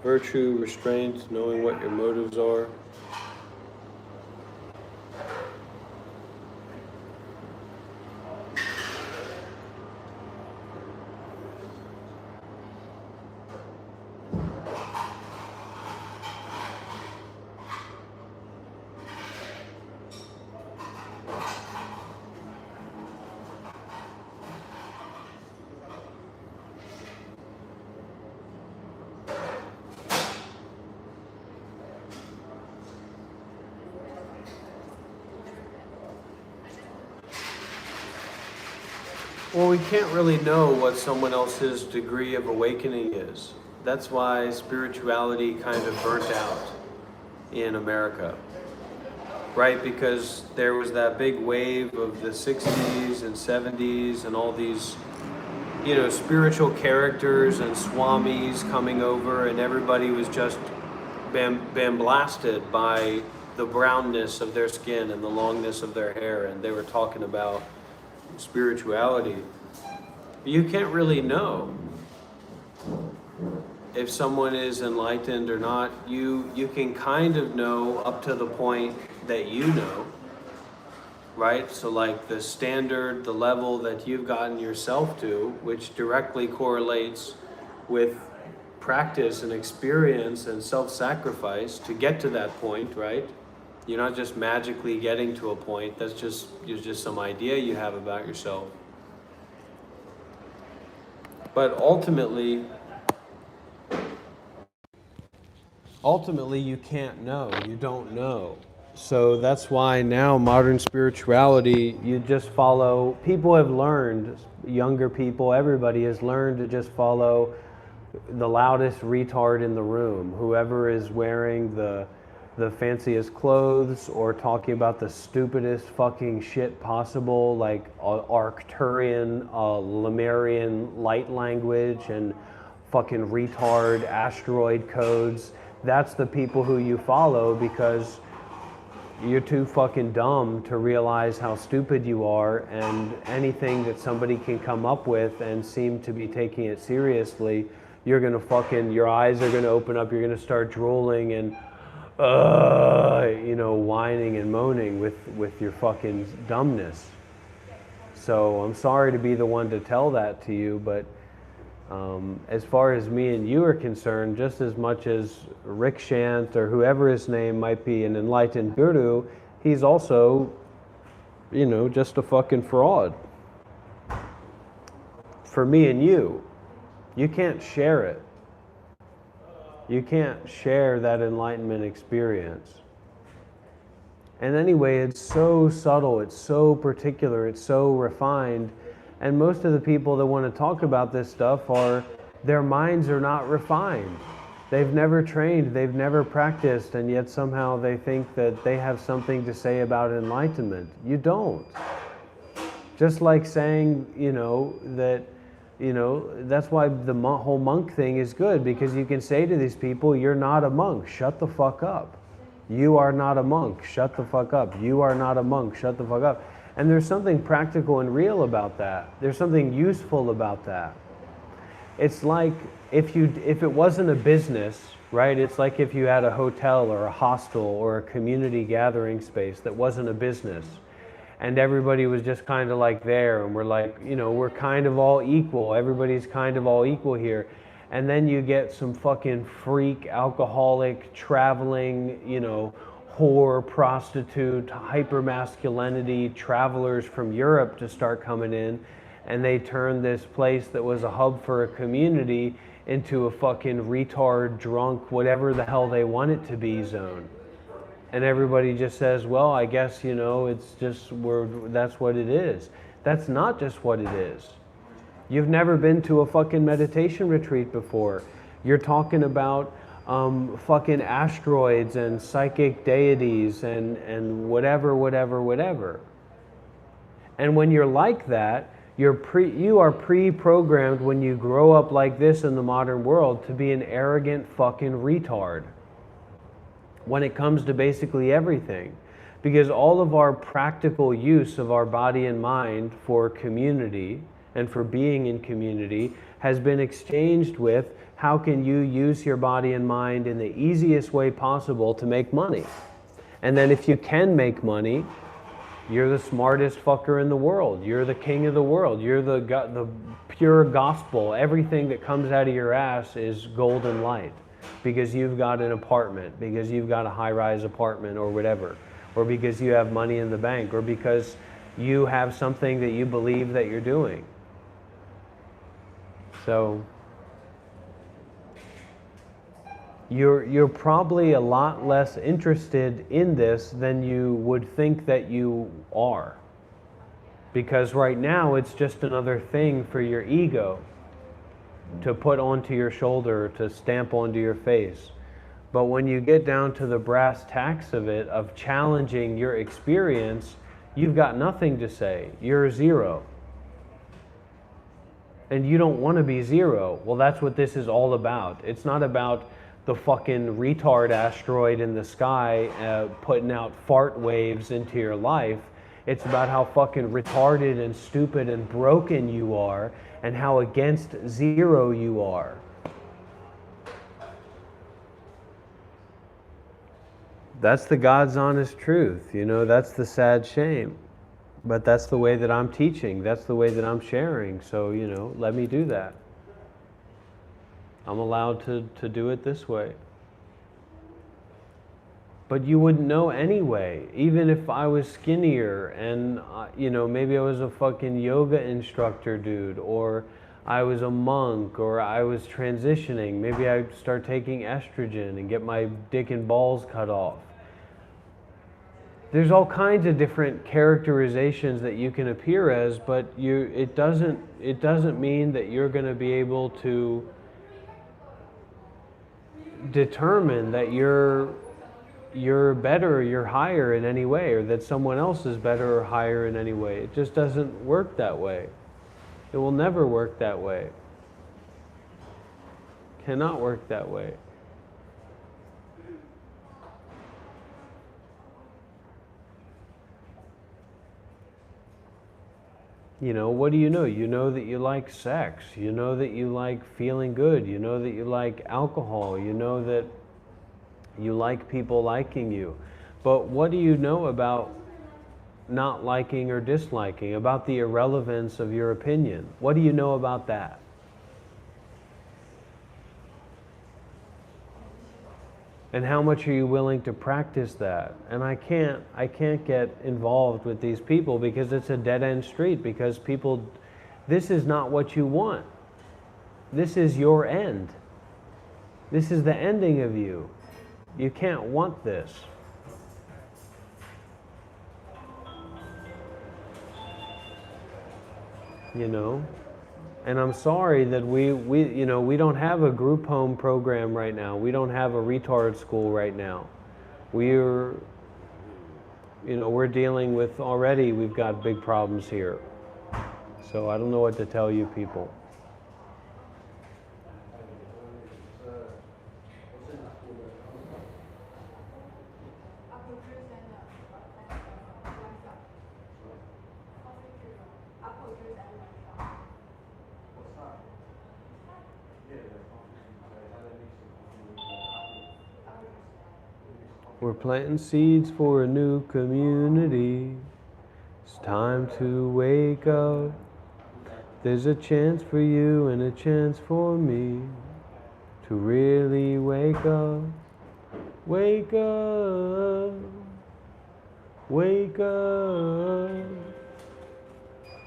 Virtue, restraint, knowing what your motives are. Well, we can't really know what someone else's degree of awakening is. That's why spirituality kind of burnt out in America, right? Because there was that big wave of the 60s and 70s and all these, you know, spiritual characters and swamis coming over, and everybody was just blasted by the brownness of their skin and the longness of their hair, and they were talking about spirituality. You can't really know if someone is enlightened or not. You can kind of know up to the point that you know, right? So like the standard, the level that you've gotten yourself to, which directly correlates with practice and experience and self-sacrifice to get to that point, right? You're not just magically getting to a point. That's just some idea you have about yourself. But ultimately you can't know. You don't know. So that's why now modern spirituality, you just follow. People have learned, younger people, everybody has learned to just follow the loudest retard in the room. Whoever is wearing the fanciest clothes or talking about the stupidest fucking shit possible, like Arcturian, Lemurian light language and fucking retard asteroid codes. That's the people who you follow, because you're too fucking dumb to realize how stupid you are, and anything that somebody can come up with and seem to be taking it seriously, you're gonna fucking, your eyes are gonna open up, you're gonna start drooling and whining and moaning with your fucking dumbness. So I'm sorry to be the one to tell that to you, but as far as me and you are concerned, just as much as Rick Shant or whoever his name might be, an enlightened guru, he's also, just a fucking fraud. For me and you can't share it. You can't share that enlightenment experience. And anyway, it's so subtle, it's so particular, it's so refined. And most of the people that want to talk about this stuff their minds are not refined. They've never trained, they've never practiced, and yet somehow they think that they have something to say about enlightenment. You don't. Just like saying, that's why the whole monk thing is good, because you can say to these people, you're not a monk, shut the fuck up. You are not a monk, shut the fuck up. You are not a monk, shut the fuck up. And there's something practical and real about that. There's something useful about that. It's like if it wasn't a business, right? It's like if you had a hotel or a hostel or a community gathering space that wasn't a business, and everybody was just kind of like there, and we're like, we're kind of all equal. Everybody's kind of all equal here. And then you get some fucking freak, alcoholic, traveling, whore, prostitute, hypermasculinity travelers from Europe to start coming in, and they turn this place that was a hub for a community into a fucking retard, drunk, whatever the hell they want it to be zone. And everybody just says, well, I guess, it's just, that's what it is. That's not just what it is. You've never been to a fucking meditation retreat before. You're talking about fucking asteroids and psychic deities and whatever. And when you're like that, you are pre-programmed when you grow up like this in the modern world to be an arrogant fucking retard when it comes to basically everything. Because all of our practical use of our body and mind for community and for being in community has been exchanged with, how can you use your body and mind in the easiest way possible to make money? And then if you can make money, you're the smartest fucker in the world. You're the king of the world. You're the pure gospel. Everything that comes out of your ass is golden light, because you've got an apartment, because you've got a high-rise apartment or whatever, or because you have money in the bank, or because you have something that you believe that you're doing. So you're probably a lot less interested in this than you would think that you are. Because right now it's just another thing for your ego to put onto your shoulder, to stamp onto your face. But when you get down to the brass tacks of it, of challenging your experience, you've got nothing to say. You're zero. And you don't want to be zero. Well, that's what this is all about. It's not about the fucking retard asteroid in the sky putting out fart waves into your life. It's about how fucking retarded and stupid and broken you are, and how against zero you are. That's the God's honest truth, that's the sad shame. But that's the way that I'm teaching, that's the way that I'm sharing, so, let me do that. I'm allowed to do it this way. But you wouldn't know anyway. Even if I was skinnier and, maybe I was a fucking yoga instructor dude, or I was a monk, or I was transitioning. Maybe I'd start taking estrogen and get my dick and balls cut off. There's all kinds of different characterizations that you can appear as, but it doesn't mean that you're going to be able to determine that you're better or you're higher in any way, or that someone else is better or higher in any way. It just doesn't work that way. It will never work that way. Cannot work that way. What do you know? You know that you like sex. You know that you like feeling good. You know that you like alcohol. You know that you like people liking you. But what do you know about not liking or disliking, about the irrelevance of your opinion? What do you know about that? And how much are you willing to practice that? And I can't get involved with these people because it's a dead-end street, because this is not what you want. This is your end. This is the ending of you. You can't want this. And I'm sorry that we don't have a group home program right now. We don't have a retard school right now. We're dealing with, already we've got big problems here. So I don't know what to tell you people. We're planting seeds for a new community. It's time to wake up. There's a chance for you and a chance for me to really wake up. Wake up. Wake up.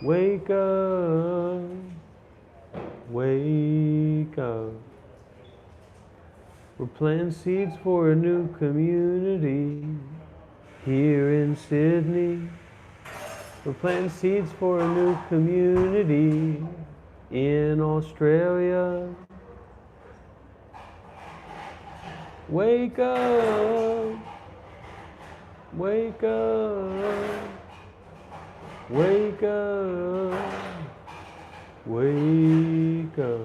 Wake up. Wake up. We're planting seeds for a new community here in Sydney. We're planting seeds for a new community in Australia. Wake up. Wake up. Wake up. Wake up.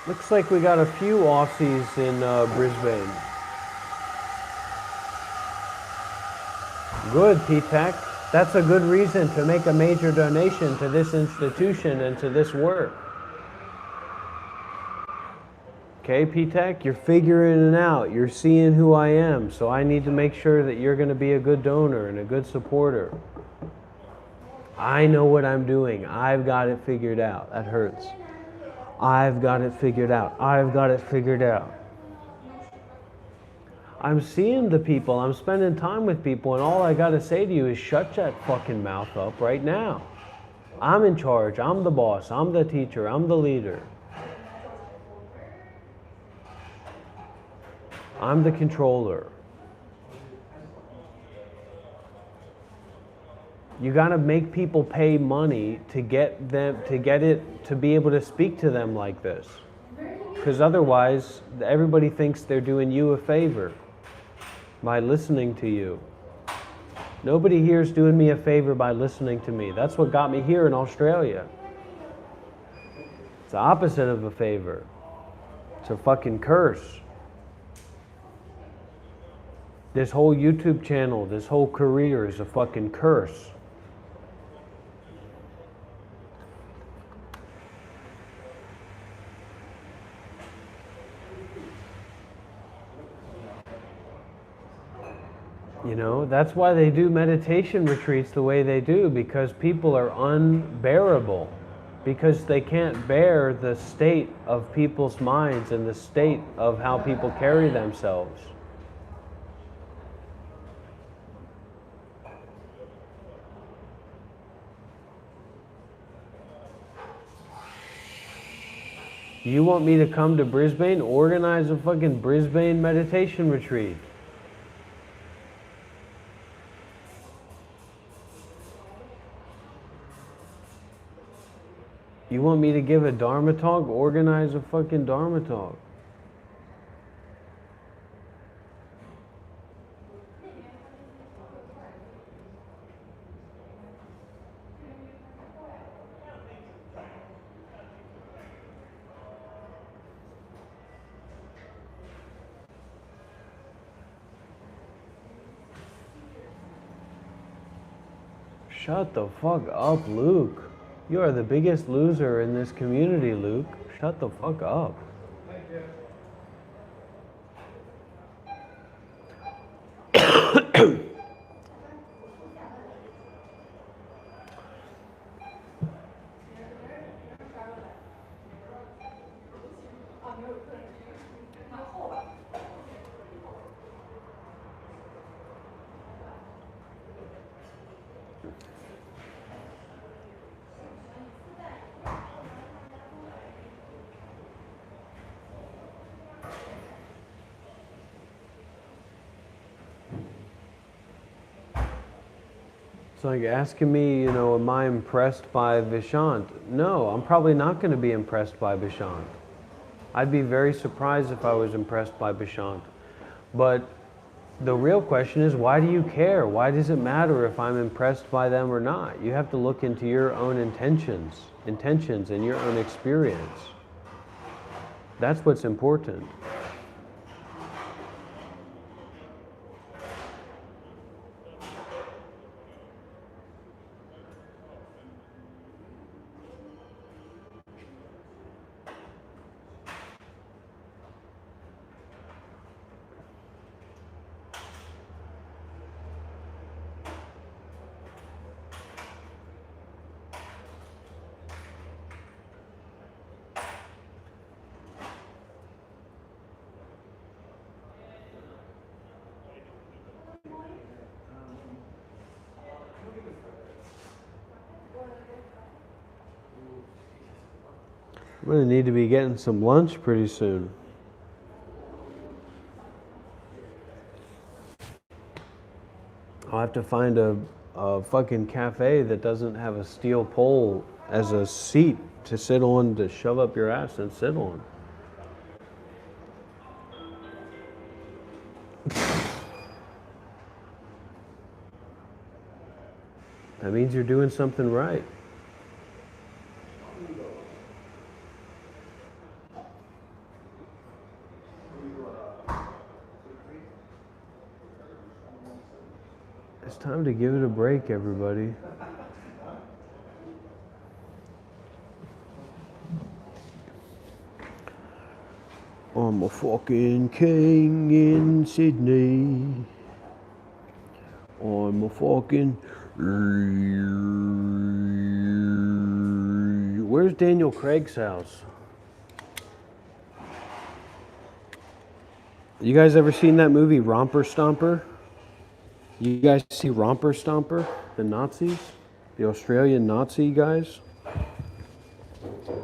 Looks like we got a few Aussies in Brisbane. Good, P-Tech. That's a good reason to make a major donation to this institution and to this work. Okay, P-Tech, you're figuring it out. You're seeing who I am. So I need to make sure that you're going to be a good donor and a good supporter. I know what I'm doing. I've got it figured out. That hurts. I've got it figured out. I've got it figured out. I'm seeing the people. I'm spending time with people, and all I got to say to you is shut that fucking mouth up right now. I'm in charge. I'm the boss. I'm the teacher. I'm the leader. I'm the controller. You got to make people pay money to get it to be able to speak to them like this. Because otherwise, everybody thinks they're doing you a favor by listening to you. Nobody here is doing me a favor by listening to me. That's what got me here in Australia. It's the opposite of a favor. It's a fucking curse. This whole YouTube channel, this whole career is a fucking curse. You know, that's why they do meditation retreats the way they do, because people are unbearable. Because they can't bear the state of people's minds and the state of how people carry themselves. You want me to come to Brisbane? Organize a fucking Brisbane meditation retreat. You want me to give a Dharma talk? Organize a fucking Dharma talk. Shut the fuck up, Luke. You are the biggest loser in this community, Luke. Shut the fuck up. It's like asking me, you know, am I impressed by Vishant? No, I'm probably not going to be impressed by Vishant. I'd be very surprised if I was impressed by Vishant. But the real question is, why do you care? Why does it matter if I'm impressed by them or not? You have to look into your own intentions and your own experience. That's what's important. I'm going to need to be getting some lunch pretty soon. I'll have to find a fucking cafe that doesn't have a steel pole as a seat to sit on, to shove up your ass and sit on. That means you're doing something right. It's time to give it a break, everybody. I'm a fucking king in Sydney. I'm a fucking... Where's Daniel Craig's house? You guys ever seen that movie Romper Stomper? You guys see Romper Stomper? The Nazis? The Australian Nazi guys?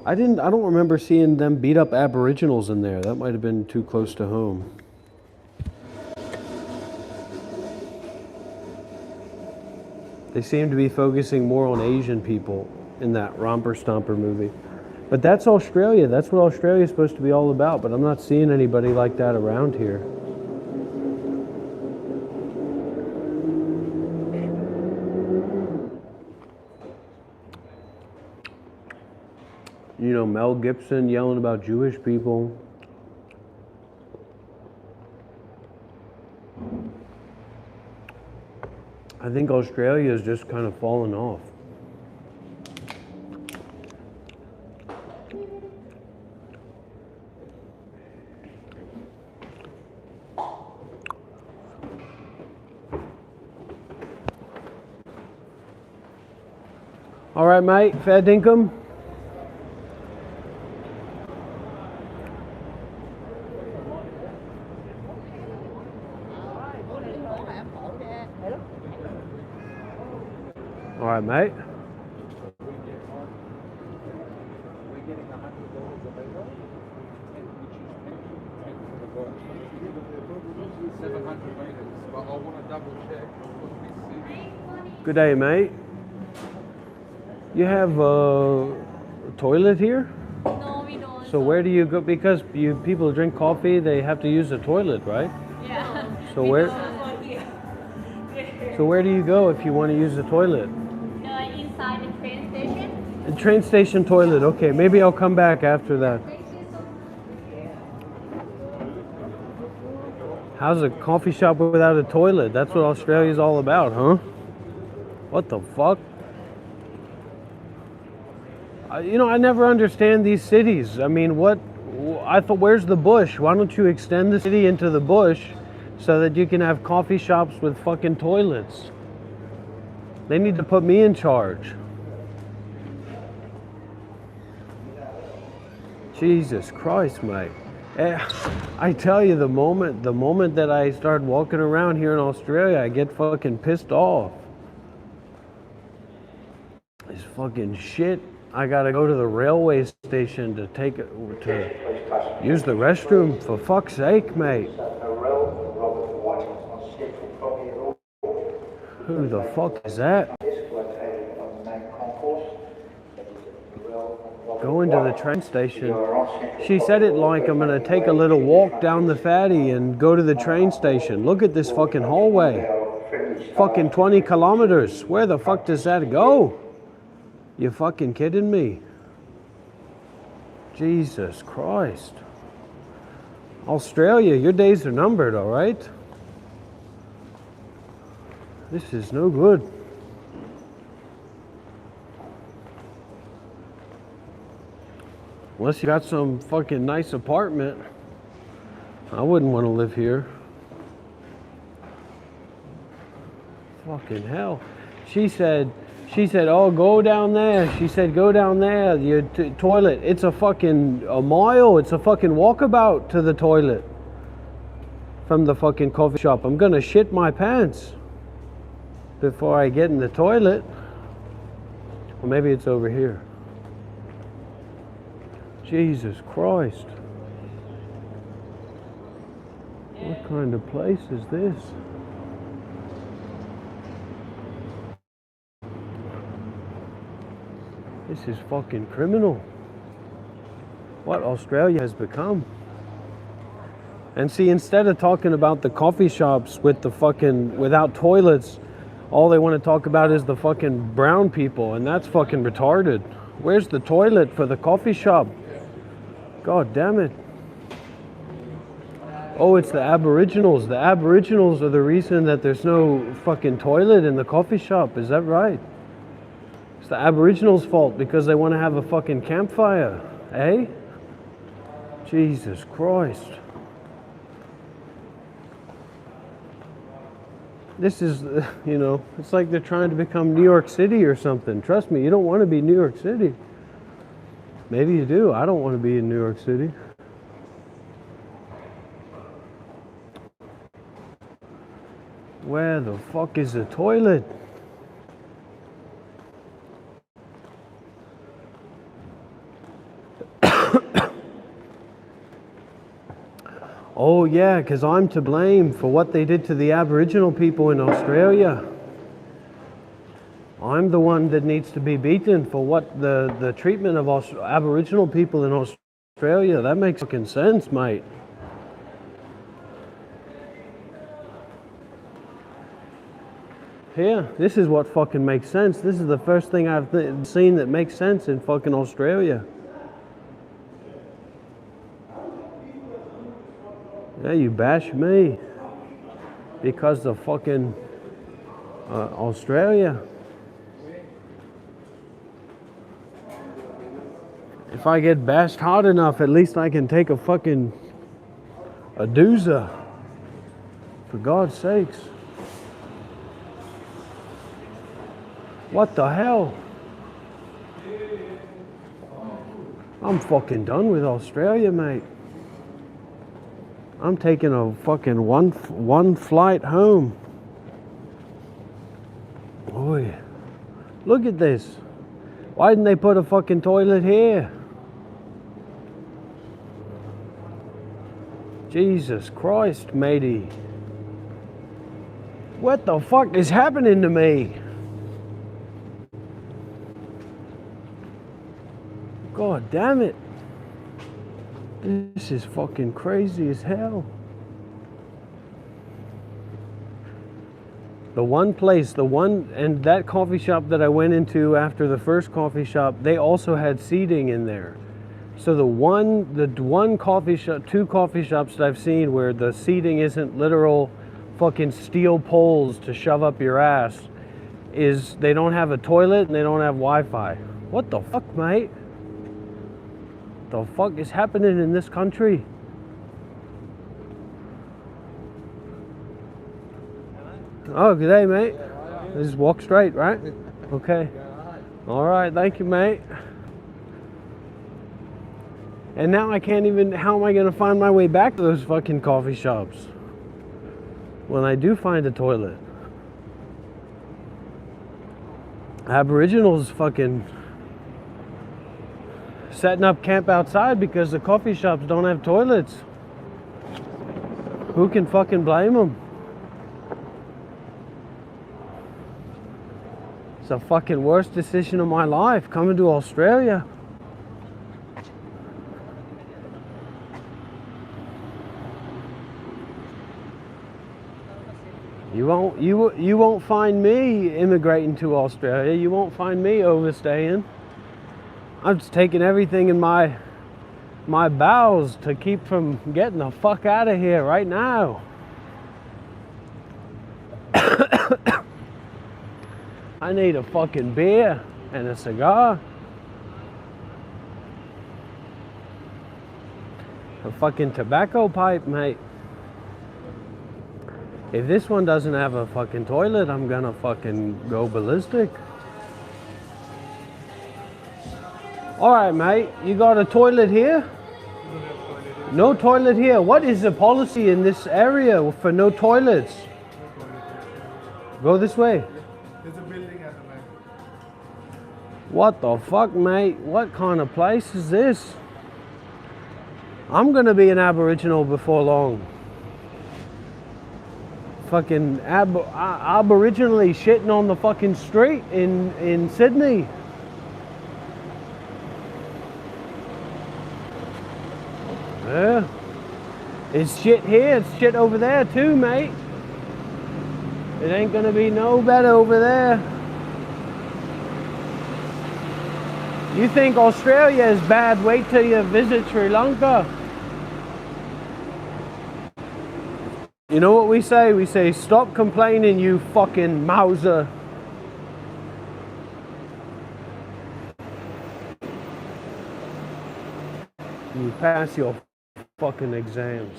I don't remember seeing them beat up Aboriginals in there. That might have been too close to home. They seem to be focusing more on Asian people in that Romper Stomper movie. But that's Australia. That's what Australia is supposed to be all about. But I'm not seeing anybody like that around here. You know, Mel Gibson yelling about Jewish people. I think Australia is just kind of fallen off. All right, mate, fair dinkum. All right, mate. Good day, mate. You have a toilet here? No, we don't. So where do you go? Because people drink coffee, they have to use the toilet, right? Yeah. So where do you go if you want to use the toilet? Inside the train station. The train station toilet. Okay, maybe I'll come back after that. How's a coffee shop without a toilet? That's what Australia's all about, huh? What the fuck? You know, I never understand these cities. I mean, I thought, where's the bush? Why don't you extend the city into the bush so that you can have coffee shops with fucking toilets? They need to put me in charge. Jesus Christ, mate. I tell you, the moment that I start walking around here in Australia, I get fucking pissed off. This fucking shit. I gotta go to the railway station to use the restroom. For fuck's sake, mate. Who the fuck is that? Go into the train station. She said it like I'm gonna take a little walk down the fatty and go to the train station. Look at this fucking hallway. Fucking 20 kilometers. Where the fuck does that go? You fucking kidding me? Jesus Christ. Australia, your days are numbered, all right? This is no good. Unless you got some fucking nice apartment, I wouldn't want to live here. Fucking hell. She said, oh, go down there. She said, go down there, your toilet. It's a mile. It's a fucking walkabout to the toilet from the fucking coffee shop. I'm gonna shit my pants before I get in the toilet. Or maybe it's over here. Jesus Christ. What kind of place is this? This is fucking criminal. What Australia has become. And see, instead of talking about the coffee shops with the fucking, without toilets, all they want to talk about is the fucking brown people, and that's fucking retarded. Where's the toilet for the coffee shop? God damn it. Oh, it's the Aboriginals. The Aboriginals are the reason that there's no fucking toilet in the coffee shop. Is that right? It's the Aboriginals' fault because they want to have a fucking campfire, eh? Jesus Christ. This is, you know, it's like they're trying to become New York City or something. Trust me, you don't want to be New York City. Maybe you do. I don't want to be in New York City. Where the fuck is the toilet? Oh yeah, because I'm to blame for what they did to the Aboriginal people in Australia. I'm the one that needs to be beaten for what the treatment of Aboriginal people in Australia. That makes fucking sense, mate. Here, this is what fucking makes sense. This is the first thing I've seen that makes sense in fucking Australia. Yeah, you bash me because of fucking Australia. If I get bashed hard enough, at least I can take a fucking a doozer. For God's sakes. What the hell? I'm fucking done with Australia, mate. I'm taking a fucking one flight home. Boy, look at this. Why didn't they put a fucking toilet here? Jesus Christ, matey. What the fuck is happening to me? God damn it. This is fucking crazy as hell. And that coffee shop that I went into after the first coffee shop, they also had seating in there. So the one coffee shop, two coffee shops that I've seen where the seating isn't literal fucking steel poles to shove up your ass, is they don't have a toilet and they don't have Wi-Fi. What the fuck, mate? The fuck is happening in this country? Oh, good day, mate. Just walk straight, right? Okay. All right, thank you, mate. And now I can't even, how am I going to find my way back to those fucking coffee shops when I do find a toilet? Aboriginals fucking setting up camp outside because the coffee shops don't have toilets. Who can fucking blame them? It's the fucking worst decision of my life, coming to Australia. You won't find me immigrating to Australia. You won't find me overstaying. I'm just taking everything in my bowels to keep from getting the fuck out of here right now. I need a fucking beer and a cigar. A fucking tobacco pipe, mate. If this one doesn't have a fucking toilet, I'm gonna fucking go ballistic. Alright, mate, you got a toilet here? No toilet here. What is the policy in this area for no toilets? Go this way. There's a building at the back. What the fuck, mate? What kind of place is this? I'm gonna be an Aboriginal before long. Fucking aboriginally shitting on the fucking street in Sydney. Yeah. It's shit here, it's shit over there too, mate. It ain't gonna be no better over there. You think Australia is bad, wait till you visit Sri Lanka. You know what we say? We say, stop complaining, you fucking Mauser. You pass your fucking exams.